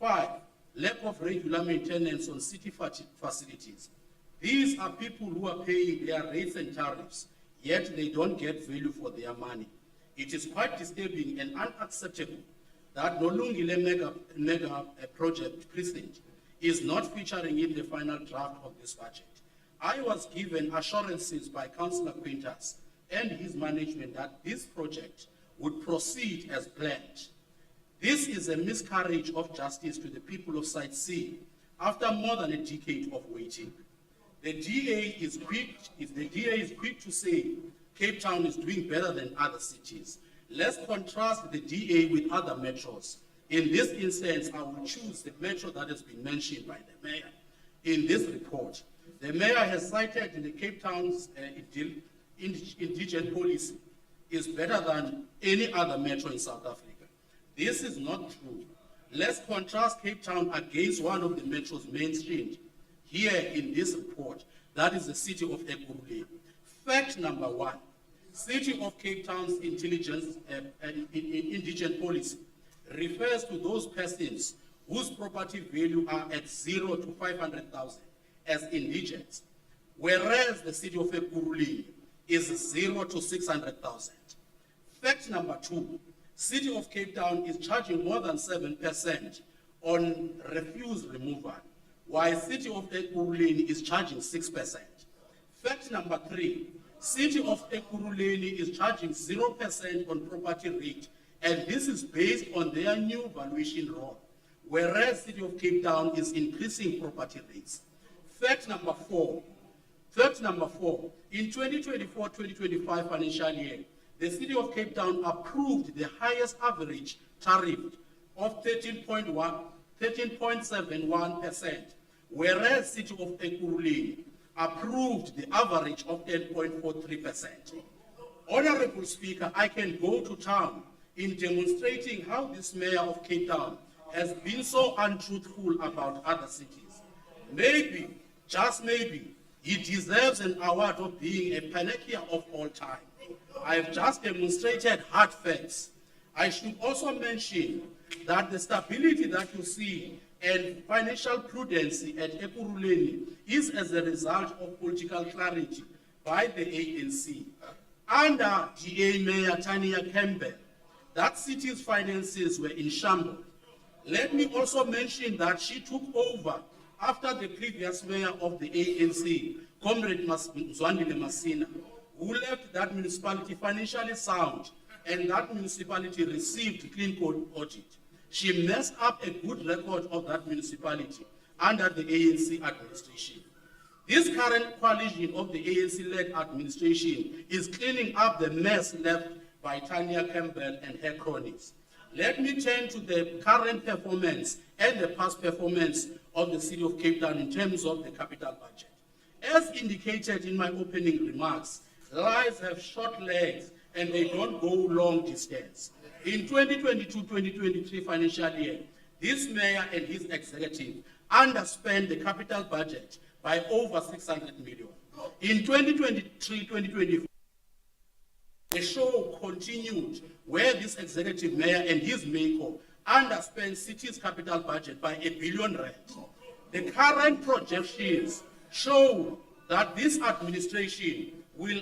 5, lack of regular maintenance on city facilities. These are people who are paying their rates and tariffs, yet they don't get value for their money. It is quite disturbing and unacceptable that Nolungile mega project precinct is not featuring in the final draft of this budget. I was given assurances by Councillor Quintas and his management that this project would proceed as planned. This is a miscarriage of justice to the people of Site C after more than a decade of waiting. The DA is quick to say Cape Town is doing better than other cities. Let's contrast the DA with other metros. In this instance, I will choose the metro that has been mentioned by the mayor. In this report, the mayor has cited in the Cape Town's indigent policy is better than any other metro in South Africa. This is not true. Let's contrast Cape Town against one of the metros mentioned here in this report, that is the city of Ekurhuleni. Fact number 1, City of Cape Town's indigent policy refers to those persons whose property value are at 0 to 500,000 as indigents, whereas the city of Ekurhuleni is 0 to 600,000. Fact number 2, City of Cape Town is charging more than 7% on refuse removal, while City of Ekurhuleni is charging 6%. Fact number 3, City of Ekurhuleni is charging 0% on property rate and this is based on their new valuation role, whereas City of Cape Town is increasing property rates. Fact number four, in 2024-2025 financial year, the City of Cape Town approved the highest average tariff of 13.71%, whereas City of Ekurhuleni approved the average of 10.43%. Honorable Speaker, I can go to town in demonstrating how this mayor of Cape Town has been so untruthful about other cities. Maybe, just maybe, he deserves an award of being a panacea of all time. I have just demonstrated hard facts. I should also mention that the stability that you see and financial prudence at Ekurhuleni is as a result of political clarity by the ANC. Under DA Mayor Tanya Campbell, that city's finances were in shambles. Let me also mention that she took over after the previous mayor of the ANC, Comrade Zwandile Masina, who left that municipality financially sound, and that municipality received clean audit. She messed up a good record of that municipality under the ANC administration. This current coalition of the ANC-led administration is cleaning up the mess left by Tanya Campbell and her cronies. Let me turn to the current performance and the past performance of the City of Cape Town in terms of the capital budget. As indicated in my opening remarks, lies have short legs and they don't go long distance. In 2022-2023 financial year, this mayor and his executive underspent the capital budget by over 600 million. In 2023-2024, the show continued where this executive mayor and his maker underspent city's capital budget by R1 billion. The current projections show that this administration will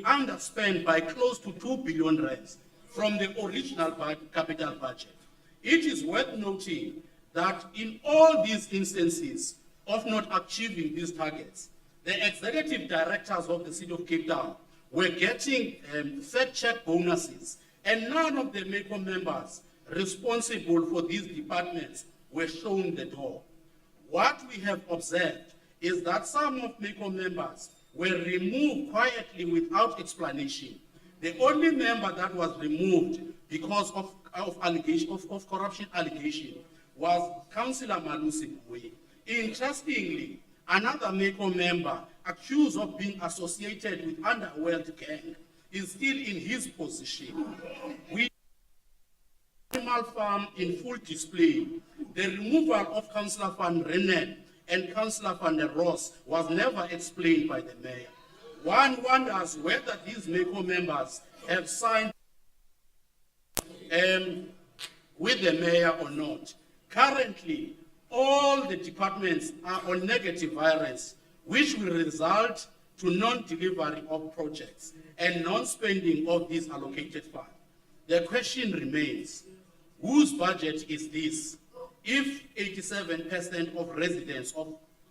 underspend by close to R2 billion from the original capital budget. It is worth noting that in all these instances of not achieving these targets, the executive directors of the City of Cape Town were getting fact check bonuses, and none of the MECO members responsible for these departments were shown the door. What we have observed is that some of MECO members were removed quietly without explanation. The only member that was removed because of corruption allegation was Councillor Malusi Bui. Interestingly, another MECO member accused of being associated with underworld gang is still in his position. We Animal Farm in full display. The removal of Councillor Van Renen and Councillor Van der Ross was never explained by the mayor. One wonders whether these MECO members have signed with the mayor or not. Currently, all the departments are on negative variance, which will result to non-delivery of projects and non-spending of these allocated funds. The question remains, whose budget is this? If 87% of residents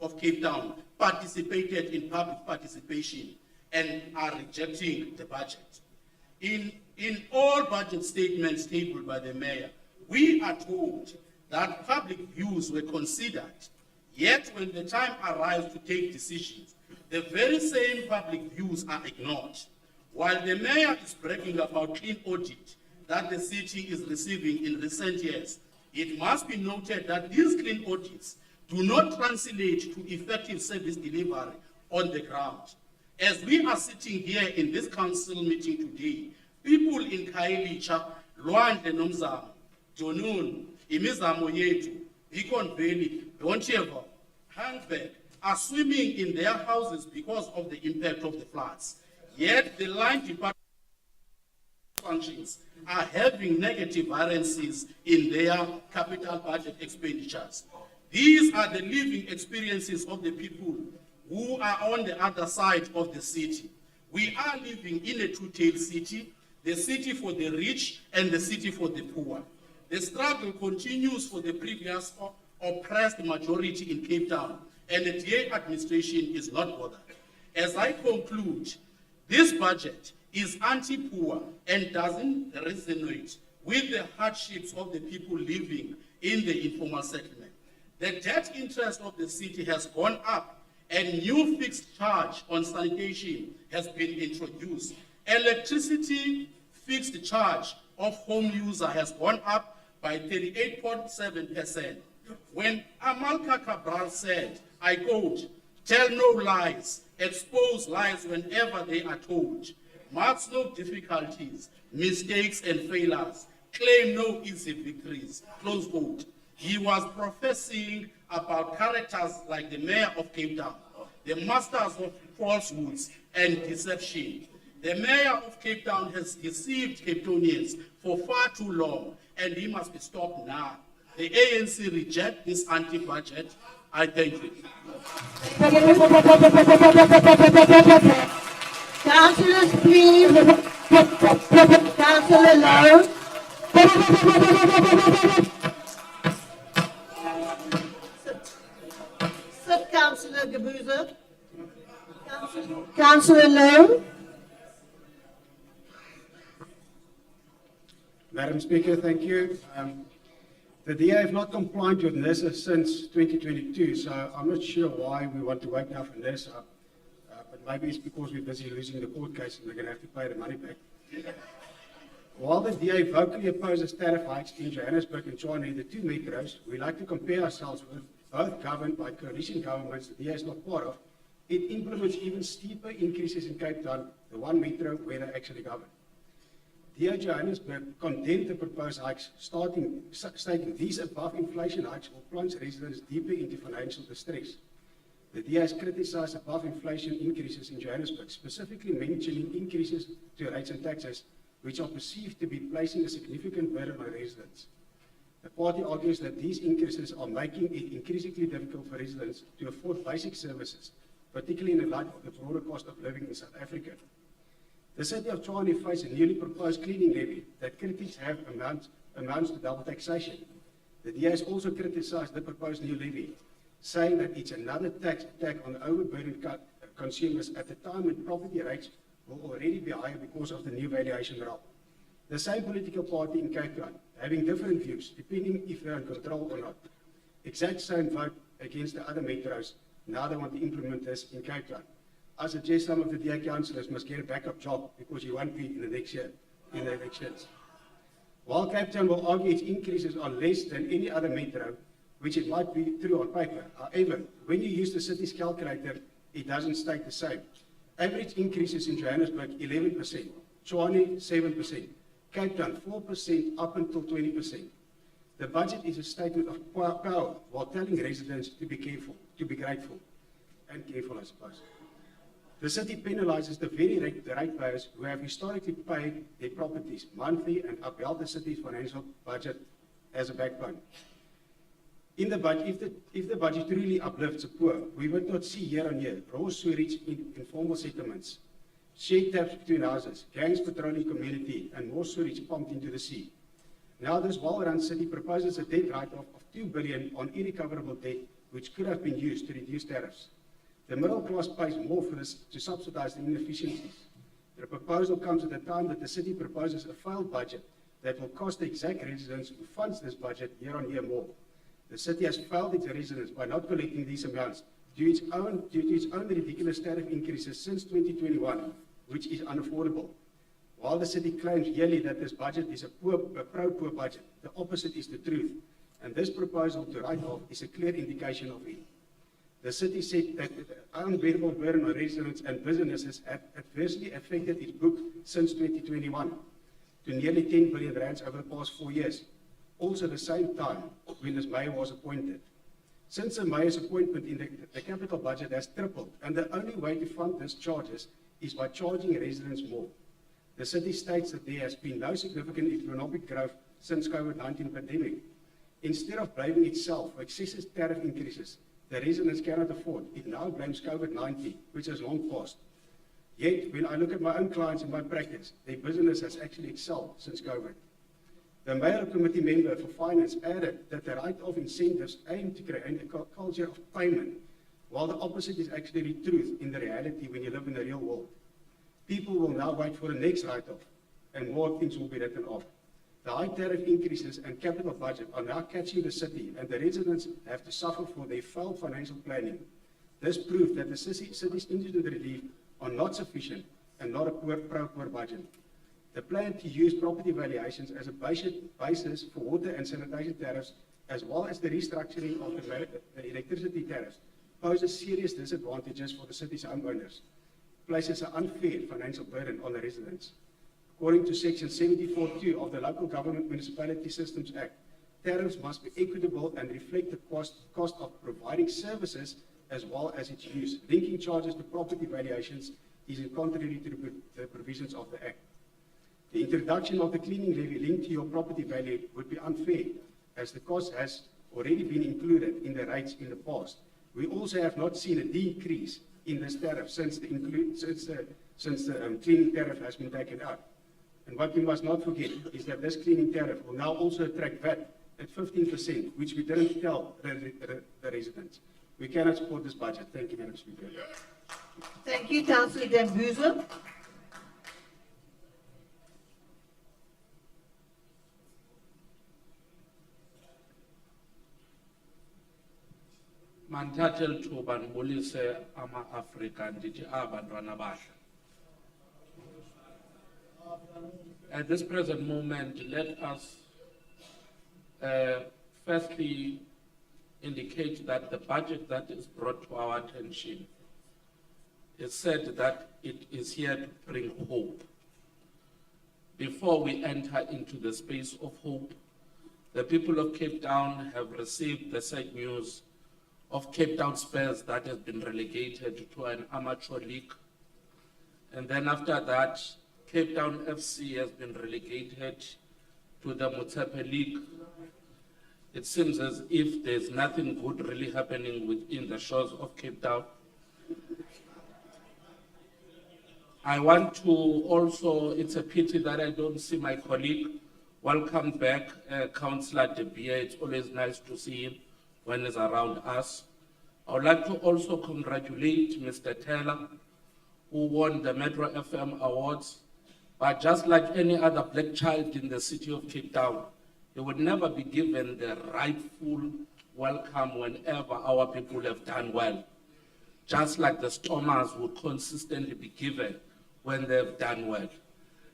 of Cape Town participated in public participation and are rejecting the budget. In all budget statements tabled by the mayor, we are told that public views were considered, yet when the time arrives to take decisions, the very same public views are ignored. While the mayor is bragging about clean audit that the city is receiving in recent years, it must be noted that these clean audits do not translate to effective service delivery on the ground. As we are sitting here in this council meeting today, people in Khayelitsha, Lwandle Nomzamo, Jonun, Imizamo Yetu, Beacon Valley, Donchevo, Handberg are swimming in their houses because of the impact of the floods. Yet the line department functions are having negative variances in their capital budget expenditures. These are the living experiences of the people who are on the other side of the city. We are living in a two-tailed city, the city for the rich and the city for the poor. The struggle continues for the previous oppressed majority in Cape Town, and the DA administration is not bothered. As I conclude, this budget is anti-poor and doesn't resonate with the hardships of the people living in the informal settlement. The debt interest of the city has gone up, and new fixed charge on sanitation has been introduced. Electricity fixed charge of home user has gone up by 38.7%. When Amalka Cabral said, I quote, "Tell no lies, expose lies whenever they are told. Marks no difficulties, mistakes and failures, claim no easy victories," close quote. He was professing about characters like the mayor of Cape Town, the masters of falsehoods and deception. The mayor of Cape Town has deceived Cape Townians for far too long, and he must be stopped now. The ANC reject this anti-budget. I thank you. Councillors, please. Councillor Lowe. Sit, Councillor Gabuza. Councillor Lowe. Madam Speaker, thank you. The DA have not complied with NESA since 2022, so I'm not sure why we want to wait now for NESA, but maybe it's because we're busy losing the court case and we're going to have to pay the money back. While the DA vocally opposes tariff hikes in Johannesburg and Tshwane, the two metros, we like to compare ourselves with, both governed by coalition governments the DA is not part of. It implements even steeper increases in Cape Town, the one metro where they actually govern. DA Johannesburg condemned the proposed hikes, stating these above-inflation hikes will plunge residents deeper into financial distress. The DA has criticized above-inflation increases in Johannesburg, specifically mentioning increases to rates and taxes, which are perceived to be placing a significant burden on residents. The party argues that these increases are making it increasingly difficult for residents to afford basic services, particularly in the light of the broader cost of living in South Africa. The city of Tshwane faces a newly proposed cleaning levy that critics have amounts to double taxation. The DA has also criticized the proposed new levy, saying that it's another tax attack on overburdened consumers at a time when property rates will already be higher because of the new valuation roll. The same political party in Cape Town, having different views, depending if they're in control or not. Exact same vote against the other metros. Now they want to implement this in Cape Town. I suggest some of the DA councillors must get a backup job because you won't be in the next year, in the elections. While Cape Town will argue its increases are less than any other metro, which it might be true on paper, however, when you use the city's calculator, it doesn't state the same. Average increases in Johannesburg, 11%, Tshwane, 7%, Cape Town, 4% up until 20%. The budget is a statement of power while telling residents to be careful, to be grateful, and careful, I suppose. The city penalizes the very ratepayers who have historically paid their properties monthly and upheld the city's financial budget as a backbone. In the budget, if the budget truly uplifts the poor, we would not see year-on-year raw sewage in informal settlements, shared taps between houses, gangs patrolling community, and more sewage pumped into the sea. Now this well-run city proposes a debt write-off of 2 billion on irrecoverable debt, which could have been used to reduce tariffs. The middle class pays more for this to subsidize the inefficiencies. The proposal comes at a time that the city proposes a failed budget that will cost the exact residents who funds this budget year-on-year more. The city has failed its residents by not collecting these amounts due to its own ridiculous tariff increases since 2021, which is unaffordable. While the city claims yearly that this budget is a pro-poor budget, the opposite is the truth, and this proposal to write off is a clear indication of it. The city said that the unbearable burden on residents and businesses had adversely affected its book since 2021 to nearly 10 billion rands over the past 4 years, also the same time when this mayor was appointed. Since the mayor's appointment, the capital budget has tripled, and the only way to fund these charges is by charging residents more. The city states that there has been no significant economic growth since COVID-19 pandemic. Instead of blaming itself for excessive tariff increases the residents cannot afford, it now blames COVID-19, which has long passed. Yet, when I look at my own clients in my practice, their business has actually excelled since COVID. The Mayoral Committee member for Finance added that the write-off incentives aim to create a culture of payment, while the opposite is actually the truth in the reality when you live in the real world. People will now wait for the next write-off, and more things will be written off. The high tariff increases and capital budget are now catching the city, and the residents have to suffer for their failed financial planning. This proves that the city's indigent relief are not sufficient and not a pro-poor budget. The plan to use property valuations as a basis for water and sanitation tariffs, as well as the restructuring of the electricity tariffs, poses serious disadvantages for the city's homeowners, places an unfair financial burden on the residents. According to Section 74(2) of the Local Government Municipality Systems Act, tariffs must be equitable and reflect the cost of providing services as well as its use. Linking charges to property valuations is contrary to the provisions of the Act. The introduction of the cleaning levy linked to your property value would be unfair, as the cost has already been included in the rates in the past. We also have not seen a decrease in this tariff since the cleaning tariff has been taken out. And what we must not forget is that this cleaning tariff will now also attract VAT at 15%, which we didn't tell the residents. We cannot support this budget. Thank you, Madam Speaker. Thank you, Councillor Dambuza. Mandithathe lithuba ndibulise ama-Afrika ndithi abantwana bahle. At this present moment, let us firstly indicate that the budget that is brought to our attention is said that it is here to bring hope. Before we enter into the space of hope, the people of Cape Town have received the sad news of Cape Town Spurs that has been relegated to an amateur league. And then after that, Cape Town FC has been relegated to the Motsepe League. It seems as if there's nothing good really happening within the shores of Cape Town. I want to also, it's a pity that I don't see my colleague. Welcome back, Councillor De Beer. It's always nice to see him when he's around us. I would like to also congratulate Mr. Taylor, who won the Metro FM Awards. But just like any other black child in the city of Cape Town, he would never be given the rightful welcome whenever our people have done well. Just like the Stormers would consistently be given when they've done well.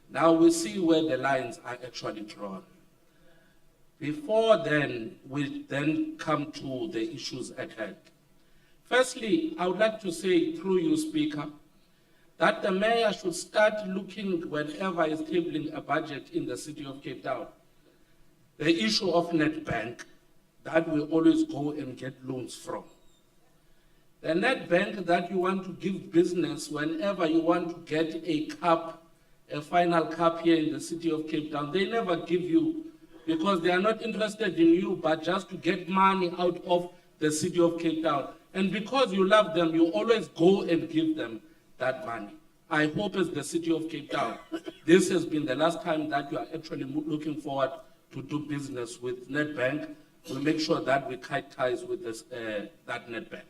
Now we see where the lines are actually drawn. Before then, we then come to the issues at hand. Firstly, I would like to say through you, Speaker, that the mayor should start looking whenever he's tabling a budget in the city of Cape Town. The issue of Nedbank, that we always go and get loans from. The Nedbank that you want to give business whenever you want to get a cup, a final cup here in the city of Cape Town, they never give you because they are not interested in you, but just to get money out of the city of Cape Town. And because you love them, you always go and give them that money. I hope as the city of Cape Town, this has been the last time that you are actually looking forward to do business with Nedbank. We'll make sure that we cut ties with this, that Nedbank.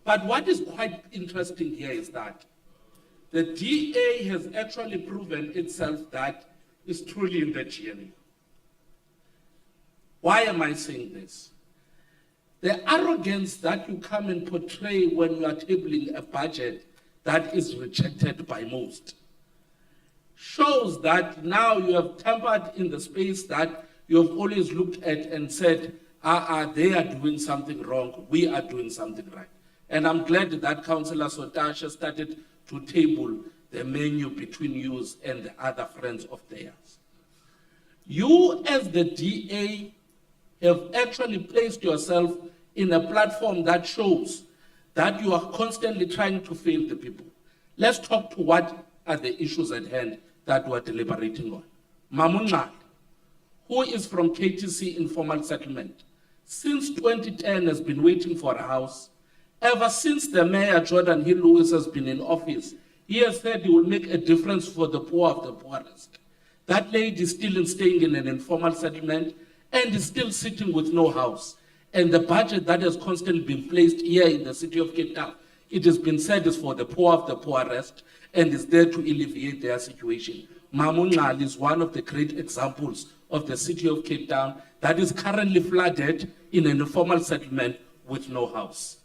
But what is quite interesting here is that the DA has actually proven itself that it's truly in the GNU. Why am I saying this? The arrogance that you come and portray when you are tabling a budget that is rejected by most shows that now you have tampered in the space that you have always looked at and said, they are doing something wrong, we are doing something right. And I'm glad that Councillor Sotasha started to table the menu between you and the other friends of theirs. You as the DA have actually placed yourself in a platform that shows that you are constantly trying to fail the people. Let's talk to what are the issues at hand that we're deliberating on. Mamungal, who is from KTC Informal Settlement, since 2010 has been waiting for a house. Ever since the Mayor Jordan Hill Lewis has been in office, he has said he will make a difference for the poor of the poorest. That lady is still staying in an informal settlement and is still sitting with no house. And the budget that has constantly been placed here in the city of Cape Town, it has been said is for the poor of the poorest and is there to alleviate their situation. Mamungal is one of the great examples of the city of Cape Town that is currently flooded in an informal settlement with no house.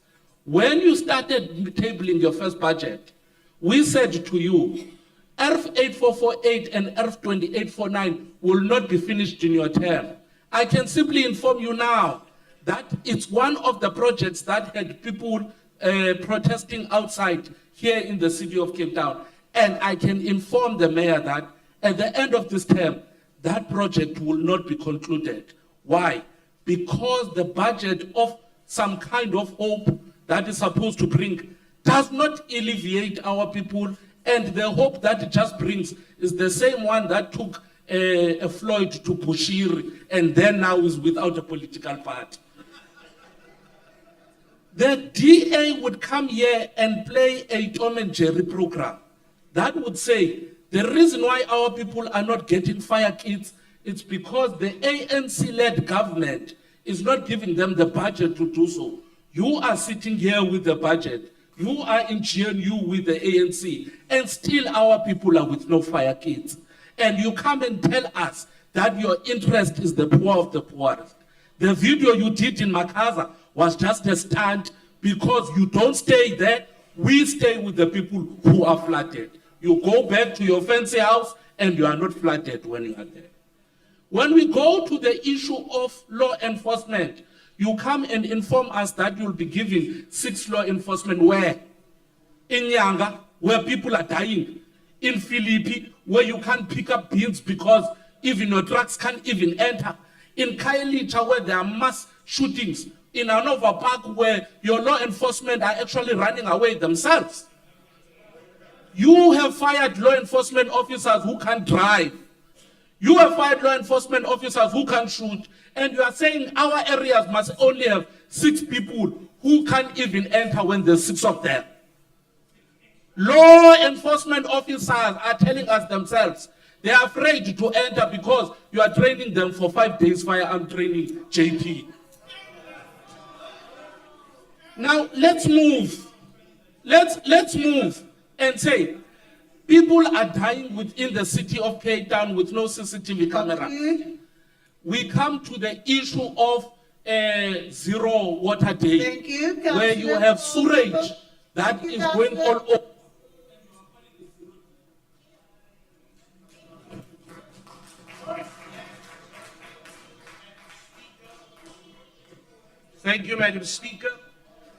When you started tabling your first budget, we said to you, ERF 8448 and ERF 2849 will not be finished in your term. I can simply inform you now that it's one of the projects that had people protesting outside here in the city of Cape Town. And I can inform the mayor that at the end of this term, that project will not be concluded. Why? Because the budget of some kind of hope that is supposed to bring does not alleviate our people, and the hope that it just brings is the same one that took a Floyd to Bushiri and then now is without a political party. The DA would come here and play a Tom and Jerry program that would say the reason why our people are not getting fire kits is because the ANC-led government is not giving them the budget to do so. You are sitting here with the budget. You are in GNU with the ANC, and still our people are with no fire kits. And you come and tell us that your interest is the poor of the poorest. The video you did in Makaza was just a stunt because you don't stay there. We stay with the people who are flooded. You go back to your fancy house and you are not flooded when you are there. When we go to the issue of law enforcement, you come and inform us that you'll be giving 6 law enforcement where? In Nyanga, where people are dying. In Philippi, where you can't pick up beans because even your trucks can't even enter. In Kailicha, where there are mass shootings. In Anova Park, where your law enforcement are actually running away themselves. You have fired law enforcement officers who can't drive. You have fired law enforcement officers who can't shoot. And you are saying our areas must only have 6 people who can't even enter when there's 6 of them. Law enforcement officers are telling us themselves they are afraid to enter because you are training them for 5 days firearm training, JP. Now let's move. Let's move and say people are dying within the city of Cape Town with no CCTV camera. We come to the issue of zero water day, where you have sewage that is going all over. Thank you, Madam Speaker.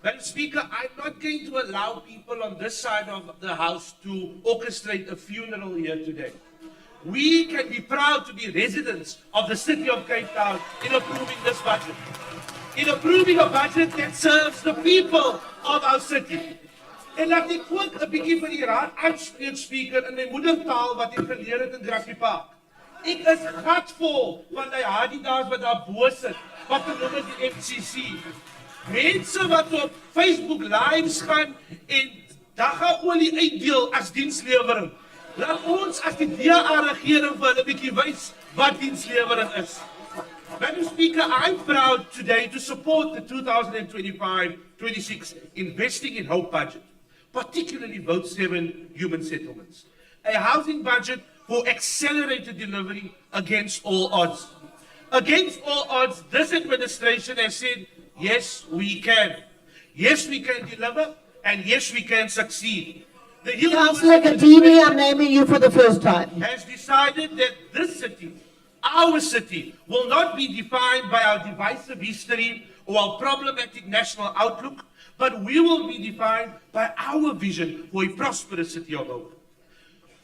Madam Speaker, I'm not going to allow people on this side of the House to orchestrate a funeral here today. We can be proud to be residents of the city of Cape Town in approving this budget. In approving a budget that serves the people of our city. En laat ek ook 'n bietjie van die raad uitspreek, Speaker, in my moedertaal wat ek geleer het in Grassy Park. Ek is gatvol van die Adidas wat daar bo sit, wat genoem is die FCC. Mense wat op Facebook lives gaan en dagga-olie uitdeel as dienslewering. Laat ons as die DA-regering vir hulle 'n bietjie wys wat dienslewering is. Madam Speaker, I'm proud today to support the 2025-26 Investing in Hope budget, particularly Vote 7 human settlements. A housing budget for accelerated delivery against all odds. Against all odds, this administration has said, yes, we can. Yes, we can deliver, and yes, we can succeed. The Councillor Kadini, I'm naming you for the first time. Has decided that this city, our city, will not be defined by our divisive history or our problematic national outlook, but we will be defined by our vision for a prosperous city of hope.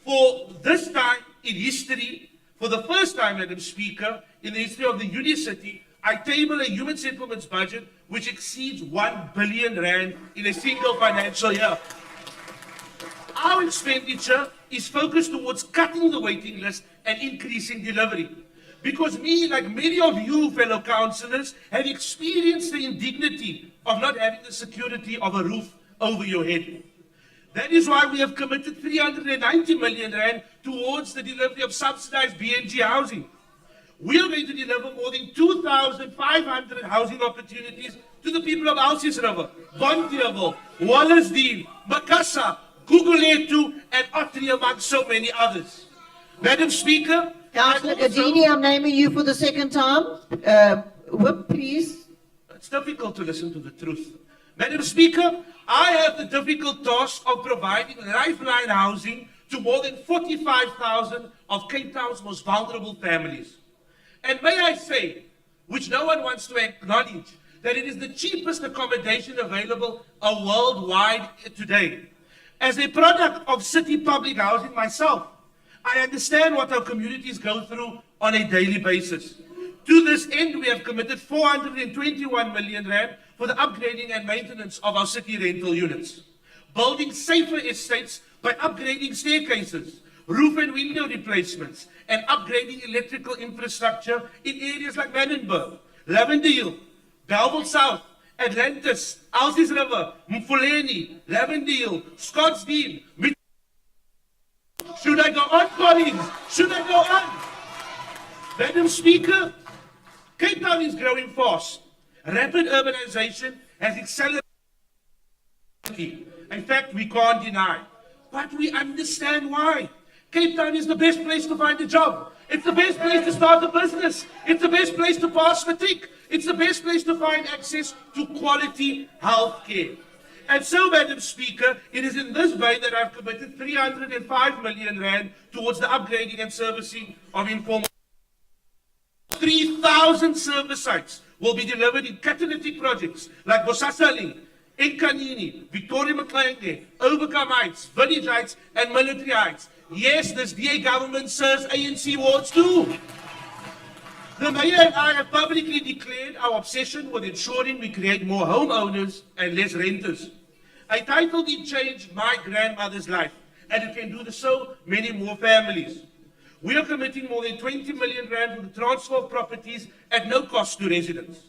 For this time in history, for the first time, Madam Speaker, in the history of the Union City, I table a human settlements budget which exceeds 1 billion rand in a single financial year. Our expenditure is focused towards cutting the waiting list and increasing delivery. Because me, like many of you fellow councillors, have experienced the indignity of not having the security of a roof over your head. That is why we have committed 390 million rand towards the delivery of subsidized BNG housing. We are going to deliver more than 2,500 housing opportunities to the people of Alsies River, Bonteheuwel, Wallisdean, Macassar, Guguletu, and Ottery, among so many others. Madam Speaker, Councillor Gadini, I'm naming you for the second time. Whip, please. it's difficult to listen to the truth. Madam Speaker, I have the difficult task of providing lifeline housing to more than 45,000 of Cape Town's most vulnerable families. And may I say, which no one wants to acknowledge, that it is the cheapest accommodation available worldwide today. As a product of city public housing myself, I understand what our communities go through on a daily basis. To this end, we have committed 421 million rand for the upgrading and maintenance of our city rental units, building safer estates by upgrading staircases, roof and window replacements, and upgrading electrical infrastructure in areas like Manenberg, Lavendale, Belleville South, Atlantis, Alsis River, Mfuleni, Lavendale, Scottsdene. Should I go on, colleagues? Should I go on? Madam Speaker, Cape Town is growing fast. Rapid urbanization has accelerated. In fact, we can't deny. But we understand why. Cape Town is the best place to find a job. It's the best place to start a business. It's the best place to pass matric. It's the best place to find access to quality health care. And so, Madam Speaker, it is in this vein that I've committed 305 million rand towards the upgrading and servicing of informal. 3,000 service sites will be delivered in catalytic projects like Bosasali, Enkanini, Victoria Mclenge, Overcome Heights, Village Heights, and Military Heights. Yes, this DA government serves ANC wards too. The Mayor and I have publicly declared our obsession with ensuring we create more homeowners and less renters. I titled it Change My Grandmother's Life, and it can do so many more families. We are committing more than 20 million rand for the transfer of properties at no cost to residents.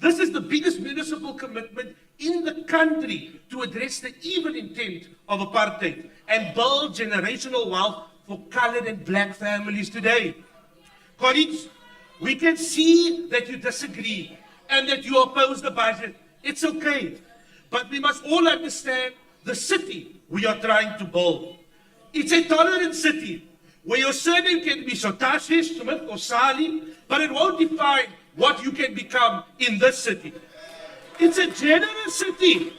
This is the biggest municipal commitment in the country to address the evil intent of apartheid and build generational wealth for colored and black families today. Colleagues, we can see that you disagree and that you oppose the budget. It's okay. But we must all understand the city we are trying to build. It's a tolerant city where your surname can be Sotashe, Smith, or Sali, but it won't define what you can become in this city. It's a generous city.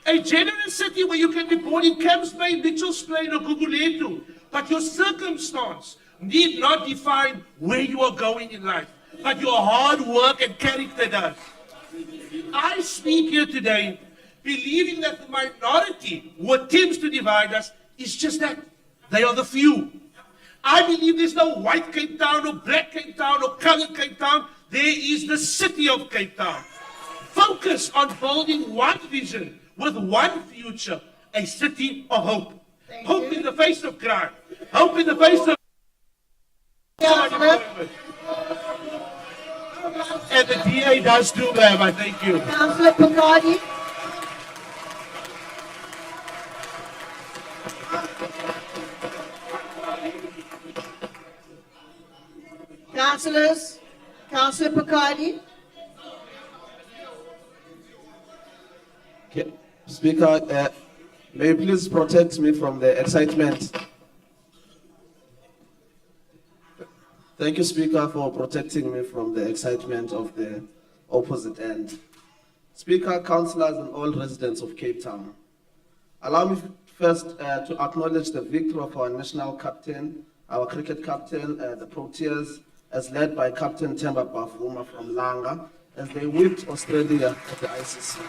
A generous city where you can be born in Camps Bay, Mitchell's Plain, or Guguletu, but your circumstance need not define where you are going in life, but your hard work and character does. I speak here today believing that the minority who attempts to divide us is just that. They are the few. I believe there's no white Cape Town or black Cape Town or colored Cape Town. There is the city of Cape Town. Focus on building one vision with one future, a city of hope. Hope in the face of crime. Hope in the face of unemployment. And the DA does do that, I thank you. Councillor Picardi. Councillors, Councillor Picardi. Okay. Speaker, may you please protect me from the excitement. Thank you, Speaker, for protecting me from the excitement of the opposite end. Speaker, councillors, and all residents of Cape Town, allow me first to acknowledge the victory of our national captain, our cricket captain, the Proteas, as led by Captain Themba Bavuma from Langa, as they whipped Australia at the ICC.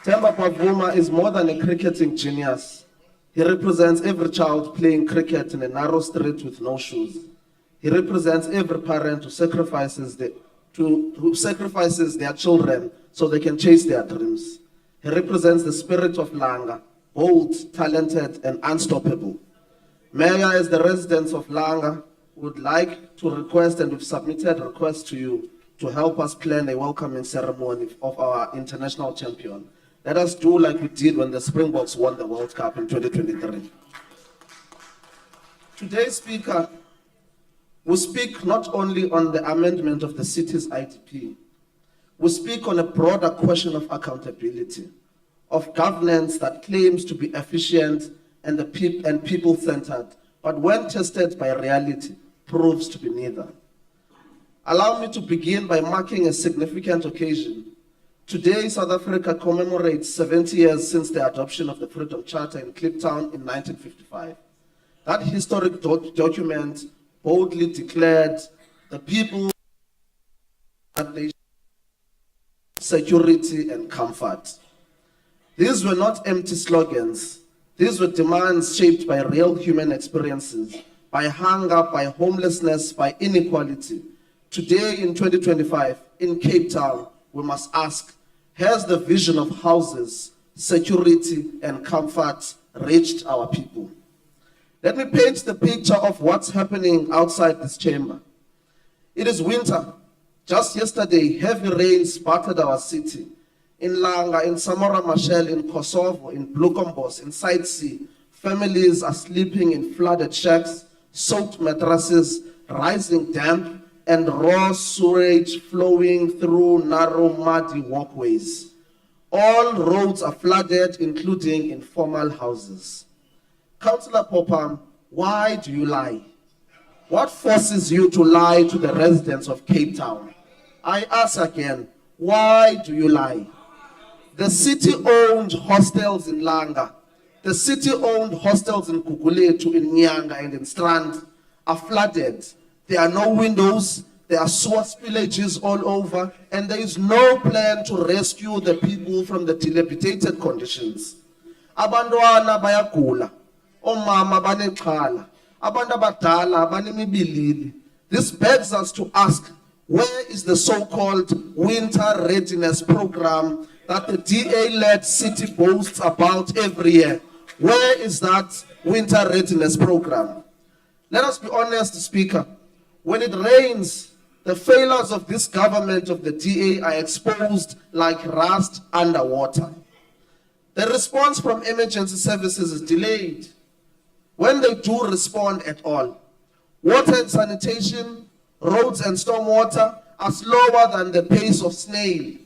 Themba Bavuma is more than a cricketing genius. He represents every child playing cricket in a narrow street with no shoes. He represents every parent who sacrifices their children so they can chase their dreams. He represents the spirit of Langa, bold, talented, and unstoppable. Mayor, as the residents of Langa would like to request, and we've submitted a request to you, to help us plan a welcoming ceremony of our international champion. Let us do like we did when the Springboks won the World Cup in 2023. Today, Speaker, we speak not only on the amendment of the city's IDP, we speak on a broader question of accountability, of governance that claims to be efficient and people-centered, but when tested by reality, proves to be neither. Allow me to begin by marking a significant occasion. Today, South Africa commemorates 70 years since the adoption of the Freedom Charter in Kliptown in 1955. That historic document boldly declared the people security and comfort. These were not empty slogans. These were demands shaped by real human experiences, by hunger, by homelessness, by inequality. Today in 2025, in Cape Town, we must ask, has the vision of houses, security, and comfort reached our people? Let me paint the picture of what's happening outside this chamber. It is winter. Just yesterday, heavy rains battered our city. In Langa, in Samora Machel, in Kosovo, in Bloekombos, in Sightsee, families are sleeping in flooded shacks, soaked mattresses, rising damp, and raw sewage flowing through narrow, muddy walkways. All roads are flooded, including informal houses. Councillor Popam, why do you lie? What forces you to lie to the residents of Cape Town? I ask again, why do you lie? The city-owned hostels in Langa, the city-owned hostels in Gugulethu, in Nyanga, and in Strand are flooded. There are no windows, there are sewer spillages all over, and there is no plan to rescue the people from the dilapidated conditions. Abantwana bayagula, omama banexhala, abantu abadala banemibilili. This begs us to ask, where is the so-called winter readiness program that the DA-led city boasts about every year? Where is that winter readiness program? Let us be honest, Speaker. When it rains, the failures of this government of the DA are exposed like rust underwater. The response from emergency services is delayed. When they do respond at all, water and sanitation, roads and stormwater are slower than the pace of snail.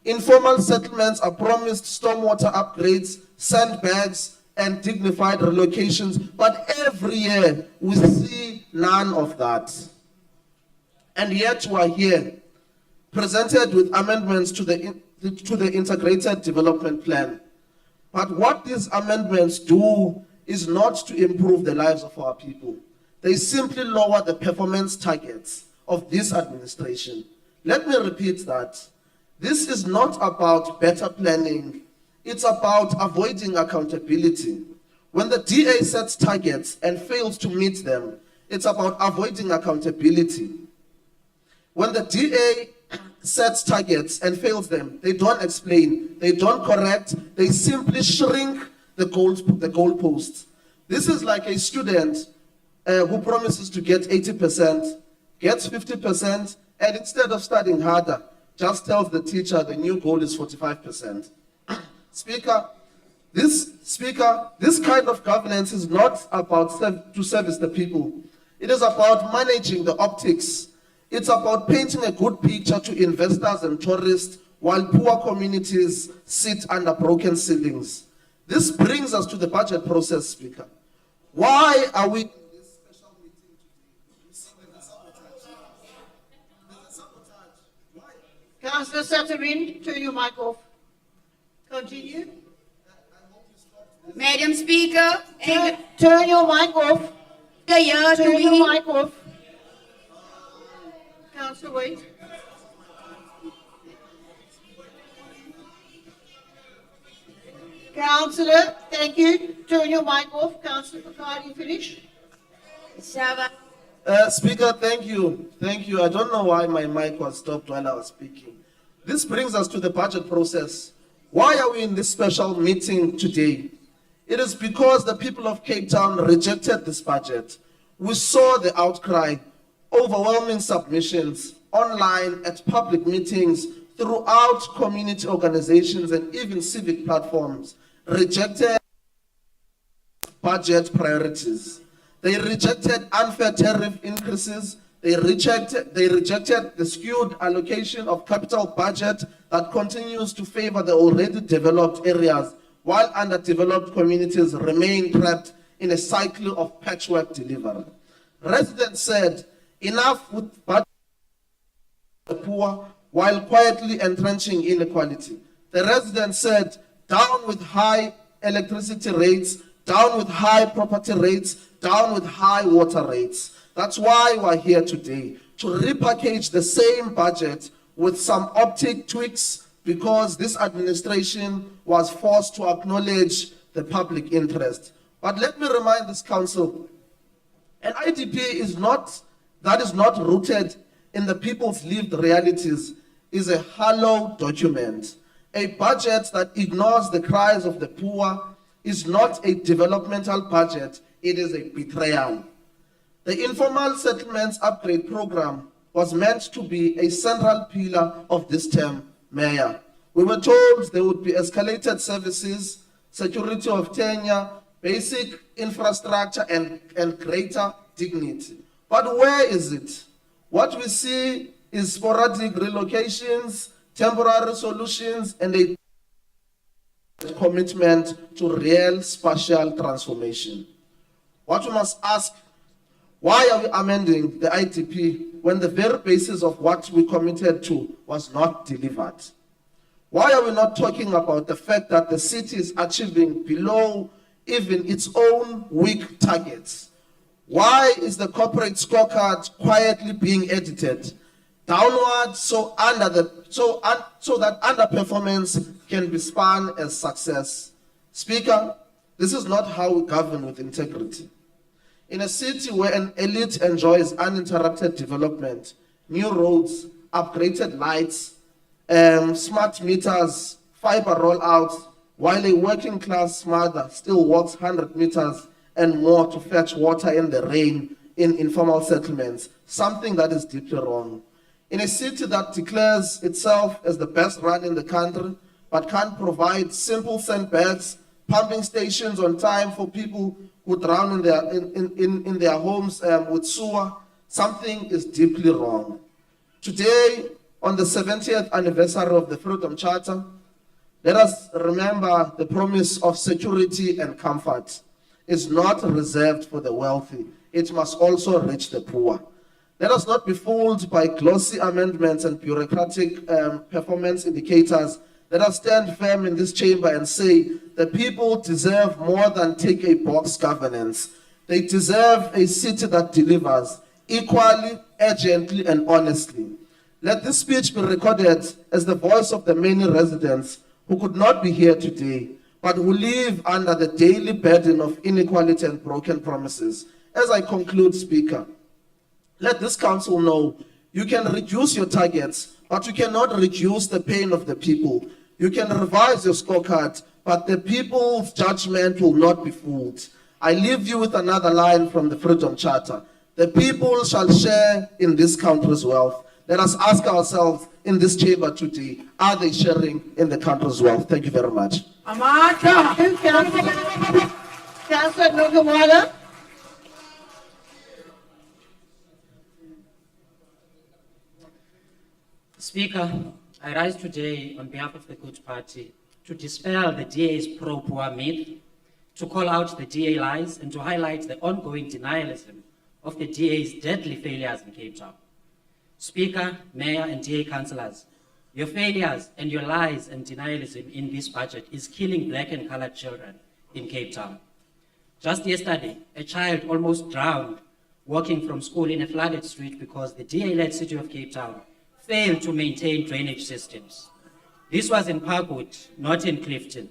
Informal settlements are promised stormwater upgrades, sandbags, and dignified relocations, but every year we see none of that. And yet we are here, presented with amendments to the Integrated Development Plan. But what these amendments do is not to improve the lives of our people. They simply lower the performance targets of this administration. Let me repeat that. This is not about better planning. It's about avoiding accountability. When the DA sets targets and fails to meet them, it's about avoiding accountability. When the DA sets targets and fails them, they don't explain, they don't correct, they simply shrink the goalposts. This is like a student who promises to get 80%, gets 50%, and instead of studying harder, just tells the teacher the new goal is 45%. Speaker, this kind of governance is not about to service the people. It is about managing the optics. It's about painting a good picture to investors and tourists while poor communities sit under broken ceilings. This brings us to the budget process, Speaker. Why are we in this special meeting today? Councillor Satterwin, turn your mic off. Continue. Madam Speaker, Turn your mic off. turn Your mic off. Councillor, wait. Councillor, thank you. Turn your mic off. Councillor Picard, you finish? Speaker, thank you. Thank you. I don't know why my mic was stopped while I was speaking. This brings us to the budget process. Why are we in this special meeting today? It is because the people of Cape Town rejected this budget. We saw the outcry, overwhelming submissions, online, at public meetings, throughout community organizations and even civic platforms, rejected budget priorities. They rejected unfair tariff increases. They rejected the skewed allocation of capital budget that continues to favor the already developed areas while underdeveloped communities remain trapped in a cycle of patchwork delivery. Residents said, enough with budget the poor while quietly entrenching inequality. The residents said, down with high electricity rates, down with high property rates, down with high water rates. That's why we're here today, to repackage the same budget with some optic tweaks, because this administration was forced to acknowledge the public interest. But let me remind this council, an IDP is not rooted in the people's lived realities is a hollow document. A budget that ignores the cries of the poor is not a developmental budget, it is a betrayal. The informal settlements upgrade program was meant to be a central pillar of this term, Mayor. We were told there would be escalated services, security of tenure, basic infrastructure, and greater dignity. But where is it? What we see is sporadic relocations, temporary solutions, and a commitment to real spatial transformation. What we must ask, why are we amending the IDP when the very basis of what we committed to was not delivered? Why are we not talking about the fact that the city is achieving below even its own weak targets? Why is the corporate scorecard quietly being edited downward so that underperformance can be spun as success? Speaker, this is not how we govern with integrity. In a city where an elite enjoys uninterrupted development, new roads, upgraded lights, smart meters, fiber rollouts, while a working class mother still walks 100 meters and more to fetch water in the rain in informal settlements, something that is deeply wrong. In a city that declares itself as the best run in the country, but can't provide simple sandbags, pumping stations on time for people who drown in their homes with sewer, something is deeply wrong. Today, on the 70th anniversary of the Freedom Charter, let us remember the promise of security and comfort is not reserved for the wealthy. It must also reach the poor. Let us not be fooled by glossy amendments and bureaucratic performance indicators. Let us stand firm in this chamber and say the people deserve more than take a box governance. They deserve a city that delivers equally, urgently, and honestly. Let this speech be recorded as the voice of the many residents who could not be here today, but who live under the daily burden of inequality and broken promises. As I conclude, Speaker, let this council know you can reduce your targets, but you cannot reduce the pain of the people. You can revise your scorecard, but the people's judgment will not be fooled. I leave you with another line from the Freedom Charter. The people shall share in this country's wealth. Let us ask ourselves in this chamber today, are they sharing in the country's wealth? Thank you very much. Councillor Nogamwala. Speaker, I rise today on behalf of the Good Party to dispel the DA's pro-poor myth, to call out the DA lies, and to highlight the ongoing denialism of the DA's deadly failures in Cape Town. Speaker, Mayor, and DA councillors, your failures and your lies and denialism in this budget is killing black and colored children in Cape Town. Just yesterday, a child almost drowned walking from school in a flooded street because the DA-led city of Cape Town failed to maintain drainage systems. This was in Parkwood, not in Clifton.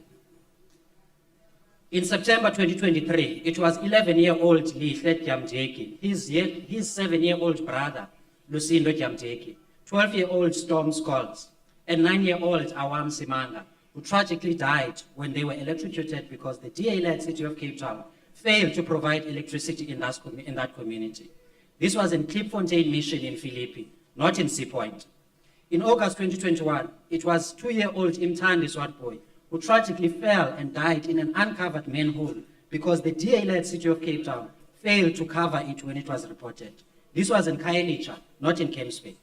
In September 2023, it was 11-year-old Lihle Dyamdeki, his 7-year-old brother, Lucindo Dyamdeki, 12-year-old Storm Scholes, and 9-year-old Awam Simanga, who tragically died when they were electrocuted because the DA-led city of Cape Town failed to provide electricity in that community. This was in Klipfontein Mission in Philippi, not in Sea Point. In August 2021, it was 2-year-old Imtandi Swatboy who tragically fell and died in an uncovered manhole because the DA-led city of Cape Town failed to cover it when it was reported. This was in Khayelitsha, not in Kempsbay.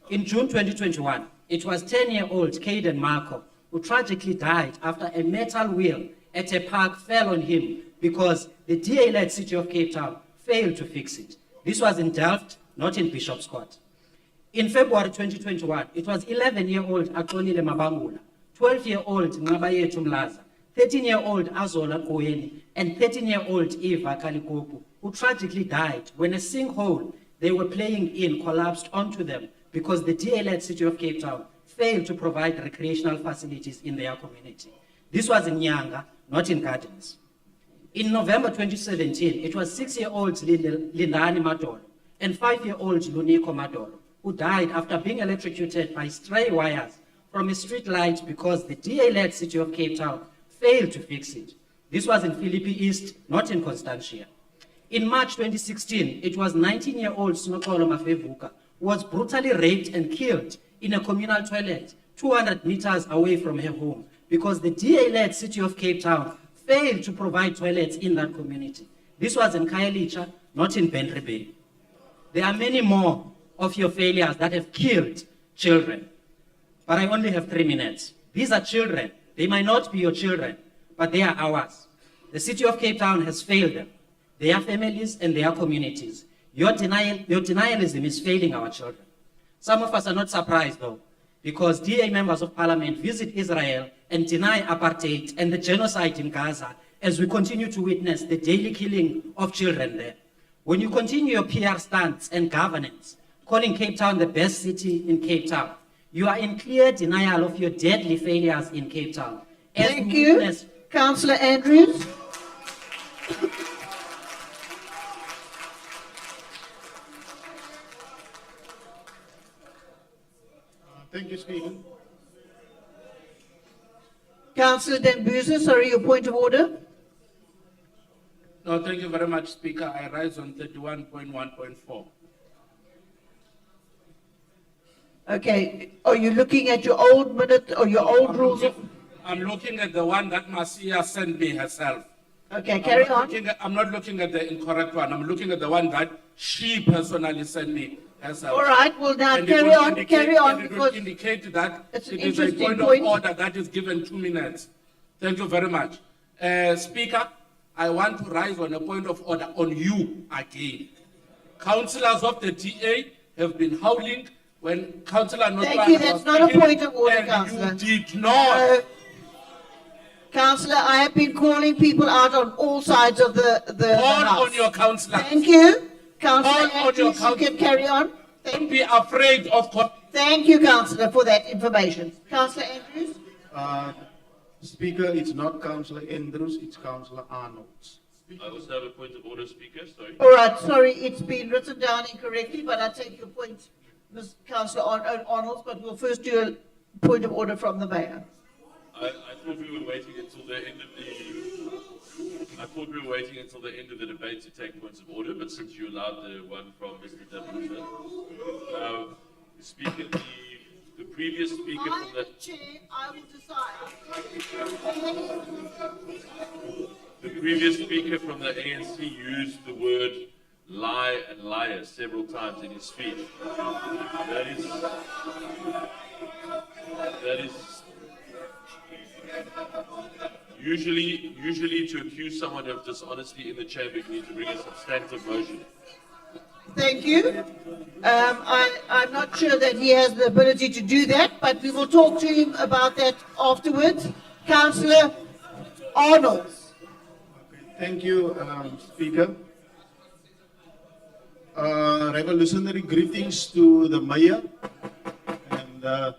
In June 2021, it was 10-year-old Caden Marco who tragically died after a metal wheel at a park fell on him because the DA-led City of Cape Town failed to fix it. This was in Delft, not in Bishop's Court. In February 2021, it was 11-year-old Akonile Mabangula, 12-year-old Ngabayetu Mlaza, 13-year-old Azola Koeni, and 13-year-old Eva Kalikopu, who tragically died when a sinkhole they were playing in collapsed onto them because the DA-led City of Cape Town failed to provide recreational facilities in their community. This was in Nyanga, not in Gardens. In November 2017, it was 6-year-old Lindani Madolo and 5-year-old Luniko Madolo who died after being electrocuted by stray wires from a street light because the DA-led City of Cape Town failed to fix it. This was in Philippi East, not in Constantia. In March 2016, it was 19-year-old Snokolo Mafevuka who was brutally raped and killed in a communal toilet 200 meters away from her home because the DA-led City of Cape Town failed to provide toilets in that community. This was in Khayelitsha, not in Bentley Bay. There are many more of your failures that have killed children, but I only have 3 minutes. These are children. They might not be your children, but they are ours. The City of Cape Town has failed them, their families and their communities. Your denialism is failing our children. Some of us are not surprised though, because DA members of parliament visit Israel and deny apartheid and the genocide in Gaza as we continue to witness the daily killing of children there. When you continue your PR stunts and governance, calling Cape Town the best city in Cape Town, you are in clear denial of your deadly failures in Cape Town. Thank you. Councillor Andrews. Thank you, Speaker. Councillor Dambuza, sorry, your point of order. No, thank you very much, Speaker. I rise on 31.1.4. Okay, are you looking at your old minute or your old rules? I'm looking at the one that Marcia sent me herself. Okay, carry on. I'm not looking at the incorrect one. I'm looking at the one that she personally sent me herself. All right, well now And carry on, it because will indicate that it's an it is a interesting point point. of order that is given 2 minutes. Thank you very much. Speaker, I want to rise on a point of order on you again. Councillors of the DA have been howling when Councillor Notwana Thank you, that's not a point of order, and Councillor. you did not. Councillor, I have been calling people out on all sides of the Call house. on your councillors. Thank you. Councillor Call on your Andrews, you can carry on. Don't be afraid of. Thank you, Councillor, for that information. Councillor Andrews. Speaker, it's not Councillor Andrews, it's Councillor Arnold. I also have a point of order, Speaker. Sorry. All right, sorry, it's been written down incorrectly, but I take your point, Ms. Councillor Arnold, but we'll first do a point of order from the Mayor. I thought we were waiting until the end of the debate to take points of order, but since you allowed the one from Mr. Dabuza, Speaker, the previous speaker from the Chair, I will decide. the previous speaker from the ANC used the word lie and liar several times in his speech. That is usually to accuse someone of dishonesty in the chamber, you need to bring a substantive motion. Thank you. I'm not sure that he has the ability to do that, but we will talk to him about that afterwards. Councillor Arnold. Thank you, Speaker. Revolutionary greetings to the Mayor and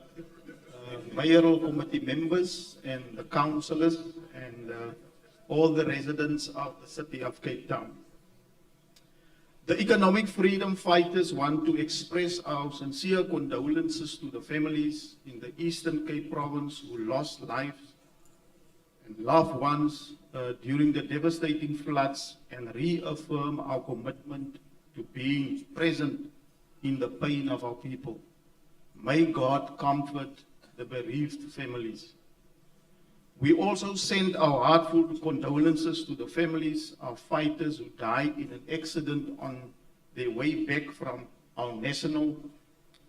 Mayoral Committee members and the councillors and all the residents of the city of Cape Town. The economic freedom fighters want to express our sincere condolences to the families in the Eastern Cape Province who lost lives and loved ones during the devastating floods and reaffirm our commitment to being present in the pain of our people. May God comfort the bereaved families. We also send our heartfelt condolences to the families of fighters who died in an accident on their way back from our National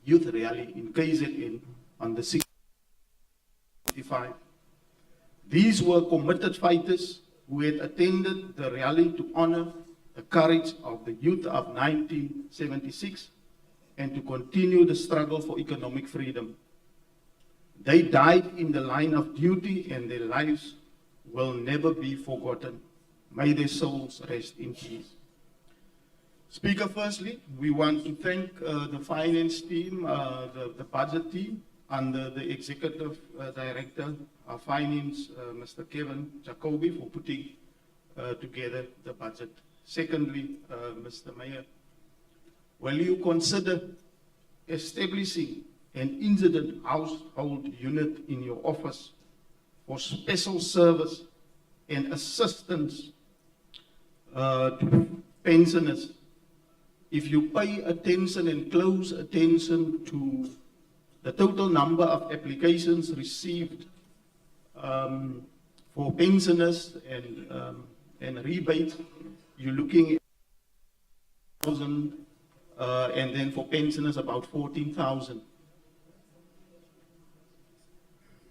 Youth Rally in KZN on the 16th 1965. These were committed fighters who had attended the rally to honor the courage of the youth of 1976 and to continue the struggle for economic freedom. They died in the line of duty and their lives will never be forgotten. May their souls rest in peace. Speaker, firstly, we want to thank the finance team, the budget team, under the Executive Director of Finance, Mr. Kevin Jacobi, for putting together the budget. Secondly, Mr. Mayor, will you consider establishing an incident household unit in your office for special service and assistance to pensioners? If you pay attention and close attention to the total number of applications received for pensioners and rebates, you're looking at 1,000, and then for pensioners about 14,000.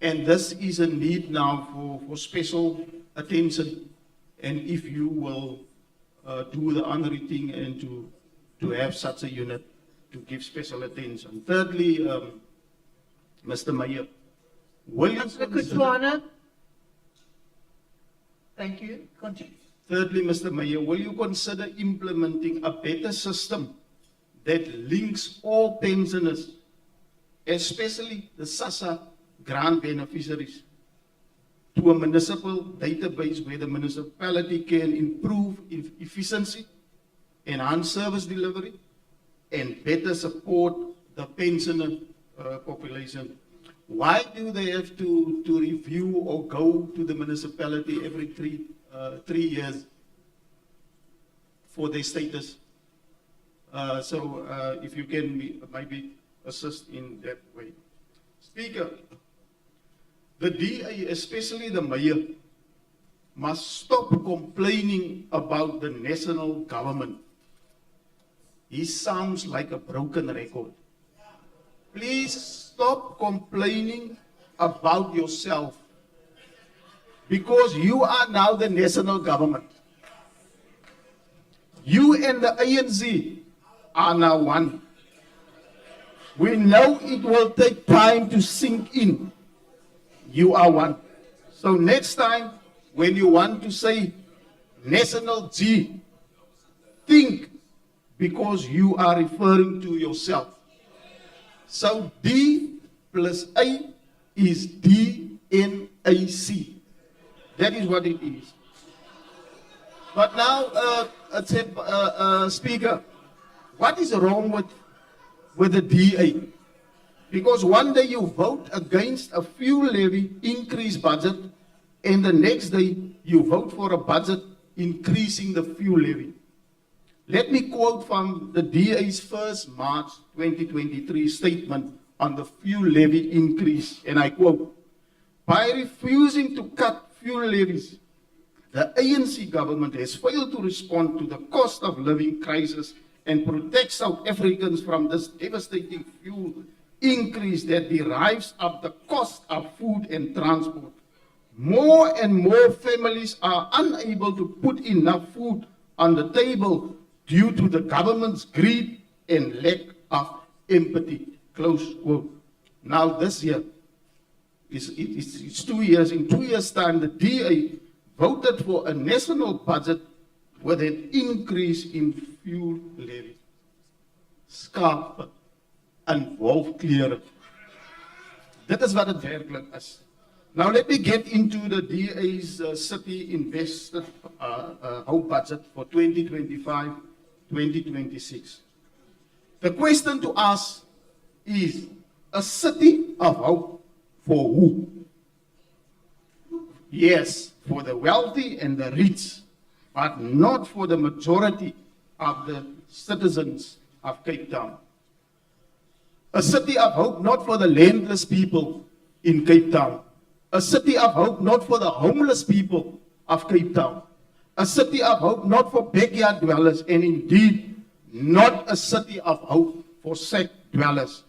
And this is a need now for special attention. And if you will do the honoring thing and to have such a unit to give special attention. Thirdly, Mr. Mayor, will you Kuchwana. Thank you. Continue. Thirdly, Mr. Mayor, will you consider implementing a better system that links all pensioners, especially the SASSA grant beneficiaries, to a municipal database where the municipality can improve efficiency, enhance service delivery, and better support the pensioner population? Why do they have to review or go to the municipality every 3 years for their status? So if you can maybe assist in that way. Speaker, the DA, especially the mayor, must stop complaining about the national government. He sounds like a broken record. Please stop complaining about yourself, because you are now the national government. You and the ANC are now one. We know it will take time to sink in. You are one. So next time, when you want to say national G, think, because you are referring to yourself. So D plus A is DNAC. That is what it is. But now, Speaker, what is wrong with the DA? Because one day you vote against a fuel levy increase budget, and the next day you vote for a budget increasing the fuel levy. Let me quote from the DA's 1st March 2023 statement on the fuel levy increase, and I quote, "By refusing to cut fuel levies, the ANC government has failed to respond to the cost of living crisis and protect South Africans from this devastating fuel increase that derives of the cost of food and transport. More and more families are unable to put enough food on the table due to the government's greed and lack of empathy." Close quote. Now this year, it's 2 years. In 2 years' time, the DA voted for a national budget with an increase in fuel levy. Skarp en wolfkleurig. Dit is wat het werkelijk is. Now let me get into the DA's city invested hope budget for 2025-2026. The question to us is, a city of hope for who? Yes, for the wealthy and the rich, but not for the majority of the citizens of Cape Town. A city of hope not for the landless people in Cape Town. A city of hope not for the homeless people of Cape Town. A city of hope not for backyard dwellers, and indeed not a city of hope for sack dwellers.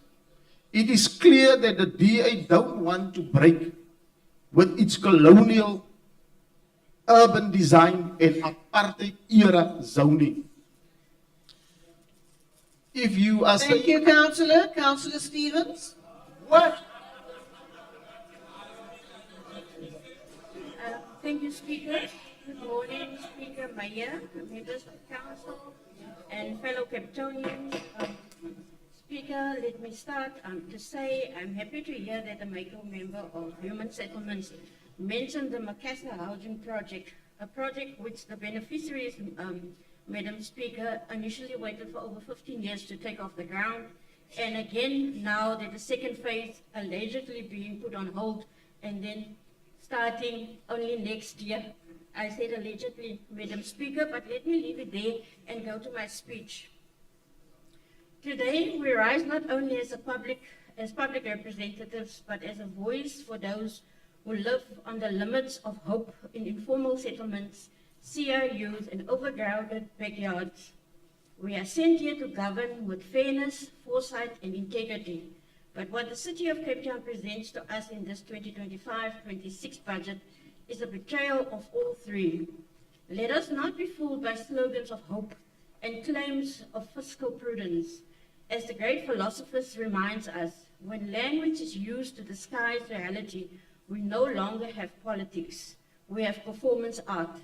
It is clear that the DA don't want to break with its colonial urban design and apartheid era zoning. If you are Thank you, Councillor. Councillor Stevens. What? Thank you, Speaker. Good morning, Speaker, Mayor, members of Council, and fellow Capetonians. Speaker, let me start to say I'm happy to hear that the Mayoral member of Human Settlements mentioned the Macassar Housing Project, a project which the beneficiaries, Madam Speaker, initially waited for over 15 years to take off the ground. And again, now that the second phase allegedly being put on hold and then starting only next year. I said allegedly, Madam Speaker, but let me leave it there and go to my speech. Today, we rise not only as public representatives, but as a voice for those who live on the limits of hope in informal settlements, CRUs, and overcrowded backyards. We are sent here to govern with fairness, foresight, and integrity. But what the City of Cape Town presents to us in this 2025-26 budget is a betrayal of all three. Let us not be fooled by slogans of hope and claims of fiscal prudence. As the great philosophers reminds us, when language is used to disguise reality, we no longer have politics. We have performance art.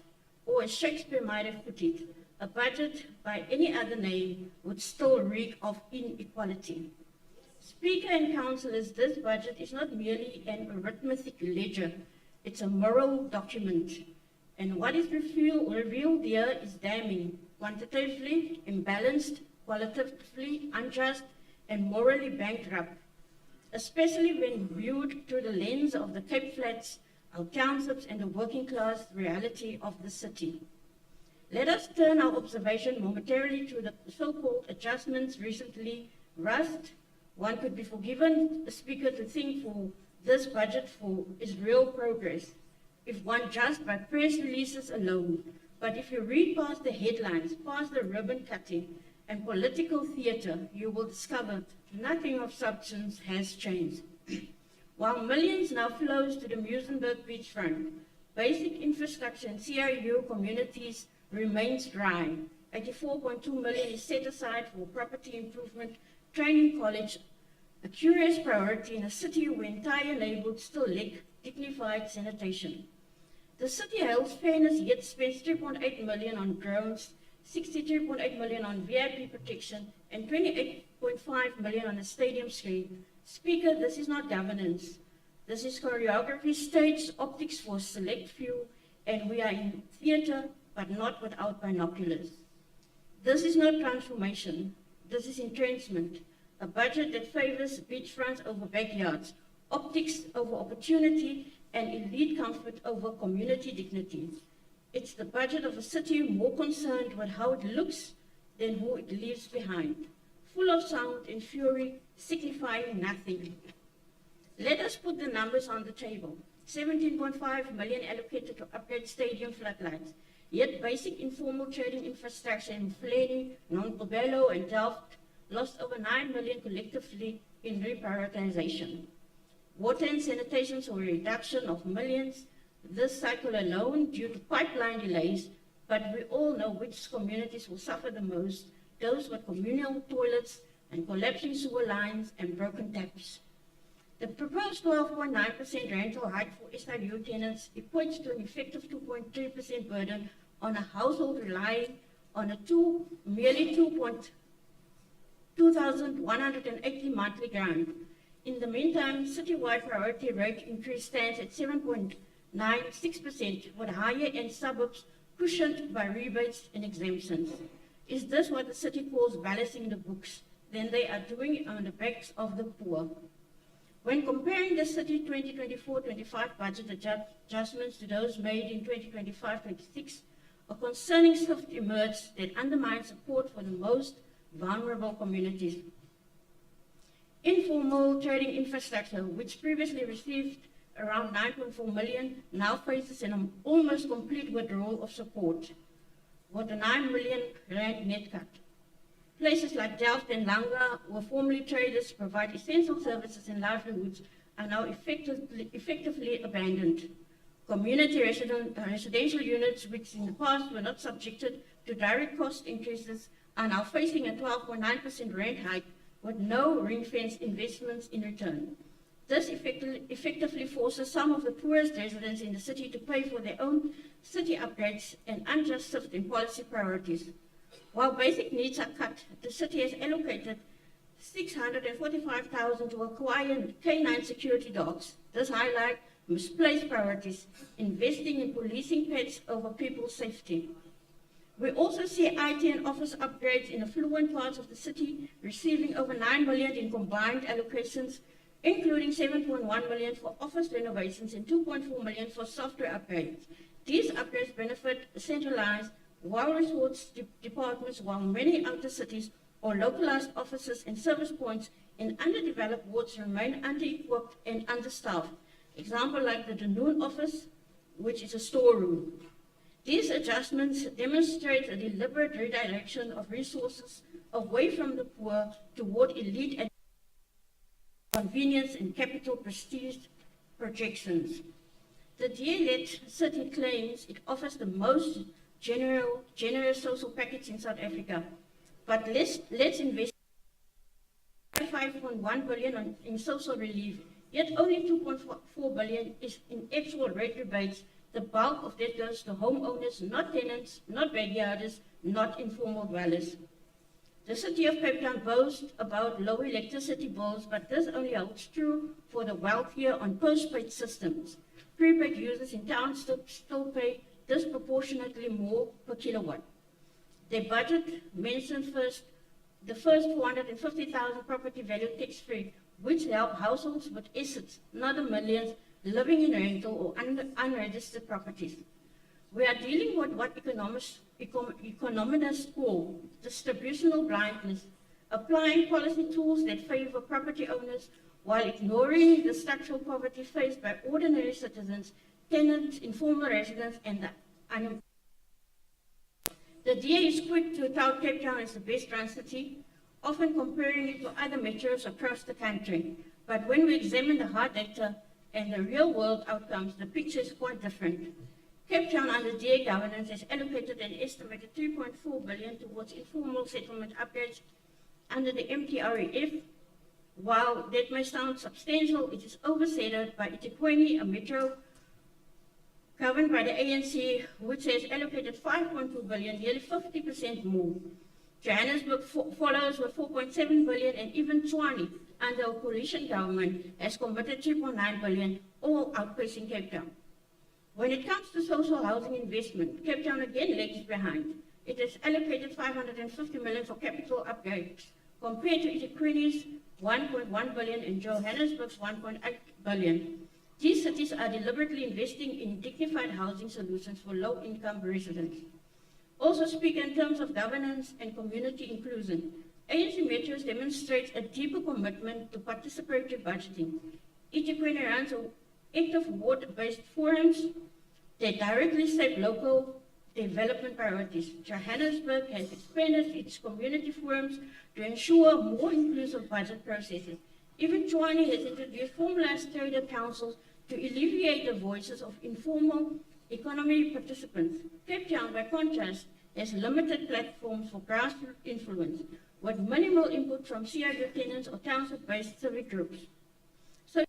Or as Shakespeare might have put it, a budget by any other name would still reek of inequality. Speaker and councillors, this budget is not merely an arithmetic ledger, it's a moral document. And what is revealed here is damning, quantitatively imbalanced, qualitatively unjust, and morally bankrupt, especially when viewed through the lens of the Cape Flats, our townships, and the working class reality of the city. Let us turn our observation momentarily to the so-called adjustments recently rushed. One could be forgiven, the Speaker, to think for this budget is real progress, if one just by press releases alone. But if you read past the headlines, past the ribbon cutting and political theatre, you will discover nothing of substance has changed. While millions now flows to the Muizenberg beachfront, basic infrastructure in CRU communities remains dry. 84.2 million is set aside for property improvement, training college, a curious priority in a city where entire neighborhoods still lack dignified sanitation. The city hails fairness, yet spends 3.8 million on drones, 63.8 million on VIP protection, and 28.5 million on a stadium screen. Speaker, this is not governance. This is choreography, stage, optics for a select few, and we are in theatre, but not without binoculars. This is not transformation. This is entrenchment. A budget that favors beachfronts over backyards, optics over opportunity, and elite comfort over community dignity. It's the budget of a city more concerned with how it looks than who it leaves behind, full of sound and fury, signifying nothing. Let us put the numbers on the table. 17.5 million allocated to upgrade stadium floodlights, yet basic informal trading infrastructure in Mfuleni, Nontobelo, and Delft lost over 9 million collectively in reprioritization. Water and sanitation saw a reduction of millions this cycle alone due to pipeline delays, but we all know which communities will suffer the most, those with communal toilets and collapsing sewer lines and broken taps. The proposed 12.9% rental hike for SIU tenants equates to an effective 2.3% burden on a household relying on a merely 2,180 monthly grant. In the meantime, citywide priority rate increase stands at 7.96%, with higher-end suburbs cushioned by rebates and exemptions. Is this what the city calls balancing the books? Then they are doing it on the backs of the poor. When comparing the city 2024-25 budget adjustments to those made in 2025-26, a concerning shift emerged that undermines support for the most vulnerable communities. Informal trading infrastructure, which previously received around 9.4 million, now faces an almost complete withdrawal of support, with a 9 million rand net cut. Places like Delft and Langa, where formerly traders provide essential services and livelihoods, are now effectively abandoned. Community residential units, which in the past were not subjected to direct cost increases, are now facing a 12.9% rent hike with no ring-fenced investments in return. This effectively forces some of the poorest residents in the city to pay for their own city upgrades and unjust shift in policy priorities. While basic needs are cut, the city has allocated 645,000 to acquire canine security dogs. This highlights misplaced priorities, investing in policing pets over people's safety. We also see IT and office upgrades in affluent parts of the city receiving over 9 million in combined allocations, including 7.1 million for office renovations and 2.4 million for software upgrades. These upgrades benefit centralized, well-resourced departments, while many outer cities or localized offices and service points in underdeveloped wards remain under-equipped and understaffed. Example like the Danoon office, which is a storeroom. These adjustments demonstrate a deliberate redirection of resources away from the poor toward elite and convenience and capital prestige projections. The DA-led city claims it offers the most generous social package in South Africa, but let's invest 5.1 billion in social relief, yet only 2.4 billion is in actual rate rebates. The bulk of that goes to homeowners, not tenants, not backyarders, not informal dwellers. The city of Cape Town boasts about low electricity bills, but this only holds true for the wealthier on postpaid systems. Prepaid users in town still pay disproportionately more per kilowatt. Their budget mentions the first 450,000 property value tax-free, which help households with assets, not the millions living in rental or unregistered properties. We are dealing with what economists call distributional blindness, applying policy tools that favor property owners while ignoring the structural poverty faced by ordinary citizens, tenants, informal residents, and the unemployed. The DA is quick to tout Cape Town as the best-run city, often comparing it to other metros across the country. But when we examine the hard data and the real-world outcomes, the picture is quite different. Cape Town under DA governance has allocated an estimated 3.4 billion towards informal settlement upgrades under the MTREF. While that may sound substantial, it is overshadowed by eThekwini, a metro governed by the ANC, which has allocated 5.2 billion, nearly 50% more. Johannesburg follows with 4.7 billion, and even Tshwane, under a coalition government, has committed 3.9 billion, all outpacing Cape Town. When it comes to social housing investment, Cape Town again lags behind. It has allocated 550 million for capital upgrades, compared to eThekwini's 1.1 billion and Johannesburg's 1.8 billion. These cities are deliberately investing in dignified housing solutions for low-income residents. Also speak in terms of governance and community inclusion. ANC Metros demonstrates a deeper commitment to participatory budgeting. eThekwini runs active ward-based forums that directly shape local development priorities. Johannesburg has expanded its community forums to ensure more inclusive budget processes. Even Tshwane has introduced formalized trader councils to alleviate the voices of informal economy participants. Cape Town, by contrast, has limited platforms for grassroots influence, with minimal input from CIO tenants or township-based civic groups. So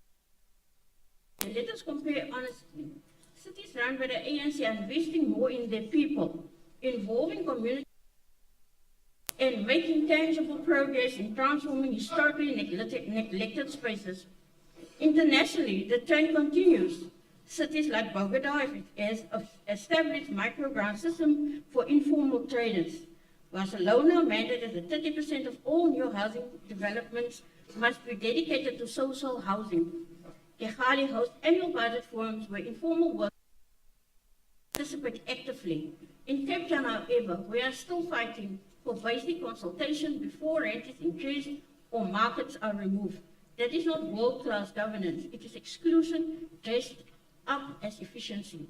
let us compare honestly. Cities run by the ANC are investing more in their people, involving communities, and making tangible progress in transforming historically neglected spaces. Internationally, the trend continues. Cities like Bogota has established microgrant system for informal traders. Barcelona mandated that 30% of all new housing developments must be dedicated to social housing. Kigali hosts annual budget forums where informal workers participate actively. In Cape Town, however, we are still fighting for basic consultation before rent is increased or markets are removed. That is not world-class governance. It is exclusion dressed up as efficiency.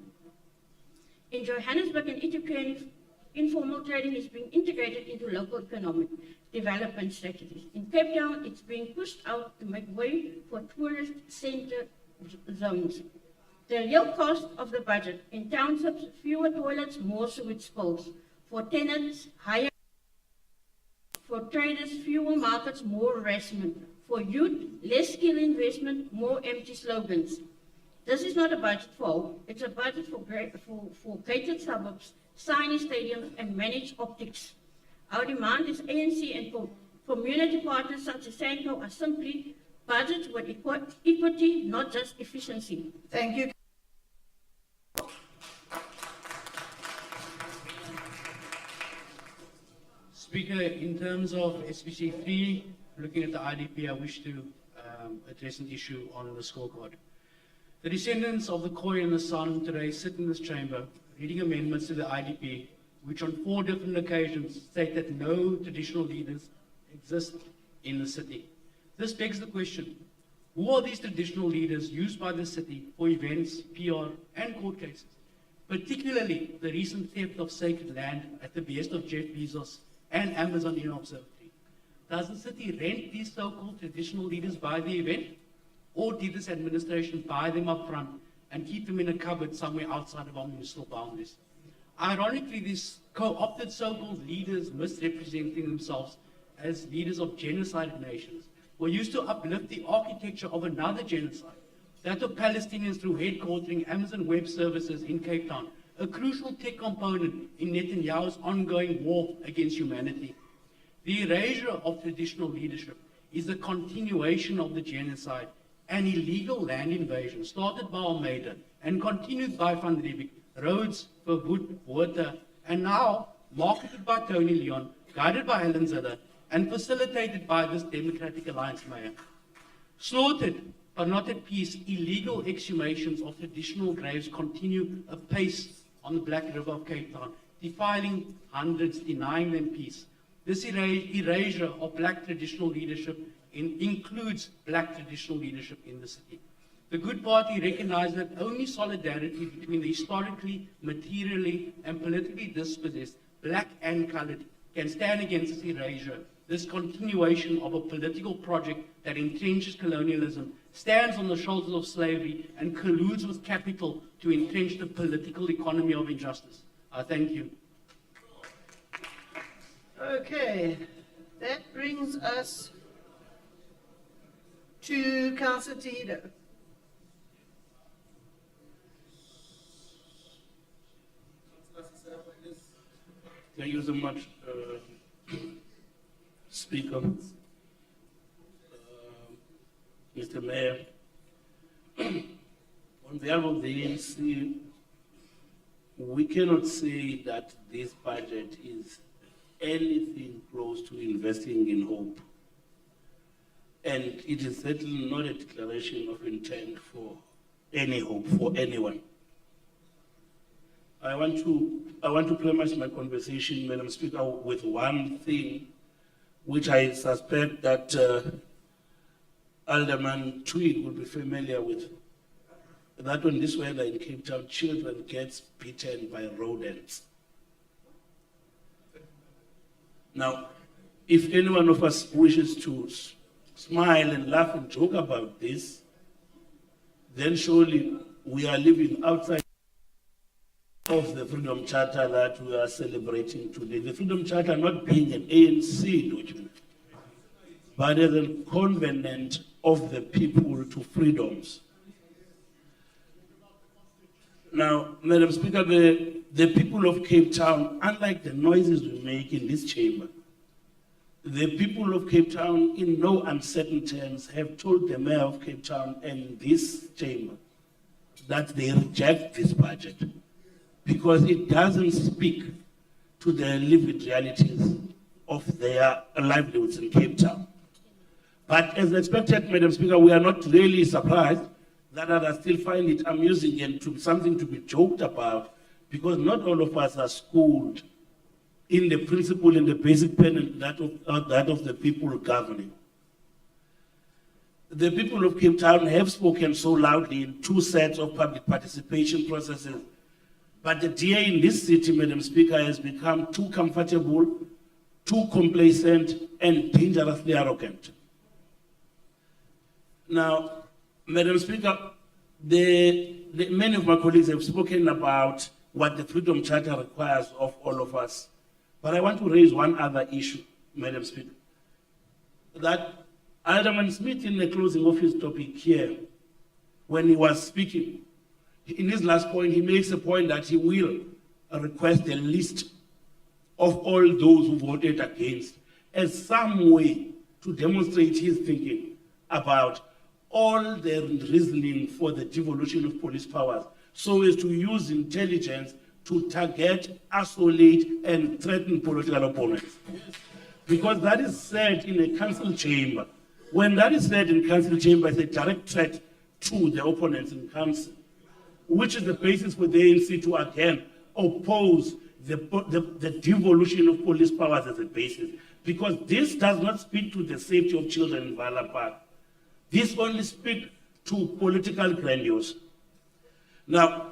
In Johannesburg and informal trading is being integrated into local economic development strategies. In Cape Town, it's being pushed out to make way for tourist center zones. The real cost of the budget in townships, fewer toilets, more sewage spills. For tenants, higher. For traders, fewer markets, more harassment. For youth, less skill investment, more empty slogans. This is not a budget for hope. It's a budget for gated suburbs, shiny stadiums, and managed optics. Our demand is ANC and for community partners such as Sanko are simply budgets with equity, not just efficiency. Thank you. Speaker, in terms of SPC 3, looking at the IDP, I wish to address an issue on the scorecard. The descendants of the Khoi and the San today sit in this chamber reading amendments to the IDP, which on 4 different occasions state that no traditional leaders exist in the city. This begs the question, who are these traditional leaders used by the city for events, PR, and court cases? Particularly the recent theft of sacred land at the behest of Jeff Bezos and Amazon in Observatory. Does the city rent these so-called traditional leaders by the event? Or did this administration buy them up front and keep them in a cupboard somewhere outside of our municipal boundaries? Ironically, these co-opted so-called leaders misrepresenting themselves as leaders of genocidal nations were used to uplift the architecture of another genocide, that of Palestinians through headquartering Amazon Web Services in Cape Town, a crucial tech component in Netanyahu's ongoing war against humanity. The erasure of traditional leadership is a continuation of the genocide, an illegal land invasion started by Almeida and continued by Van Riebeeck, Rhodes, Verwoerd, Water, and now marketed by Tony Leon, guided by Helen Ziller, and facilitated by this Democratic Alliance mayor. Slaughtered, but not at peace, illegal exhumations of traditional graves continue apace on the Black River of Cape Town, defiling hundreds, denying them peace. This erasure of black traditional leadership includes black traditional leadership in the city. The Good Party recognizes that only solidarity between the historically, materially, and politically dispossessed, black and colored, can stand against this erasure, this continuation of a political project that entrenches colonialism, stands on the shoulders of slavery, and colludes with capital to entrench the political economy of injustice. I thank you. Okay, that brings us to Councillor Tito. Thank you so much, Speaker. Mr. Mayor, on behalf of the ANC, we cannot say that this budget is anything close to investing in hope. And it is certainly not a declaration of intent for any hope for anyone. I want to premise my conversation, Madam Speaker, with one thing which I suspect that Alderman Tweed would be familiar with. That when this weather in Cape Town, children get bitten by rodents. Now, if any one of us wishes to smile and laugh and joke about this, then surely we are living outside of the Freedom Charter that we are celebrating today. The Freedom Charter not being an ANC document, but as a covenant of the people to freedoms. Now, Madam Speaker, the people of Cape Town, unlike the noises we make in this chamber, the people of Cape Town, in no uncertain terms, have told the Mayor of Cape Town and this chamber that they reject this budget because it doesn't speak to the lived realities of their livelihoods in Cape Town. But as expected, Madam Speaker, we are not really surprised that others still find it amusing and something to be joked about, because not all of us are schooled in the principle and the basic tenet that of the people governing. The people of Cape Town have spoken so loudly in 2 sets of public participation processes But the DA in this city, Madam Speaker, has become too comfortable, too complacent, and dangerously arrogant. Now, Madam Speaker, many of my colleagues have spoken about what the Freedom Charter requires of all of us. But I want to raise one other issue, Madam Speaker. That Alderman Smith, in the closing of his topic here, when he was speaking, in his last point, he makes a point that he will request a list of all those who voted against as some way to demonstrate his thinking about all the reasoning for the devolution of police powers, so as to use intelligence to target, isolate, and threaten political opponents. Because that is said in a council chamber. When that is said in council chamber, it's a direct threat to the opponents in council, which is the basis for the ANC to again oppose the devolution of police powers as a basis. Because this does not speak to the safety of children in Vala Park. This only speaks to political grandiose. Now,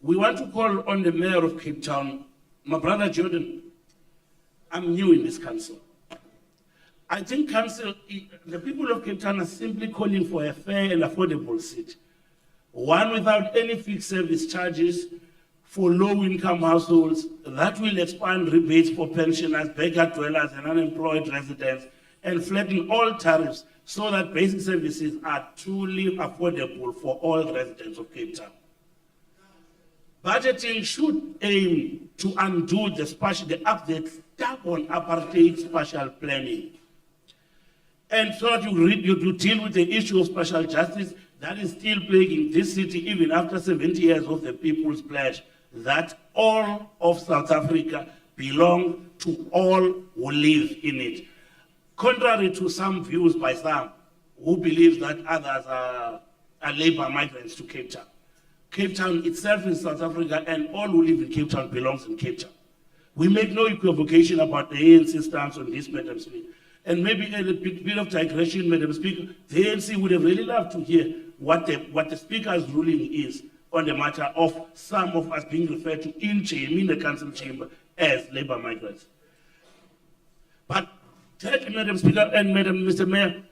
we want to call on the mayor of Cape Town, my brother Jordan. I'm new in this council. I think council, the people of Cape Town are simply calling for a fair and affordable seat. One without any fixed service charges for low-income households that will expand rebates for pensioners, beggar dwellers, and unemployed residents, and flatten all tariffs so that basic services are truly affordable for all residents of Cape Town. Budgeting should aim to undo the stubborn apartheid spatial planning. And so that you deal with the issue of spatial justice that is still plaguing this city even after 70 years of the People's Pledge, that all of South Africa belong to all who live in it. Contrary to some views by some who believe that others are labor migrants to Cape Town. Cape Town itself is South Africa, and all who live in Cape Town belongs in Cape Town. We make no equivocation about the ANC stance on this, Madam Speaker. And maybe a bit of digression, Madam Speaker, the ANC would have really loved to hear what the Speaker's ruling is on the matter of some of us being referred to in the council chamber as labor migrants. But thirdly, Madam Speaker and Mr. Mayor,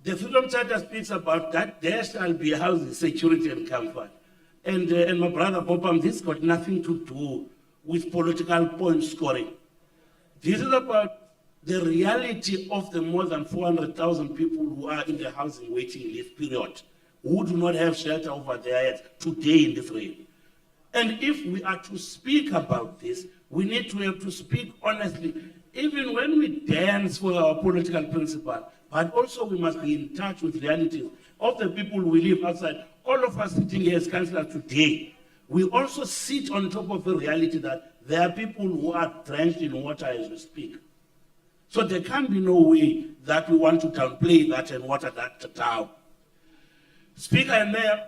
the Freedom Charter speaks about that there shall be housing, security, and comfort. And my brother Popam, this got nothing to do with political point scoring. This is about the reality of the more than 400,000 people who are in the housing waiting list period, who do not have shelter over their heads today in this rain. And if we are to speak about this, we need to have to speak honestly, even when we dance for our political principle, but also we must be in touch with realities of the people who live outside. All of us sitting here as councillors today, we also sit on top of the reality that there are people who are drenched in water as we speak. So there can be no way that we want to downplay that and water that down. Speaker and Mayor,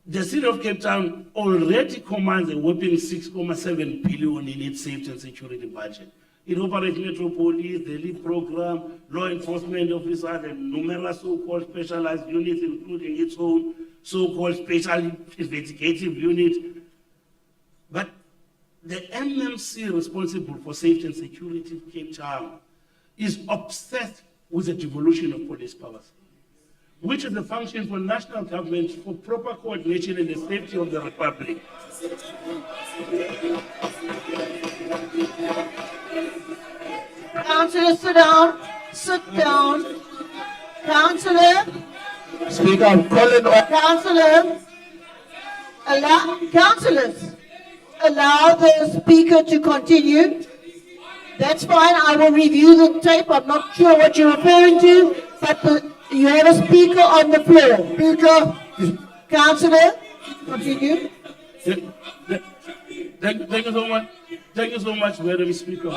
the city of Cape Town already commands a whopping 6.7 billion in its safety and security budget. It operates Metro Police, the LEAD program, law enforcement officers, and numerous so-called specialized units, including its own so-called special investigative unit. But the MMC responsible for safety and security in Cape Town is obsessed with the devolution of police powers, which is a function for national government for proper coordination and the safety of the Republic. Councillor, sit down. Sit down. Councillor. Speaker, I'm calling on. Councillor. Councillors, allow the speaker to continue. That's fine. I will review the tape. I'm not sure what you're referring to, but you have a speaker on the floor. Speaker. Councillor, continue. Thank you so much. Thank you so much, Madam Speaker.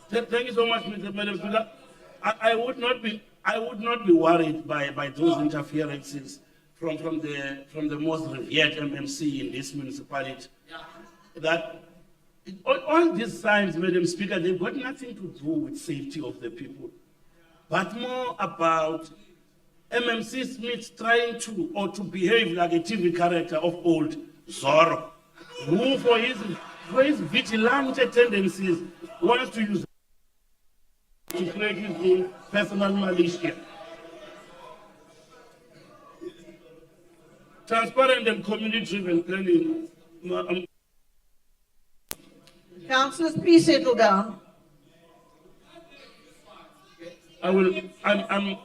Thank you so much, Madam Speaker. I would not be worried by those interferences from the most revered MMC in this municipality. That all these signs, Madam Speaker, they've got nothing to do with safety of the people, but more about MMC Smith trying to behave like a TV character of old Zorro, who for his vigilante tendencies wants to use to create his own personal militia. Transparent and community-driven planning. Councillors, please settle down. I will. I'm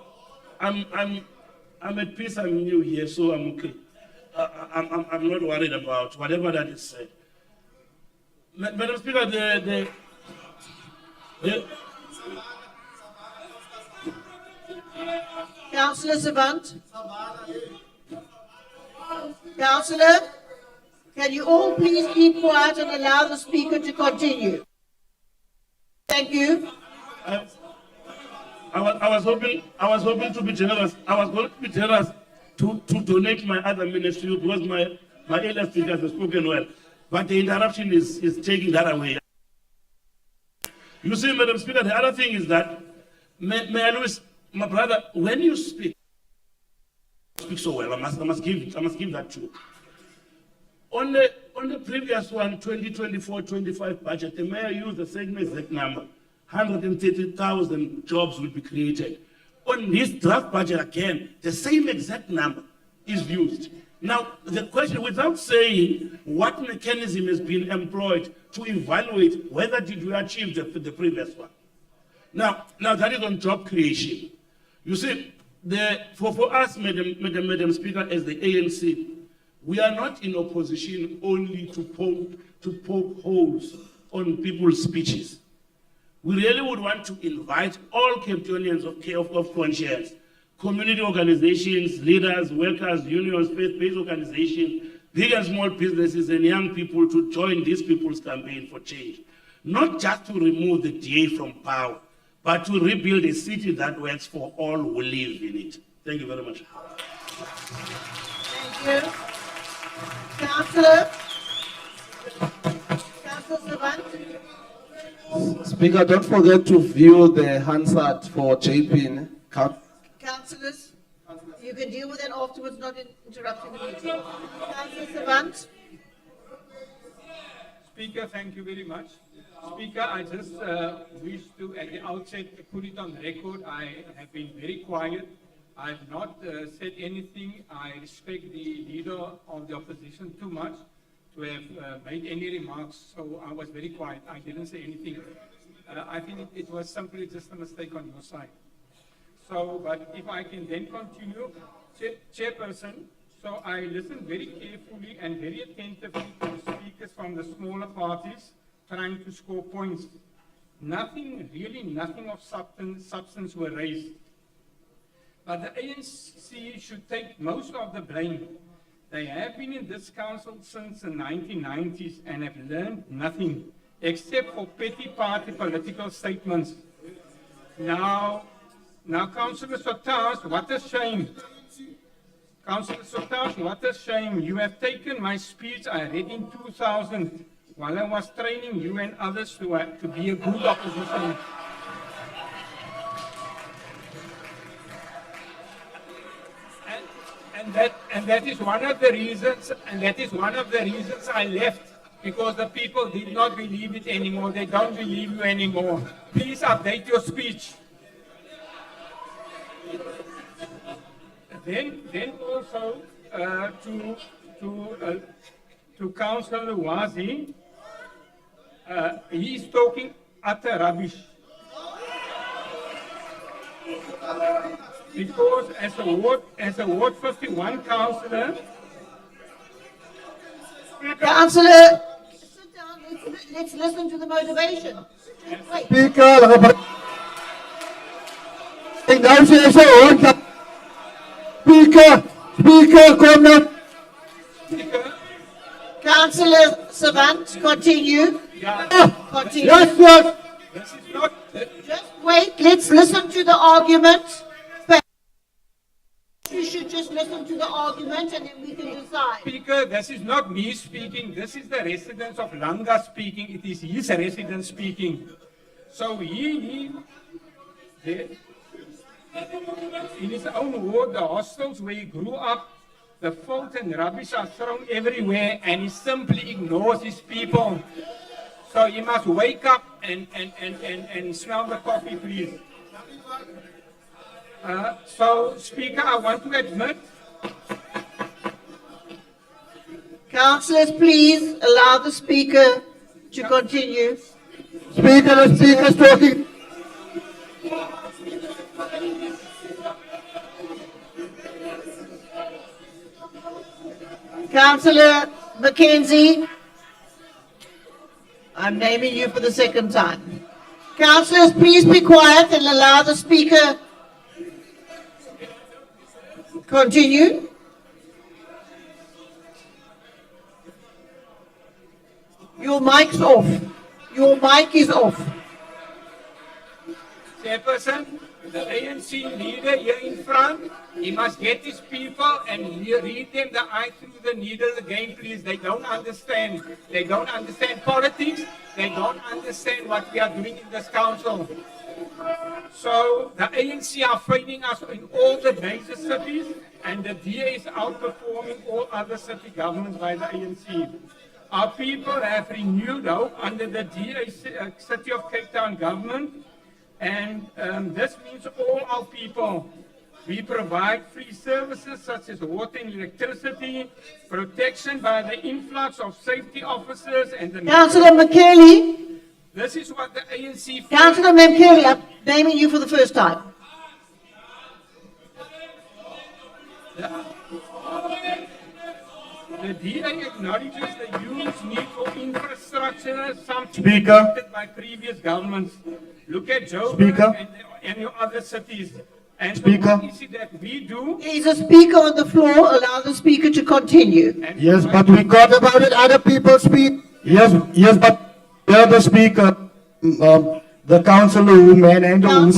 at peace. I'm new here, so I'm okay. I'm not worried about whatever that is said. Madam Speaker, the Councillor Savant. Councillor, can you all please keep quiet and allow the speaker to continue? Thank you. I was hoping to be generous. I was going to be generous to donate my other ministry because my elder speakers have spoken well. But the interruption is taking that away. You see, Madam Speaker, the other thing is that, may I Louis, my brother, when you speak so well, I must give that to you. On the previous one, 2024-25 budget, the mayor used the same exact number. 130,000 jobs will be created. On this draft budget again, the same exact number is used. Now, the question, without saying what mechanism has been employed to evaluate whether did we achieve the previous one. Now that is on job creation. You see, for us, Madam Speaker, as the ANC, we are not in opposition only to poke holes on people's speeches. We really would want to invite all Capetonians of conscience, community organizations, leaders, workers, unions, faith-based organizations, big and small businesses and young people to join this people's campaign for change. Not just to remove the DA from power, but to rebuild a city that works for all who live in it. Thank you very much. Thank you. Councillor Savant. Speaker, don't forget to view the Hansard for JP. Councillors, you can deal with that afterwards, not interrupting the meeting. Councillor Savant. Speaker, thank you very much. Speaker, I just wish to, at the outset, put it on record. I have been very quiet. I have not said anything. I respect the leader of the opposition too much to have made any remarks, so I was very quiet. I didn't say anything. I think it was simply just a mistake on your side. So, but if I can then continue, Chairperson, so I listened very carefully and very attentively to the speakers from the smaller parties trying to score points. Nothing, really nothing of substance were raised. But the ANC should take most of the blame. They have been in this council since the 1990s and have learned nothing except for petty party political statements. Now Councillor Sotas, what a shame. Councillor Sotas, what a shame. You have taken my speech I read in 2000 while I was training you and others to be a good opposition. And that is one of the reasons, I left, because the people did not believe it anymore. They don't believe you anymore. Please update your speech. Then also to Councillor Wazi, he is talking utter rubbish. Because as a Ward 51 councillor, Councillor, sit down. Let's listen to the motivation. Wait. Speaker, come now. Councillor Savant, continue. Continue. Yes. This is not. Just wait. Let's listen to the argument. You should just listen to the argument and then we can decide. Speaker, this is not me speaking. This is the residents of Langa speaking. It is his resident speaking. So in his own ward, the hostels where he grew up, the filth and rubbish are thrown everywhere, and he simply ignores his people. So he must wake up and smell the coffee, please. So, Speaker, I want to admit. Councillors, please allow the Speaker to continue. Speaker, the Speaker is talking. Councillor Mackenzie, I'm naming you for the second time. Councillors, please be quiet and allow the Speaker continue. Your mic's off. Your mic is off. Chairperson, the ANC leader here in front, he must get his people and read them the eye through the needle again, please. They don't understand. They don't understand politics. They don't understand what we are doing in this council. So the ANC are failing us in all the major cities, and the DA is outperforming all other city governments by the ANC. Our people have renewed hope under the DA City of Cape Town government, and this means all our people. We provide free services such as water and electricity, protection by the influx of safety officers and the... Councillor McKelly. This is what the ANC... Councillor McKelly, I'm naming you for the first time. The DA acknowledges the huge need for infrastructure, something Speaker. neglected by previous governments. Look at Joburg Speaker. and your other cities. And Speaker. what is it that we do? There is a speaker on the floor. Allow the speaker to continue. Yes, but we got about it. Other people speak. Yes, but the other speaker, the councillor who manhandled.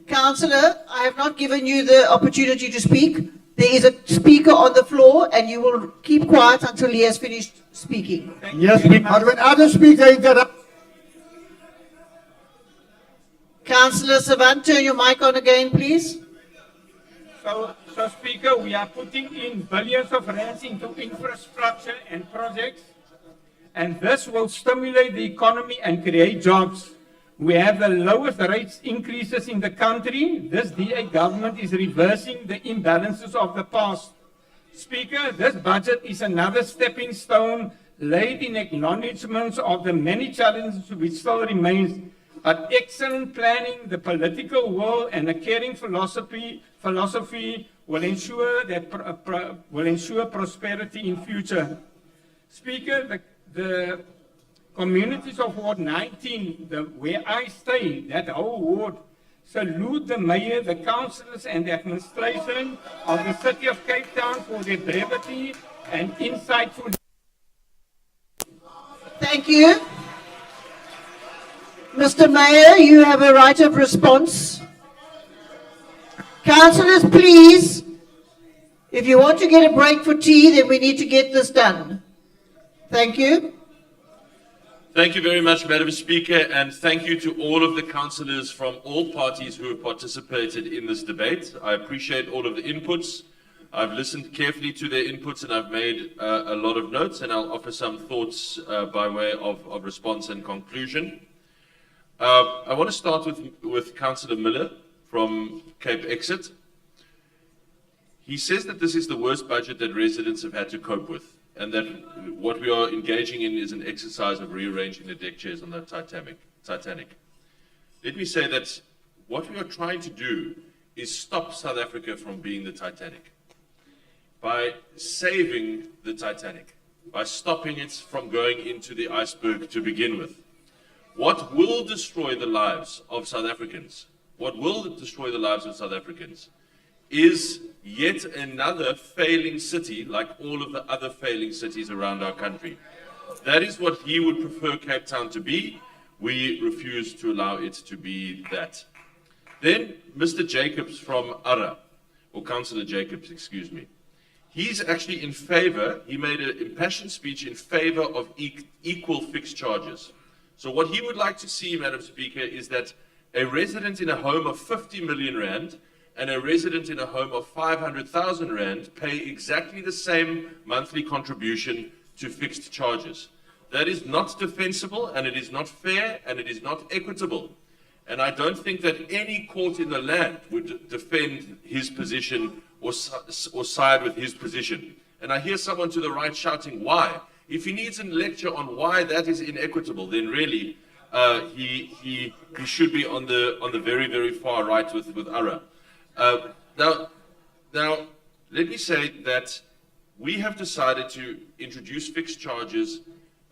Councillor, I have not given you the opportunity to speak. There is a speaker on the floor, and you will keep quiet until he has finished speaking. Yes, but when other speakers interrupt. Councillor Savant, turn your mic on again, please. So Speaker, we are putting in billions of rands into infrastructure and projects, and this will stimulate the economy and create jobs. We have the lowest rates increases in the country. This DA government is reversing the imbalances of the past. Speaker, this budget is another stepping stone laid in acknowledgements of the many challenges which still remains. But excellent planning, the political will, and a caring philosophy will ensure prosperity in future. Speaker, the communities of Ward 19, where I stay, that whole ward, salute the mayor, the councillors, and the administration of the City of Cape Town for their brevity and insightful. Thank you. Mr. Mayor, you have a right of response. Councillors, please, if you want to get a break for tea, then we need to get this done. Thank you. Thank you very much, Madam Speaker, and thank you to all of the councillors from all parties who have participated in this debate. I appreciate all of the inputs. I've listened carefully to their inputs and I've made a lot of notes, and I'll offer some thoughts by way of response and conclusion. I want to start with Councillor Miller from Cape Exit. He says that this is the worst budget that residents have had to cope with, and that what we are engaging in is an exercise of rearranging the deck chairs on the Titanic. Let me say that what we are trying to do is stop South Africa from being the Titanic. By saving the Titanic, by stopping it from going into the iceberg to begin with. What will destroy the lives of South Africans, is yet another failing city like all of the other failing cities around our country. That is what he would prefer Cape Town to be. We refuse to allow it to be that. Then Mr. Jacobs from Ara, or Councillor Jacobs, excuse me. He's actually in favor, he made an impassioned speech in favor of equal fixed charges. So what he would like to see, Madam Speaker, is that a resident in a home of 50 million rand and a resident in a home of 500,000 rand pay exactly the same monthly contribution to fixed charges. That is not defensible, and it is not fair, and it is not equitable. And I don't think that any court in the land would defend his position or side with his position. And I hear someone to the right shouting, why? If he needs a lecture on why that is inequitable, then really he should be on the very, very far right with Ara. Now, let me say that we have decided to introduce fixed charges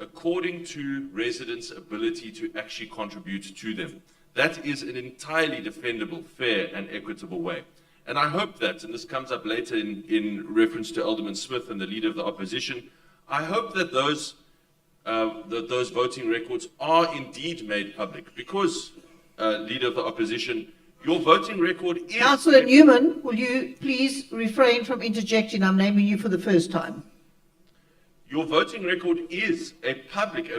according to residents' ability to actually contribute to them. That is an entirely defendable, fair, and equitable way. And I hope that, and this comes up later in reference to Alderman Smith and the Leader of the Opposition, I hope that those voting records are indeed made public, because, Leader of the Opposition, your voting record is... Councillor Newman, will you please refrain from interjecting? I'm naming you for the first time. Your voting record is a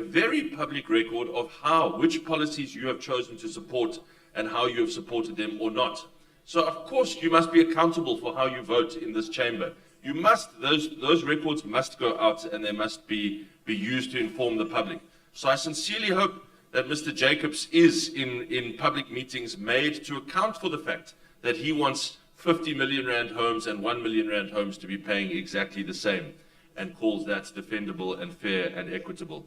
very public record of which policies you have chosen to support and how you have supported them or not. So of course you must be accountable for how you vote in this chamber. Those records must go out, and they must be used to inform the public. So I sincerely hope that Mr. Jacobs is in public meetings made to account for the fact that he wants 50 million rand homes and 1 million rand homes to be paying exactly the same, and calls that defendable and fair and equitable.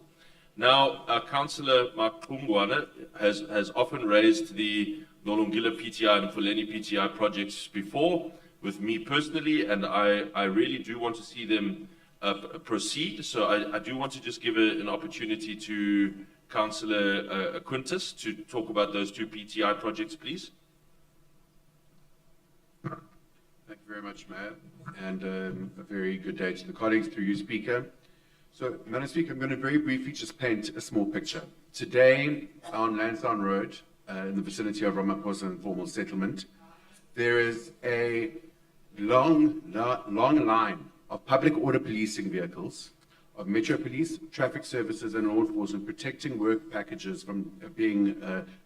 Now, Councillor Maqungwana has often raised the Nolongila PTI and Fuleni PTI projects before with me personally, and I really do want to see them proceed. So I do want to just give an opportunity to Councillor Quintus to talk about those two PTI projects, please. Thank you very much, Mayor, and a very good day to the colleagues through you, Speaker. So, Madam Speaker, I'm going to very briefly just paint a small picture. Today, on Lansdowne Road, in the vicinity of Ramaphosa Informal Settlement, there is a long line of public order policing vehicles, of Metro Police, traffic services, and law enforcement protecting work packages from being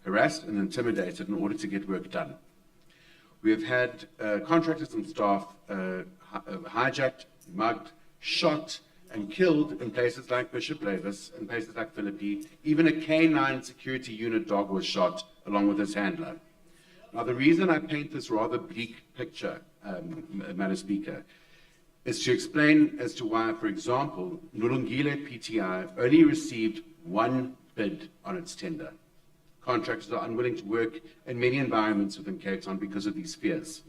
harassed and intimidated in order to get work done. We have had contractors and staff hijacked, mugged, shot, and killed in places like Bishop Lavis, in places like Philippi. Even a K9 security unit dog was shot along with his handler. Now, the reason I paint this rather bleak picture, Madam Speaker, is to explain as to why, for example, Nolongile PTI only received one bid on its tender. Contractors are unwilling to work in many environments within Cape Town because of these fears.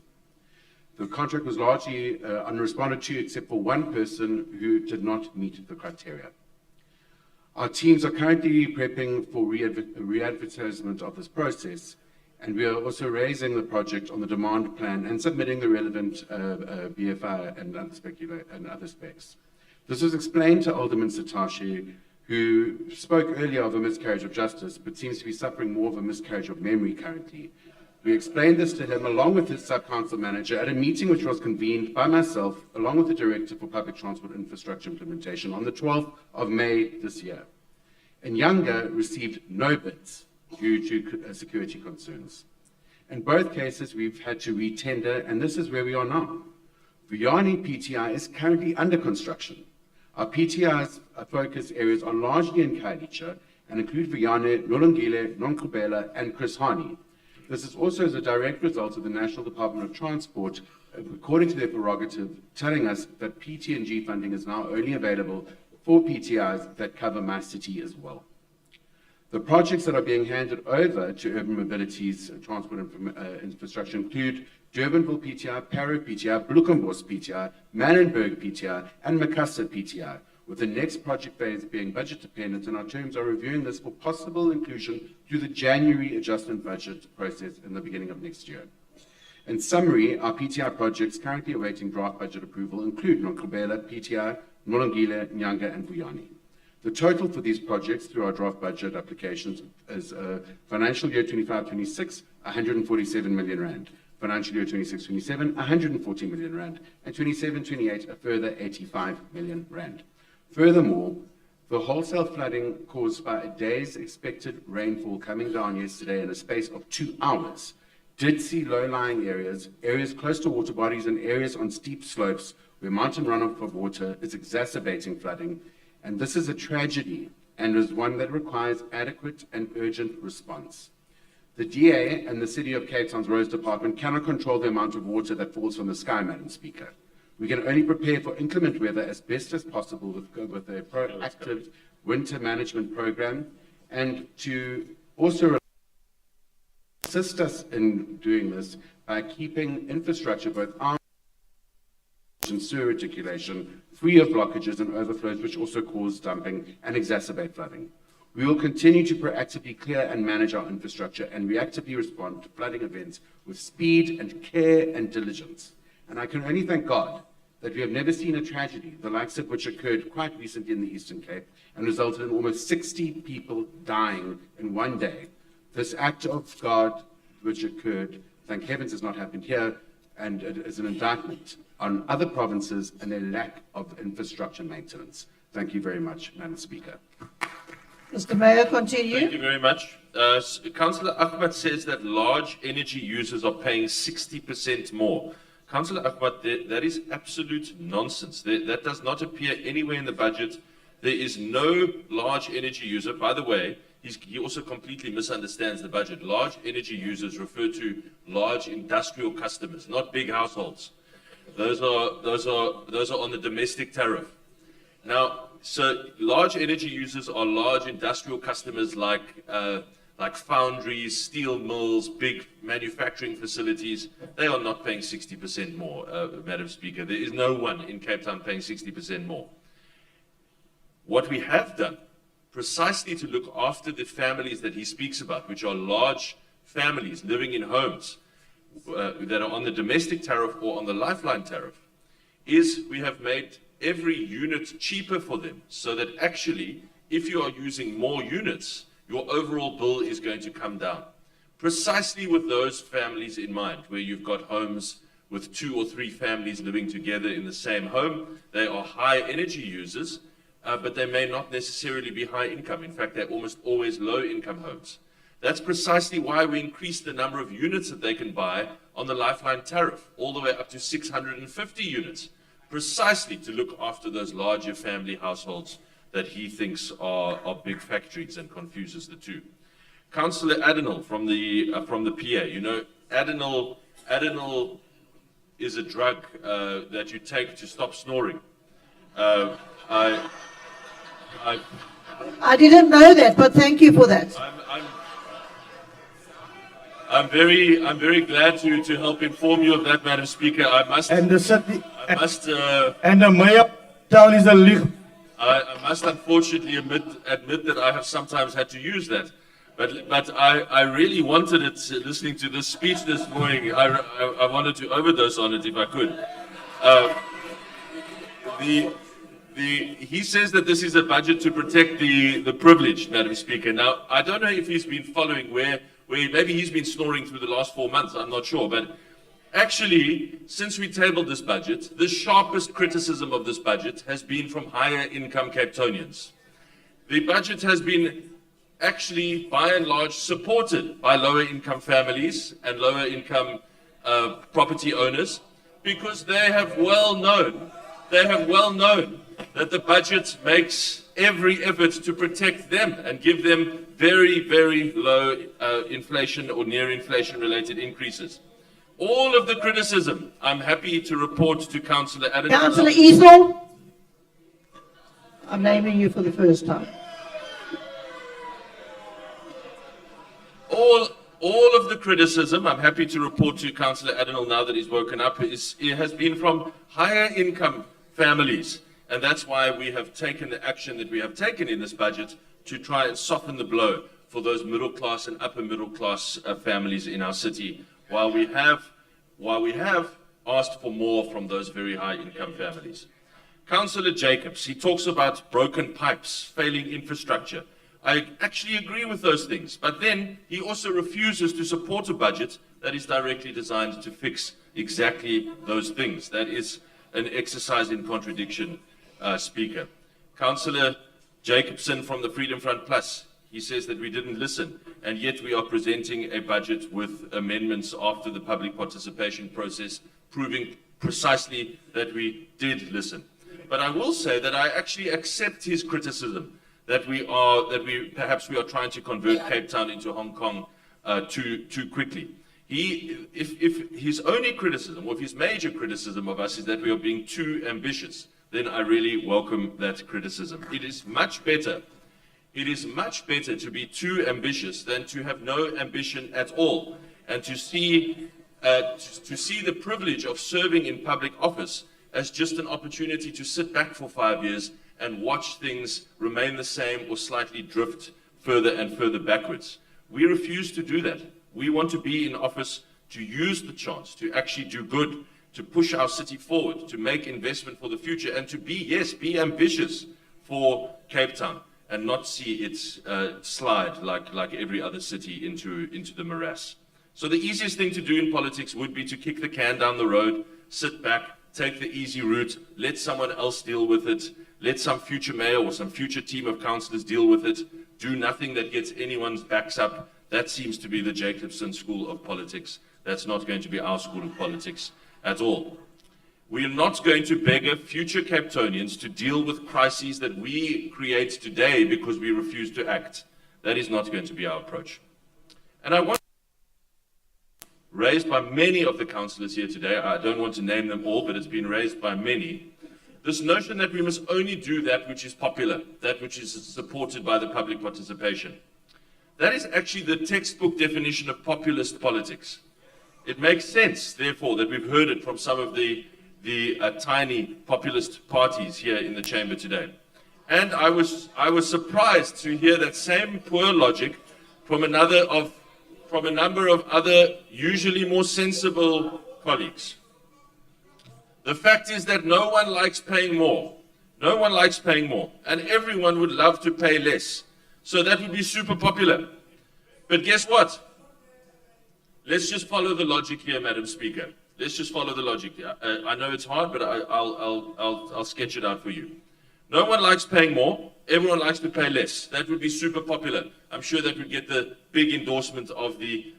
The contract was largely unresponded to, except for one person who did not meet the criteria. Our teams are currently prepping for re-advertisement of this process, and we are also raising the project on the demand plan and submitting the relevant BFI and other specs. This was explained to Alderman Satashi, who spoke earlier of a miscarriage of justice, but seems to be suffering more of a miscarriage of memory currently. We explained this to him along with his sub-council manager at a meeting which was convened by myself along with the Director for Public Transport Infrastructure Implementation on the 12th of May this year. And Younger received no bids due to security concerns. In both cases, we've had to re-tender, and this is where we are now. Vuyani PTI is currently under construction. Our PTI's focus areas are largely in Khayelitsha and include Vuyani, Nolongile, Nonkqubela, and Chris Hani. This is also as a direct result of the National Department of Transport, according to their prerogative, telling us that PT&G funding is now only available for PTIs that cover my city as well. The projects that are being handed over to Urban Mobility's transport infrastructure include Durbanville PTI, Parow PTI, Blukenbos PTI, Manenberg PTI, and Makassar PTI, with the next project phase being budget dependent, and our teams are reviewing this for possible inclusion through the January adjustment budget process in the beginning of next year. In summary, our PTI projects currently awaiting draft budget approval include Nonkqubela, PTI, Nolongile, Nyanga, and Vuyani. The total for these projects through our draft budget applications is financial year 25-26, 147 million rand. Financial year 26-27, 140 million rand. And 27-28, a further 85 million rand. Furthermore, The wholesale flooding caused by a day's expected rainfall coming down yesterday in a space of 2 hours did see low-lying areas, areas close to water bodies, and areas on steep slopes where mountain runoff of water is exacerbating flooding. And this is a tragedy and is one that requires adequate and urgent response. The DA and the City of Cape Town's Roads Department cannot control the amount of water that falls from the sky, Madam Speaker. We can only prepare for inclement weather as best as possible with a proactive winter management program, and to also assist us in doing this by keeping infrastructure, both our and sewer reticulation, free of blockages and overflows, which also cause dumping and exacerbate flooding. We will continue to proactively clear and manage our infrastructure and reactively respond to flooding events with speed and care and diligence. And I can only thank God that we have never seen a tragedy, the likes of which occurred quite recently in the Eastern Cape and resulted in almost 60 people dying in one day. This act of God which occurred, thank heavens, has not happened here, and it is an indictment on other provinces and a lack of infrastructure maintenance. Thank you very much, Madam Speaker. Mr. Mayor, continue. Thank you very much. Councillor Ahmed says that large energy users are paying 60% more. Councillor Ahmed, that is absolute nonsense. That does not appear anywhere in the budget. There is no large energy user. By the way, he also completely misunderstands the budget. Large energy users refer to large industrial customers, not big households. Those are on the domestic tariff. Now, so large energy users are large industrial customers like foundries, steel mills, big manufacturing facilities. They are not paying 60% more, Madam Speaker. There is no one in Cape Town paying 60% more. What we have done, precisely to look after the families that he speaks about, which are large families living in homes that are on the domestic tariff or on the lifeline tariff, is we have made every unit cheaper for them, so that actually, if you are using more units, your overall bill is going to come down. Precisely with those families in mind, where you've got homes with 2 or 3 families living together in the same home. They are high energy users, but they may not necessarily be high income. In fact, they're almost always low income homes. That's precisely why we increased the number of units that they can buy on the lifeline tariff, all the way up to 650 units, precisely to look after those larger family households that he thinks are big factories, and confuses the two. Councillor Adenal from the PA, you know, Adenal is a drug that you take to stop snoring. I didn't know that, but thank you for that. I'm very glad to help inform you of that, Madam Speaker. And the city, and the mayor town is a league. I must unfortunately admit that I have sometimes had to use that. But I really wanted it, listening to this speech this morning. I wanted to overdose on it if I could. He says that this is a budget to protect the privileged, Madam Speaker. Now, I don't know if he's been following where maybe he's been snoring through the last 4 months, I'm not sure. But actually, since we tabled this budget, the sharpest criticism of this budget has been from higher income Cape Townians. The budget has been actually, by and large, supported by lower income families and lower income property owners, because they have well known that the budget makes every effort to protect them and give them very, very low inflation or near inflation related increases. All of the criticism, I'm happy to report to Councillor Adam. Councillor Esau, I'm naming you for the first time. All of the criticism, I'm happy to report to Councillor Adenal now that he's woken up, it has been from higher income families. And that's why we have taken the action that we have taken in this budget to try and soften the blow for those middle class and upper middle class families in our city, while we have asked for more from those very high income families. Councillor Jacobs, he talks about broken pipes, failing infrastructure. I actually agree with those things, but then he also refuses to support a budget that is directly designed to fix exactly those things. That is an exercise in contradiction, Speaker. Councillor Jacobson from the Freedom Front Plus, he says that we didn't listen, and yet we are presenting a budget with amendments after the public participation process, proving precisely that we did listen. But I will say that I actually accept his criticism that perhaps we are trying to convert Cape Town into Hong Kong too quickly. If his only criticism, or if his major criticism of us is that we are being too ambitious, then I really welcome that criticism. It is much better to be too ambitious than to have no ambition at all, and to see the privilege of serving in public office as just an opportunity to sit back for 5 years and watch things remain the same or slightly drift further and further backwards. We refuse to do that. We want to be in office to use the chance to actually do good, to push our city forward, to make investment for the future, and to be ambitious for Cape Town and not see it slide like every other city into the morass. So the easiest thing to do in politics would be to kick the can down the road, sit back, take the easy route, let someone else deal with it, let some future mayor or some future team of councillors deal with it, do nothing that gets anyone's backs up. That seems to be the Jacobson school of politics. That's not going to be our school of politics at all. We are not going to beggar future Cape Townians to deal with crises that we create today because we refuse to act. That is not going to be our approach. And I want raised by many of the councillors here today, I don't want to name them all, but it's been raised by many, this notion that we must only do that which is popular, that which is supported by the public participation. That is actually the textbook definition of populist politics. It makes sense, therefore, that we've heard it from some of the tiny populist parties here in the chamber today. And I was surprised to hear that same poor logic from a number of other, usually more sensible colleagues. The fact is that no one likes paying more. No one likes paying more. And everyone would love to pay less. So that would be super popular. But guess what? Let's just follow the logic here, Madam Speaker. Let's just follow the logic here. I know it's hard, but I'll sketch it out for you. No one likes paying more. Everyone likes to pay less. That would be super popular. I'm sure that would get the big endorsement of the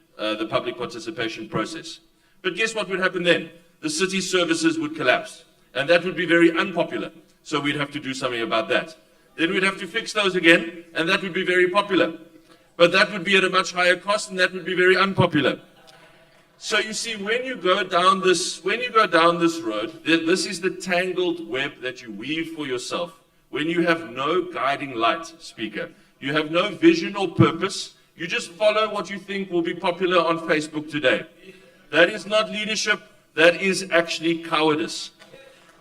public participation process. But guess what would happen then? The city services would collapse. And that would be very unpopular. So we'd have to do something about that. Then we'd have to fix those again, and that would be very popular. But that would be at a much higher cost, and that would be very unpopular. So you see, when you go down this road, this is the tangled web that you weave for yourself. When you have no guiding light, Speaker, you have no vision or purpose, you just follow what you think will be popular on Facebook today. That is not leadership, that is actually cowardice.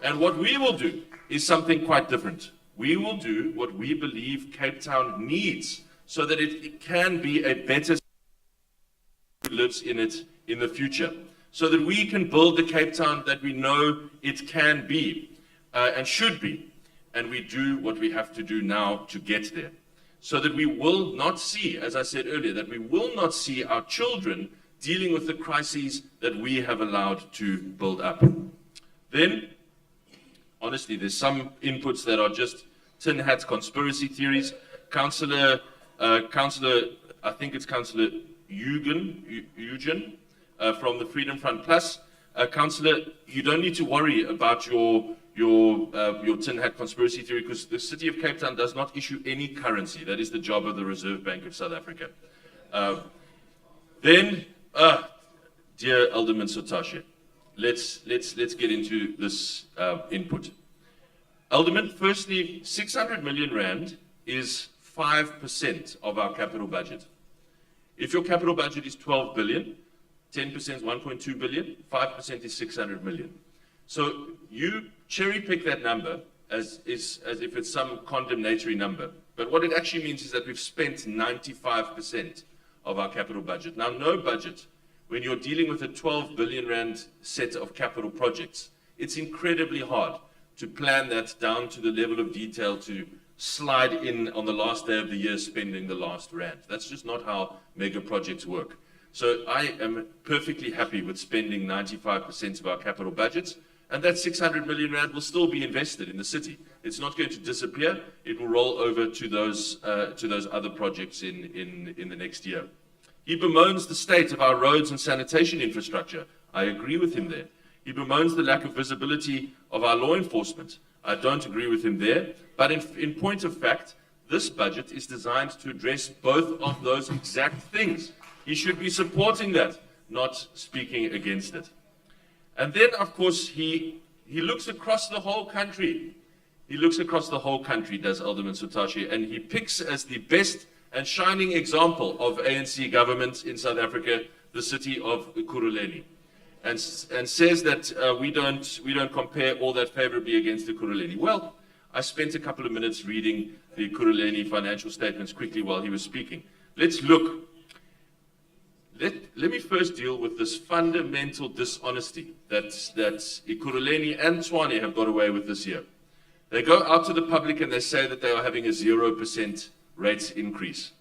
And what we will do is something quite different. We will do what we believe Cape Town needs so that it can be a better city who lives in it in the future, so that we can build the Cape Town that we know it can be and should be. And we do what we have to do now to get there, so that we will not see, as I said earlier, that we will not see our children dealing with the crises that we have allowed to build up. Then, honestly, there's some inputs that are just tin hat conspiracy theories. Councillor, I think it's Councillor Eugen from the Freedom Front Plus. Councillor, you don't need to worry about your tin hat conspiracy theory, because the city of Cape Town does not issue any currency. That is the job of the Reserve Bank of South Africa. Dear Alderman Sotashe, let's get into this input. Alderman, firstly, 600 million rand is 5% of our capital budget. If your capital budget is 12 billion, 10% is 1.2 billion, 5% is 600 million. So you cherry pick that number as if it's some condemnatory number. But what it actually means is that we've spent 95% of our capital budget. Now, no budget, when you're dealing with a 12 billion rand set of capital projects, it's incredibly hard to plan that down to the level of detail to slide in on the last day of the year spending the last rand. That's just not how mega projects work. So I am perfectly happy with spending 95% of our capital budgets, And that 600 million rand will still be invested in the city. It's not going to disappear. It will roll over to those other projects in the next year. He bemoans the state of our roads and sanitation infrastructure. I agree with him there. He bemoans the lack of visibility of our law enforcement. I don't agree with him there. But in point of fact, this budget is designed to address both of those exact things. He should be supporting that, not speaking against it. And then, of course, he looks across the whole country. He looks across the whole country, does Alderman Sotashe, and he picks as the best and shining example of ANC government in South Africa the city of Ekurhuleni, and says that we don't compare all that favorably against Ekurhuleni. Well, I spent a couple of minutes reading the Ekurhuleni financial statements quickly while he was speaking. Let's look. Let me first deal with this fundamental dishonesty that Ekurhuleni and Tshwane have got away with this year. They go out to the public and they say that they are having a 0% rates increase.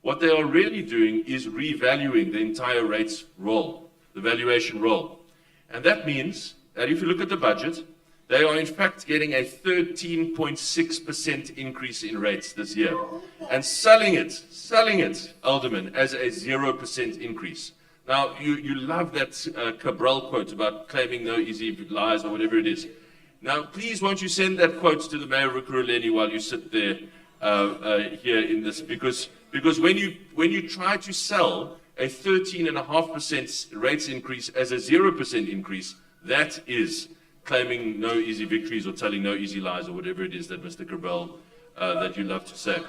What they are really doing is revaluing the entire rates roll, the valuation roll. And that means that if you look at the budget, they are in fact getting a 13.6% increase in rates this year and selling it, Alderman, as a 0% increase. Now, you love that Cabral quote about claiming no easy lies or whatever it is. Now, please won't you send that quote to the mayor of Ekurhuleni while you sit there here in this, because when you try to sell a 13.5% rates increase as a 0% increase, that is claiming no easy victories or telling no easy lies or whatever it is that Mr. Cabral that you love to say.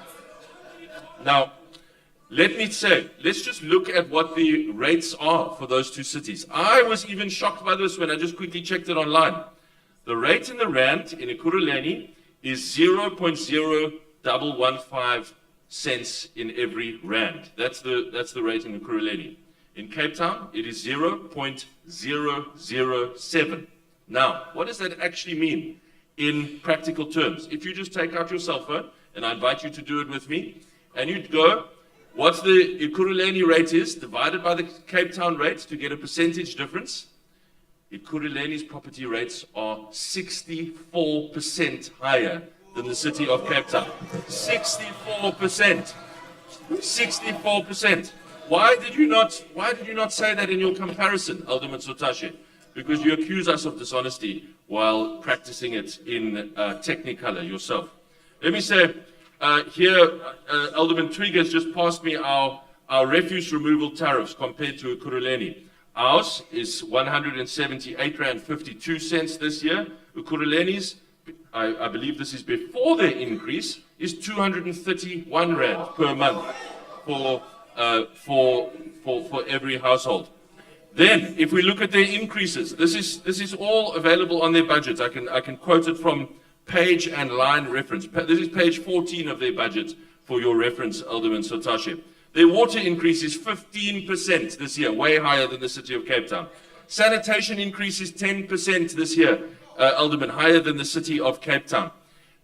Now, let me say, let's just look at what the rates are for those two cities. I was even shocked by this when I just quickly checked it online. The rate in the rand in Ekurhuleni is 0.0115 cents in every rand. That's the rate in Ekurhuleni. In Cape Town, it is 0.007. Now, what does that actually mean in practical terms? If you just take out your cell phone, and I invite you to do it with me, and you'd go, what the Ekurhuleni rate is divided by the Cape Town rate to get a percentage difference, Ekurhuleni's property rates are 64% higher than the city of Cape Town. 64%. 64%. Why did you not say that in your comparison, Alderman Sotashe? Because you accuse us of dishonesty while practicing it in Technicolor yourself. Let me say, here, Alderman Twig has just passed me our refuse removal tariffs compared to Ekurhuleni. Ours is 178 Rand 52 cents this year. Ekurhuleni's, I believe this is before their increase, is 231 Rand per month for every household. Then, if we look at their increases, this is all available on their budgets. I can quote it from page and line reference. This is page 14 of their budget for your reference, Alderman Sotashe. Their water increase is 15% this year, way higher than the city of Cape Town. Sanitation increase is 10% this year, Alderman, higher than the city of Cape Town.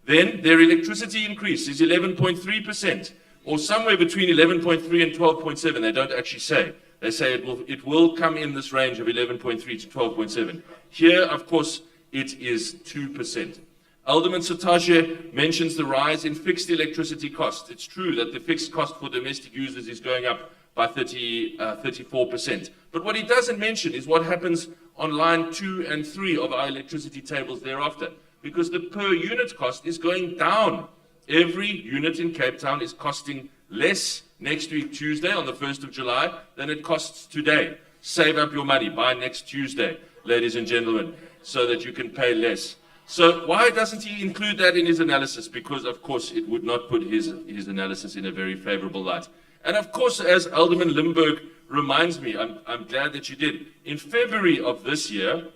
Then their electricity increase is 11.3%, or somewhere between 11.3 and 12.7. They don't actually say. They say it will come in this range of 11.3 to 12.7. Here, of course, it is 2%. Alderman Sotashe mentions the rise in fixed electricity costs. It's true that the fixed cost for domestic users is going up by 34%. But what he doesn't mention is what happens on line 2 and 3 of our electricity tables thereafter, because the per unit cost is going down. Every unit in Cape Town is costing less next week Tuesday on the 1st of July than it costs today. Save up your money by next Tuesday, ladies and gentlemen, so that you can pay less. So why doesn't he include that in his analysis? Because, of course, it would not put his analysis in a very favorable light. And, of course, as Alderman Limburg reminds me, I'm glad that you did, in February of this year,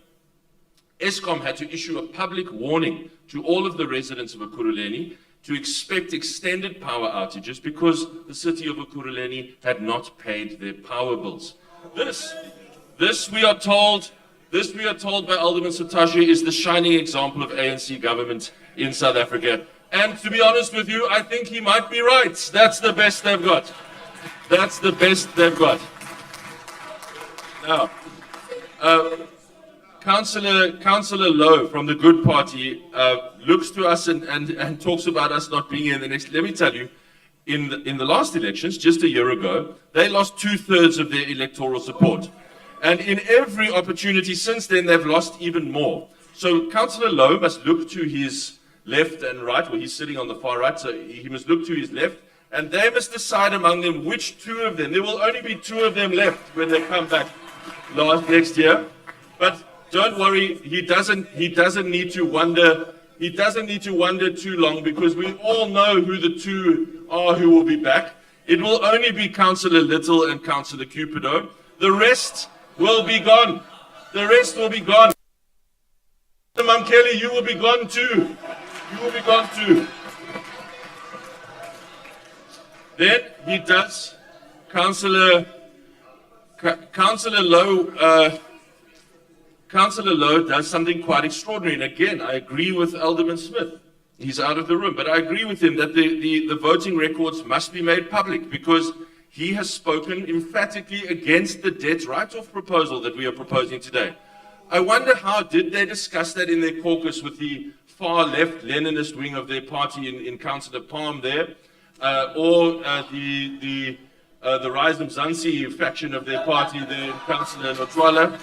Eskom had to issue a public warning to all of the residents of Ekurhuleni to expect extended power outages because the city of Ekurhuleni had not paid their power bills. This we are told by Alderman Sotashe is the shining example of ANC government in South Africa. And to be honest with you, I think he might be right. That's the best they've got. That's the best they've got. Now, Councillor Lowe from the Good Party looks to us and talks about us not being in the next. Let me tell you, in the last elections, just a year ago, they lost 2/3 of their electoral support. And in every opportunity since then, they've lost even more. So Councillor Lowe must look to his left and right, well, he's sitting on the far right, so he must look to his left, and they must decide among them which two of them. There will only be two of them left when they come back next year. But don't worry, he doesn't need to wonder. He doesn't need to wonder too long, because we all know who the two are who will be back. It will only be Councillor Little and Councillor Cupido. The rest will be gone. The rest will be gone. Mam Kelly, you will be gone too. You will be gone too. Then he does, Councillor Lowe does something quite extraordinary. And again, I agree with Alderman Smith. He's out of the room, but I agree with him that the voting records must be made public, because he has spoken emphatically against the debt write-off proposal that we are proposing today. I wonder, how did they discuss that in their caucus with the far left Leninist wing of their party in Councillor Palm there, or the Rise of Zansi faction of their party there, Councillor Notwala.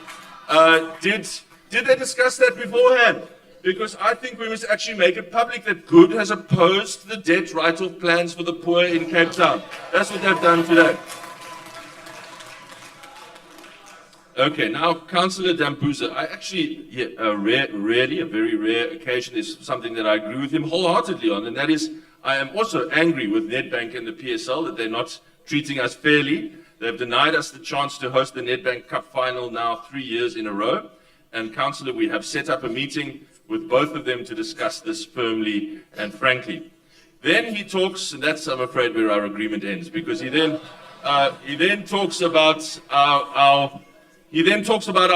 Did they discuss that beforehand? Because I think we must actually make it public that Good has opposed the debt write-off plans for the poor in Cape Town. That's what they've done today. Okay, now Councillor Dambuza, I actually, a very rare occasion, is something that I agree with him wholeheartedly on, and that is, I am also angry with Nedbank and the PSL that they're not treating us fairly. They've denied us the chance to host the Nedbank Cup final now 3 years in a row. And Councillor, we have set up a meeting with both of them to discuss this firmly and frankly. Then he talks, and that's, I'm afraid, where our agreement ends, because he then talks about our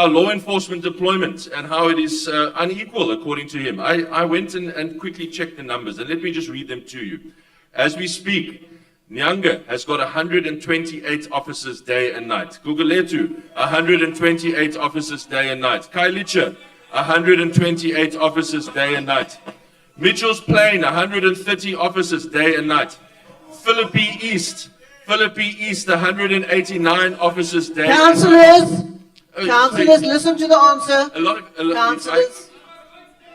law enforcement deployment and how it is unequal, according to him. I went and quickly checked the numbers, and let me just read them to you. As we speak, Nyanga has got 128 officers day and night. Guguletu, 128 officers day and night. Kailicha, 128 officers day and night. Mitchell's Plain, 130 officers day and night. Philippi East, 189 officers day and night. Councillors, listen to the answer.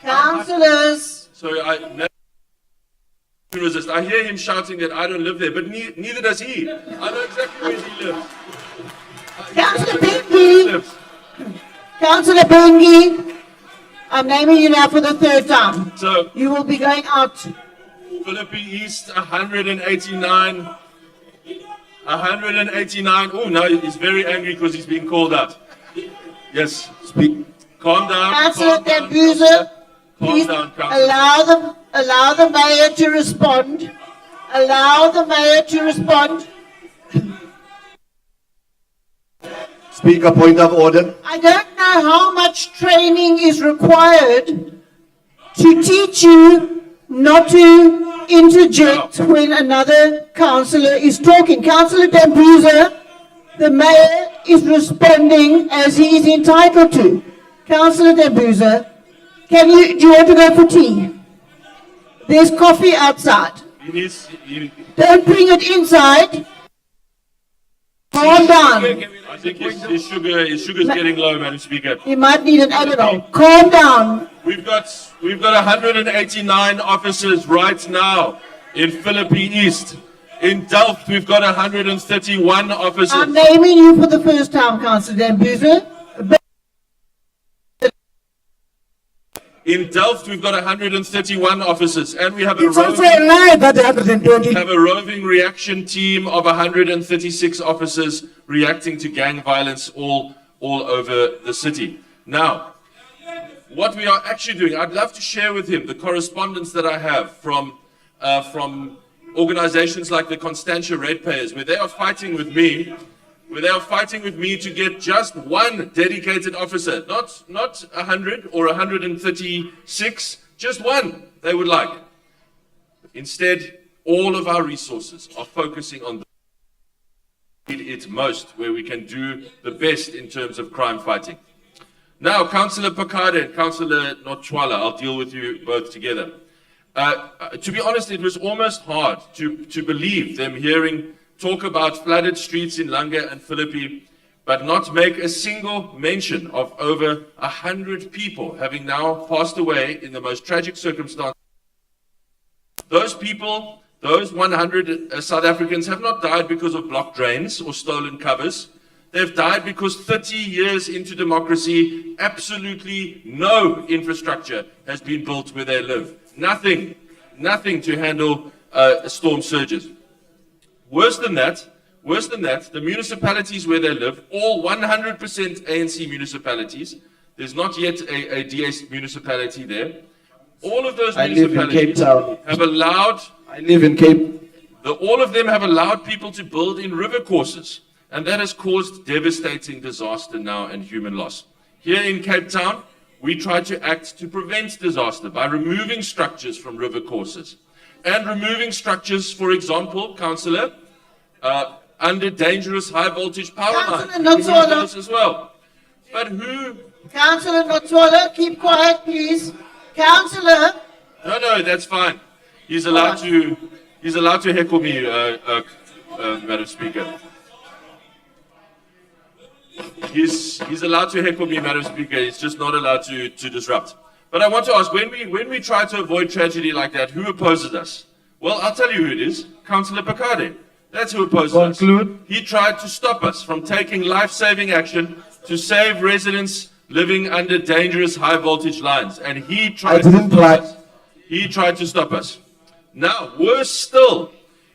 Councillors. Sorry, I resist. I hear him shouting that I don't live there, but neither does he. I know exactly where he lives. Councillor Bengi. Councillor Bengi. I'm naming you now for the third time. So you will be going out. Philippi East, 189. 189. Oh, now he's very angry because he's being called out. Yes, speak. Calm down. Councillor Dambuza, please allow the mayor to respond. Allow the mayor to respond. Speaker, point of order. I don't know how much training is required to teach you not to interject when another councillor is talking. Councillor Dambuza, the mayor is responding as he is entitled to. Councillor Dambuza, do you want to go for tea? There's coffee outside. Don't bring it inside. Calm down. I think his sugar's getting low, Madam Speaker. You might need an Adderall. Calm down. We've got 189 officers right now in Philippi East. In Delft, we've got 131 officers. I'm naming you for the first time, Councillor Dambuza. In Delft, we've got 131 officers, and we have a roving reaction team of 136 officers reacting to gang violence all over the city. Now, what we are actually doing, I'd love to share with him the correspondence that I have from organizations like the Constantia Ratepayers, where they are fighting with me to get just one dedicated officer, not 100 or 136, just one they would like. Instead, all of our resources are focusing on it most, where we can do the best in terms of crime fighting. Now, Councillor Pakade and Councillor Notchwala, I'll deal with you both together. To be honest, it was almost hard to believe them hearing talk about flooded streets in Langa and Philippi, but not make a single mention of over 100 people having now passed away in the most tragic circumstances. Those people, those 100 South Africans have not died because of blocked drains or stolen covers. They've died because 30 years into democracy, absolutely no infrastructure has been built where they live. Nothing to handle storm surges. Worse than that, the municipalities where they live, all 100% ANC municipalities, there's not yet a DS municipality there. All of those municipalities have allowed, all of them have allowed people to build in river courses. And that has caused devastating disaster now and human loss. Here in Cape Town, we try to act to prevent disaster by removing structures from river courses. And removing structures, for example, Councillor, under dangerous high voltage power lines as well. But who... Councillor Notsola, keep quiet, please. Councillor... No, that's fine. He's allowed to heckle me, Madam Speaker. He's allowed to heckle me, Madam Speaker. He's just not allowed to disrupt. But I want to ask, when we try to avoid tragedy like that, who opposes us? Well, I'll tell you who it is. Councillor Pakade. That's who opposes us. He tried to stop us from taking life-saving action to save residents living under dangerous high-voltage lines. And he tried to stop us. Now, worse still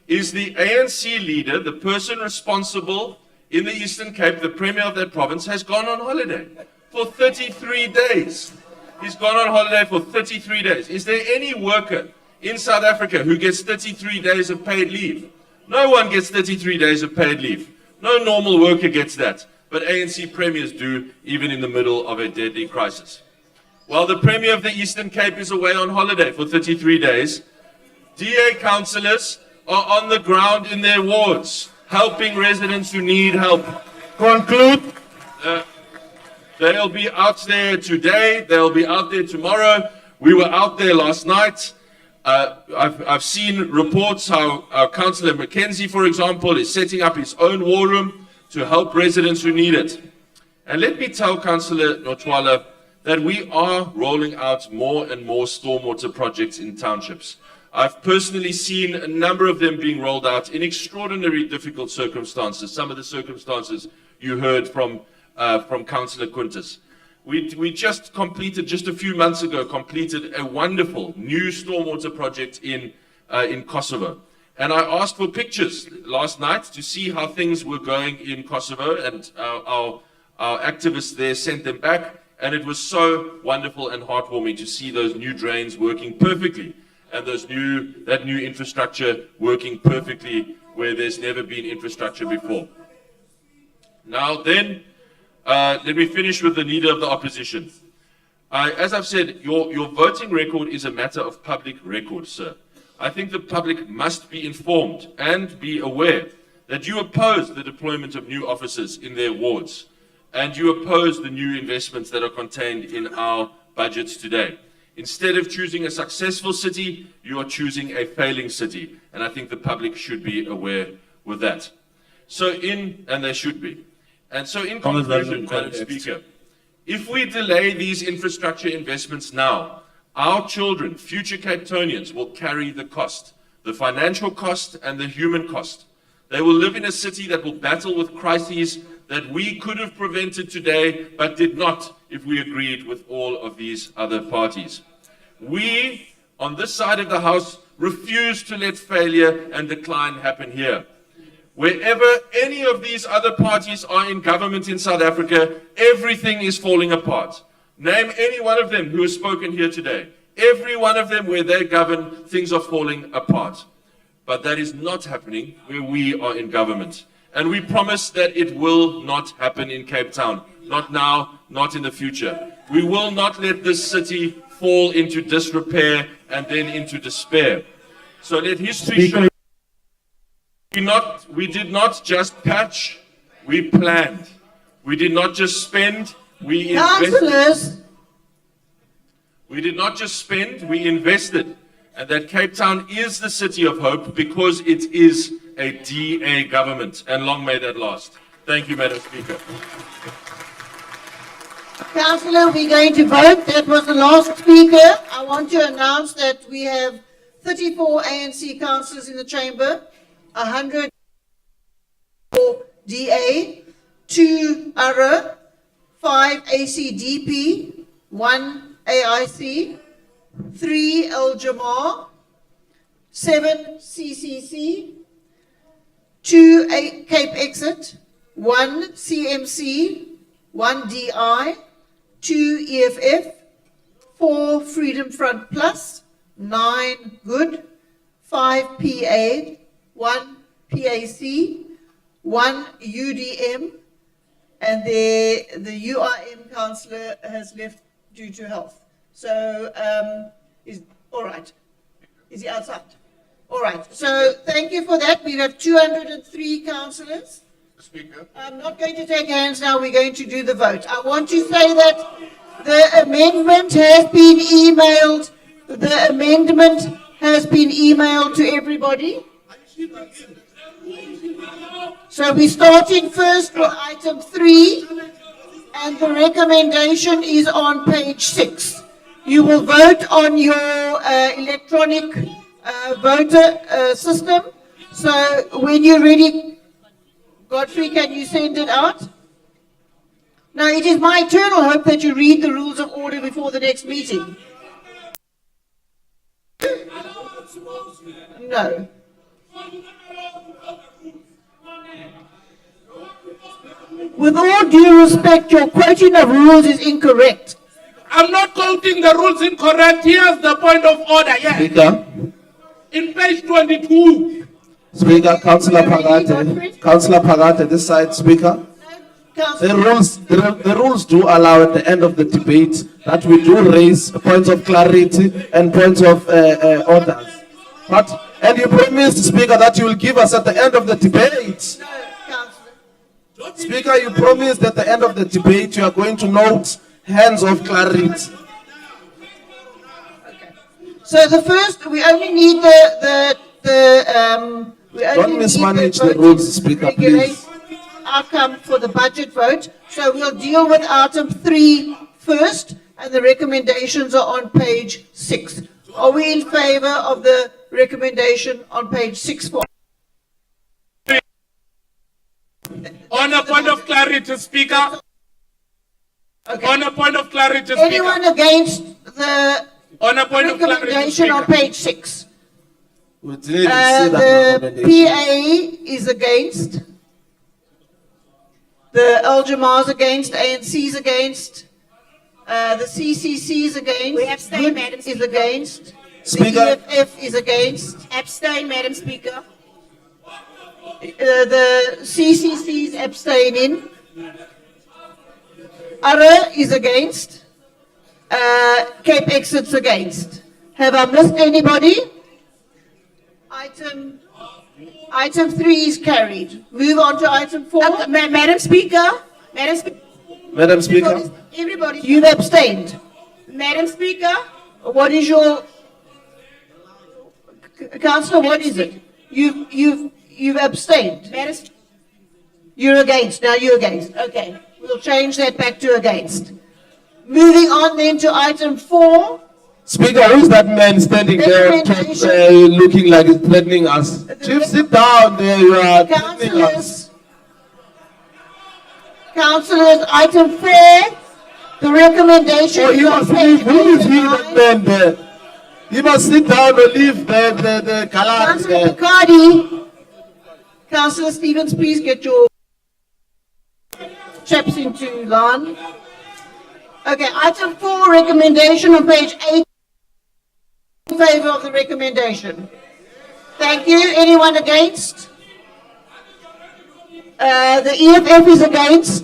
is the ANC leader, the person responsible in the Eastern Cape, the Premier of that province, has gone on holiday for 33 days. He's gone on holiday for 33 days. Is there any worker in South Africa who gets 33 days of paid leave? No one gets 33 days of paid leave. No normal worker gets that. But ANC premiers do, even in the middle of a deadly crisis. While the Premier of the Eastern Cape is away on holiday for 33 days, DA councillors are on the ground in their wards, helping residents who need help. Conclude. They'll be out there today. They'll be out there tomorrow. We were out there last night. I've seen reports how Councillor Mackenzie, for example, is setting up his own war room to help residents who need it. And let me tell Councillor Notchwala that we are rolling out more and more stormwater projects in townships. I've personally seen a number of them being rolled out in extraordinarily difficult circumstances. Some of the circumstances you heard from Councillor Quintus. We just a few months ago, completed a wonderful new stormwater project in Kosovo. And I asked for pictures last night to see how things were going in Kosovo, and our activists there sent them back. And it was so wonderful and heartwarming to see those new drains working perfectly, and that new infrastructure working perfectly where there's never been infrastructure before. Now then, let me finish with the leader of the opposition. As I've said, your voting record is a matter of public record, sir. I think the public must be informed and be aware that you oppose the deployment of new officers in their wards, and you oppose the new investments that are contained in our budgets today. Instead of choosing a successful city, you are choosing a failing city. And I think the public should be aware with that. And they should be. And so in conclusion, Madam Speaker, if we delay these infrastructure investments now, our children, future Cape Townians, will carry the cost, the financial cost and the human cost. They will live in a city that will battle with crises that we could have prevented today, but did not if we agreed with all of these other parties. We, on this side of the House, refuse to let failure and decline happen here. Wherever any of these other parties are in government in South Africa, everything is falling apart. Name any one of them who has spoken here today. Every one of them where they govern, things are falling apart. But that is not happening where we are in government. And we promise that it will not happen in Cape Town. Not now, not in the future. We will not let this city fall into disrepair and then into despair. So let history show we did not just patch, we planned. We did not just spend, We Councillors, We did not just spend, we invested. And that Cape Town is the city of hope because it is a DA government. And long may that last. Thank you, Madam Speaker. Councillor, we're going to vote. That was the last speaker. I want to announce that we have 34 ANC councillors in the chamber, 100 for DA, 2 ARA, 5 ACDP, 1 AIC, 3 El Jamar, 7 CCC, 2 Cape Exit, 1 CMC, 1 DI, 2 EFF, 4 Freedom Front Plus, 9 Good, 5 PA, 1 PAC, 1 UDM, and the UIM councillor has left due to health. So, is all right. Is he outside? All right. So, thank you for that. We have 203 councillors. Speaker. I'm not going to take hands now. We're going to do the vote. I want to say that the amendment has been emailed. The amendment has been emailed to everybody. So we're starting first with item 3, and the recommendation is on page 6. You will vote on your electronic voter system. So when you're ready, Godfrey, can you send it out? Now, it is my eternal hope that you read the rules of order before the next meeting. No. With all due respect, your quoting of rules is incorrect. I'm not quoting the rules incorrect. Here's the point of order. Yes. Speaker. In page 22. Speaker, Councillor Pagate, this side, Speaker. The rules do allow at the end of the debate that we do raise points of clarity and points of orders. And you promised, Speaker, that you will give us at the end of the debate. Speaker, you promised at the end of the debate you are going to note hands of clarity. So the first, we only need Don't mismanage the rules, Speaker, please. Outcome for the budget vote. So we'll deal with item 3 first, and the recommendations are on page 6. Are we in favor of the recommendation on page 6 for? On a point of clarity, Speaker. Okay. On a point of clarity, Speaker. Anyone against the on a point of clarity, recommendation on page 6? The PA is against. The El Jamar is against. ANC is against. The CCC is against. We abstain, Madam is Speaker. against. Speaker. The EFF is against. Abstain, Madam Speaker. The CCC is abstaining. ARA is against. Cape Exit's against. Have I missed anybody? Item 3 is carried. Move on to item 4. Madam Speaker. Madam Speaker. Everybody, you've abstained. Madam Speaker. What is your Councillor? What is it? You've abstained. You're against. Now you're against. Okay, we'll change that back to against. Moving on then to item 4. Speaker, who's that man standing there looking like he's threatening us? Chief, sit down there. You are threatening us. Councillors, item 4. The recommendation. Oh, he must leave. Who is he, that man there? He must sit down or leave the Kalari Councillor there. Picardi. Councillor Stevens, please get your chaps into line. Okay, item 4, recommendation on page 8. In favor of the recommendation. Thank you. Anyone against? The EFF is against.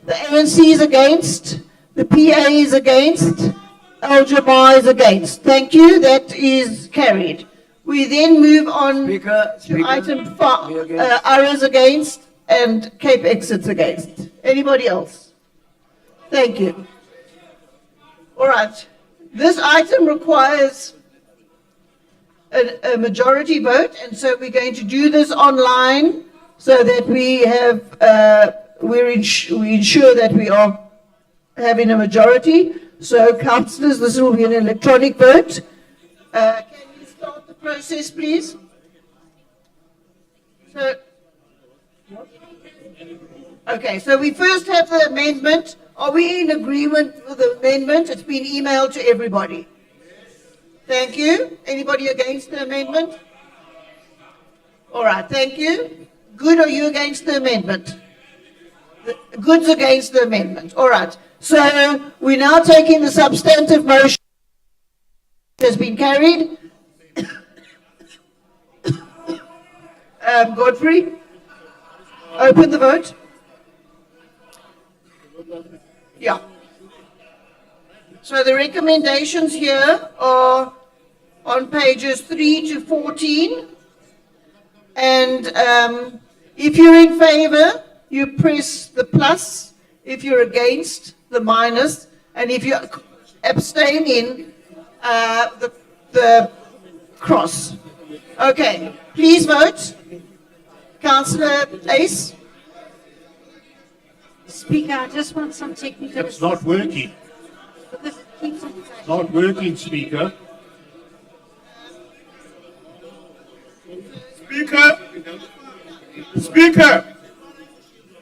The ANC is against. The PA is against. El Jamar is against. Thank you. That is carried. We then move on to item 5. ARA is against and Cape Exit's against. Anybody else? Thank you. All right. This item requires a majority vote, and so we're going to do this online so that we have we ensure that we are having a majority. So, councillors, this will be an electronic vote. Can you start the process, please? So, okay, so we first have the amendment. Are we in agreement with the amendment? It's been emailed to everybody. Thank you. Anybody against the amendment? All right, thank you. Good, are you against the amendment? Good's against the amendment. All right. So we're now taking the substantive motion that has been carried. Godfrey, open the vote. Yeah. So the recommendations here are on pages 3 to 14. And if you're in favor, you press the plus. If you're against, the minus. And if you're abstaining, the cross. Okay, please vote. Councillor Ace. Speaker, I just want some technical. It's not working. Because it keeps on. It's not working, Speaker. Speaker. Speaker.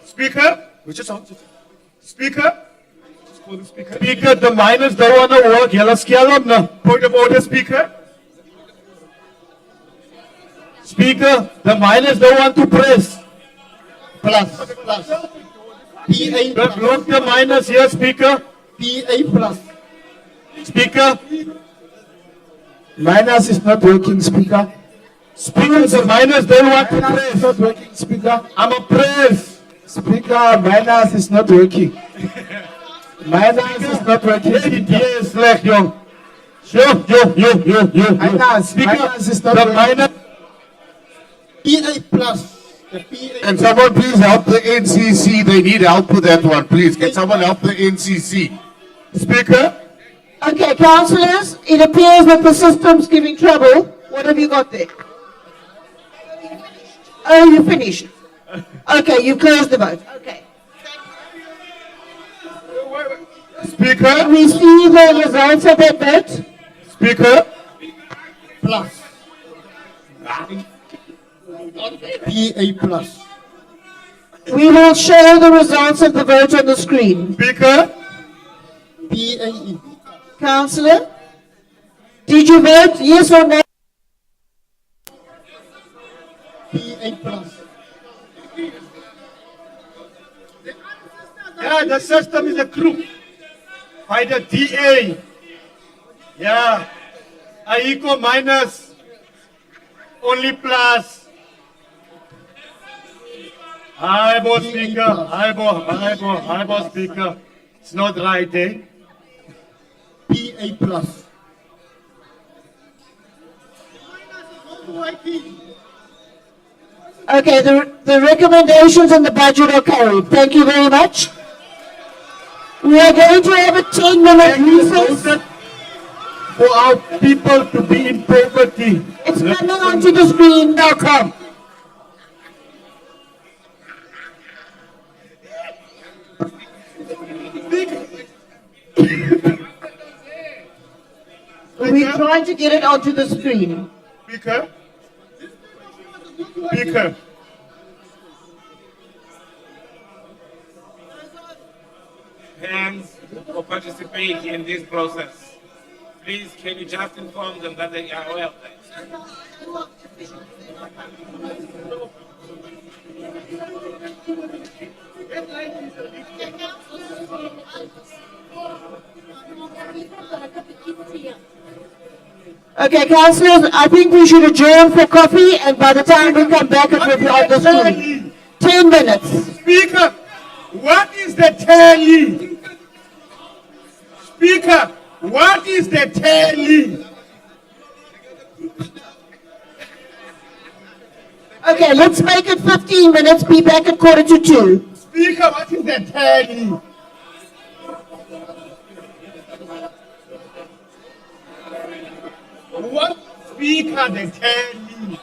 Speaker. Speaker. Speaker, the miners don't want to work. Yellow scale on the point of order, Speaker. Speaker, the miners don't want to press. Plus. PA. Look the miners here, Speaker. PA plus. Speaker. Minus is not working, Speaker. Speaker, the miners don't want to Minus press. is not working, Speaker. I'm a press. Speaker, minus is not working. Minus is not working. Yes, like yo. Minus is not The working. miners. PA plus. Can someone please help the NCC? They need help with that one, please. Can someone help the NCC? Speaker. Okay, councillors, it appears that the system's giving trouble. What have you got there? Oh, you finished. Okay, you closed the vote. Okay. Speaker. We see the results of that vote. Speaker. Plus. PA plus. We will show the results of the vote on the screen. Speaker. PA. Councillor, did you vote yes or no? PA plus. Yeah, the system is a crook by the DA. Yeah. Aiko minus. Only plus. Hi, boss speaker. Hi, boss speaker. It's not right, eh? PA plus. Okay, the recommendations and the budget are carried. Thank you very much. We are going to have a 10-minute recess. For our people to be in poverty. It's coming onto the screen. Now come. We're trying to get it onto the screen. Speaker. Speaker. Hands for participate in this process. Please, can you just inform them that they are aware of that? Okay, councillors, I think we should adjourn for coffee, and by the time we come back, it will be on the screen. 10 minutes. Speaker, what is the tally? Speaker, what is the tally? Okay, let's make it 15 minutes. Be back at 1:45. Speaker, what is the tally? What? Speaker, the telly.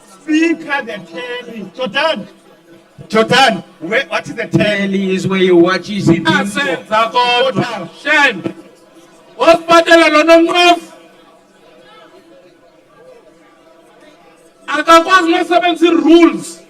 Speaker, the telly. Jordan, what is the telly? Is where you watch it. Asenza kodwa. Shen. Wasibhatala lona mnqofu. Akakwazi nokusebenzisa rules.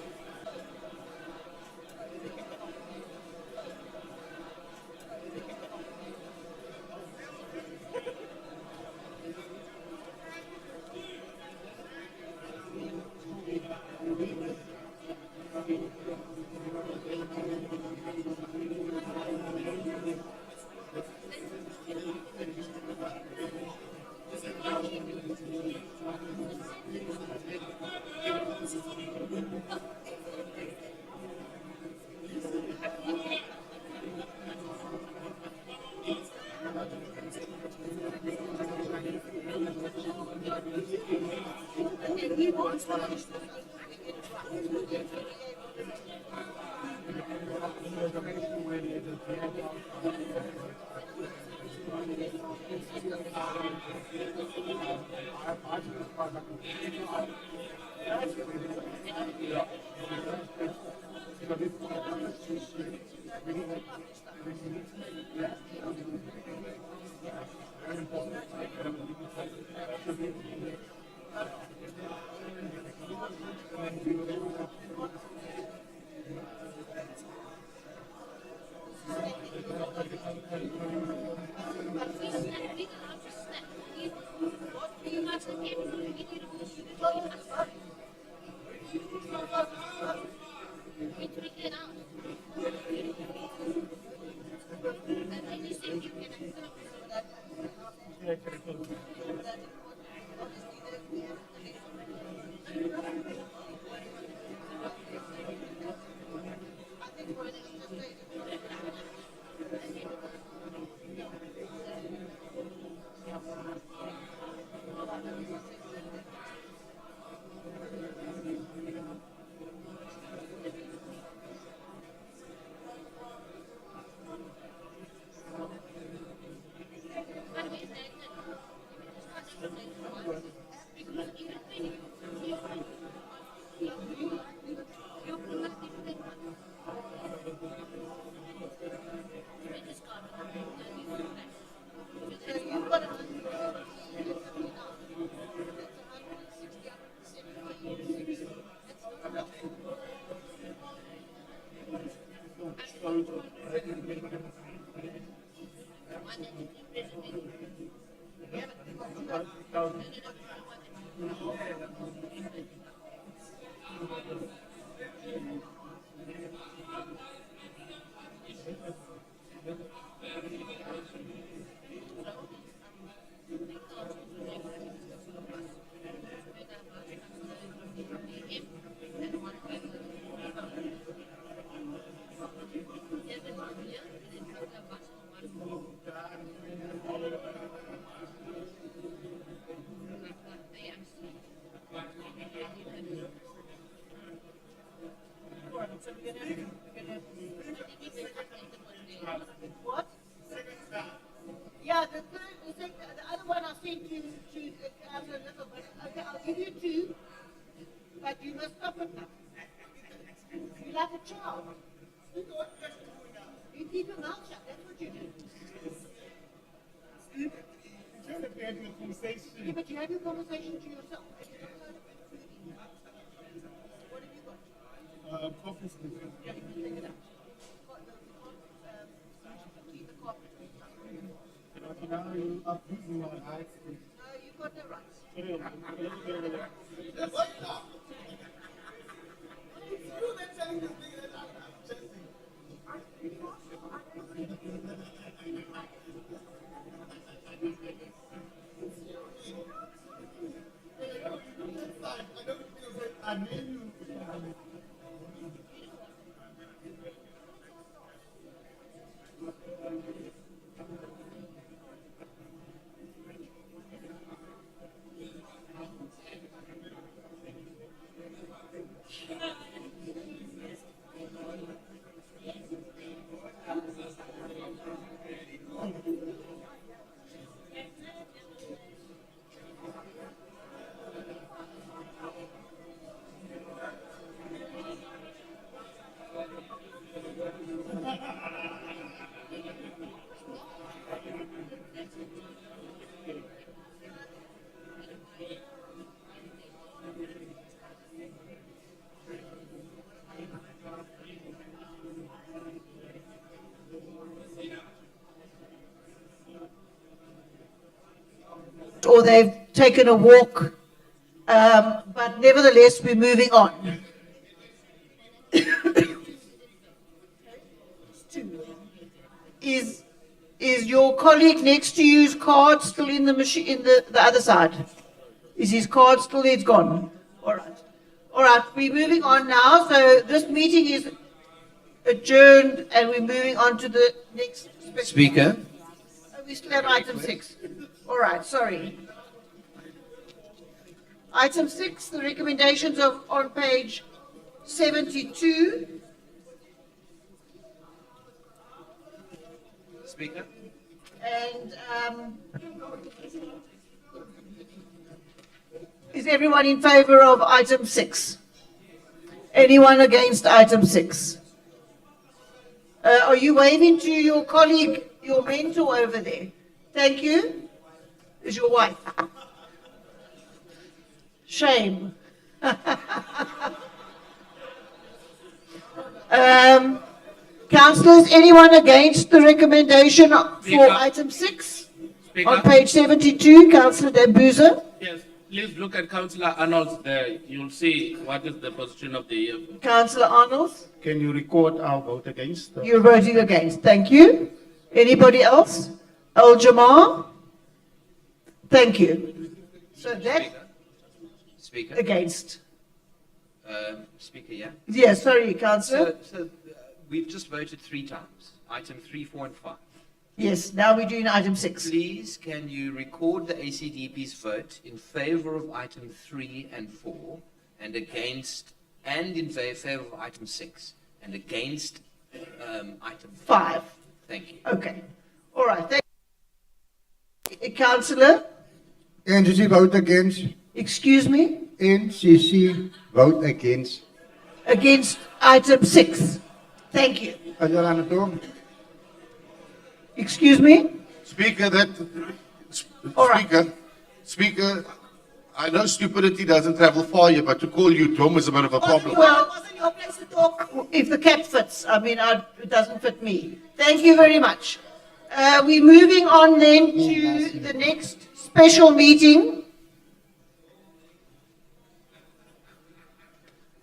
What? Yeah, the other one I sent to Councillor Little, but okay, I'll give you two, but you must stop it now. You're like a child. You keep your mouth shut, that's what you do. Yeah, but you have your conversation to yourself. What have you got? Coffee stick. Yeah, you can take it out. Now you are using my eyes. No, you've got no rights. or they've taken a walk, but nevertheless, we're moving on. Is your colleague next to you's card still in the machine, in the other side? Is his card still there? It's gone. All right. All right, we're moving on now. So this meeting is adjourned and we're moving on to the next. Speaker. Oh, we still have item 6. All right, sorry. Item 6, the recommendations of on page 72. Speaker. And is everyone in favor of item 6? Anyone against item 6? Are you waving to your colleague, your mentor over there? Thank you. Is your wife? Shame. Councillors, anyone against the recommendation for item 6? Speaker. On page 72, Councillor Dambuza. Yes, please look at Councillor Arnold's there. You'll see what is the position of the year. Councillor Arnold, Can you record our vote against? you're voting against. Thank you. Anybody else? Al Jamar? Thank you. So that Speaker. against. Speaker, yeah. Yes, sorry, Councillor. So we've just voted 3 times. Item 3, 4, and 5. Yes, now we're doing item 6. Please, can you record the ACDP's vote in favour of item 3 and 4, and against, and in favour of item 6, and against item 5. Thank you. Okay. All right. Thank you. Councillor? NCC vote against. Excuse me? NCC vote against. Against item 6. Thank you. Excuse me? Speaker, All right. Speaker, I know stupidity doesn't travel far here, but to call you dumb is a bit of a problem. Well, it wasn't your place to talk. If the cap fits, I mean, it doesn't fit me. Thank you very much. We're moving on then to the next special meeting.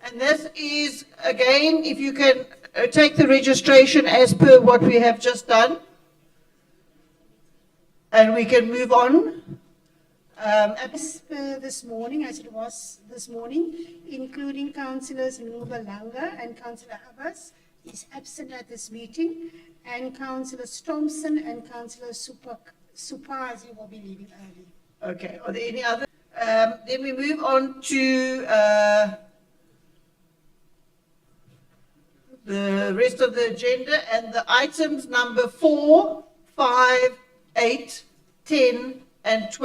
And this is, again, if you can take the registration as per what we have just done. And we can move on. As per this morning, as it was this morning, including Councillors Nuba Langa and Councillor Abbas is absent at this meeting, and Councillor Thompson and Councillor Supazi will be leaving early. Okay, are there any other? Then we move on to the rest of the agenda and the items number 4, 5, 8, 10, and 12.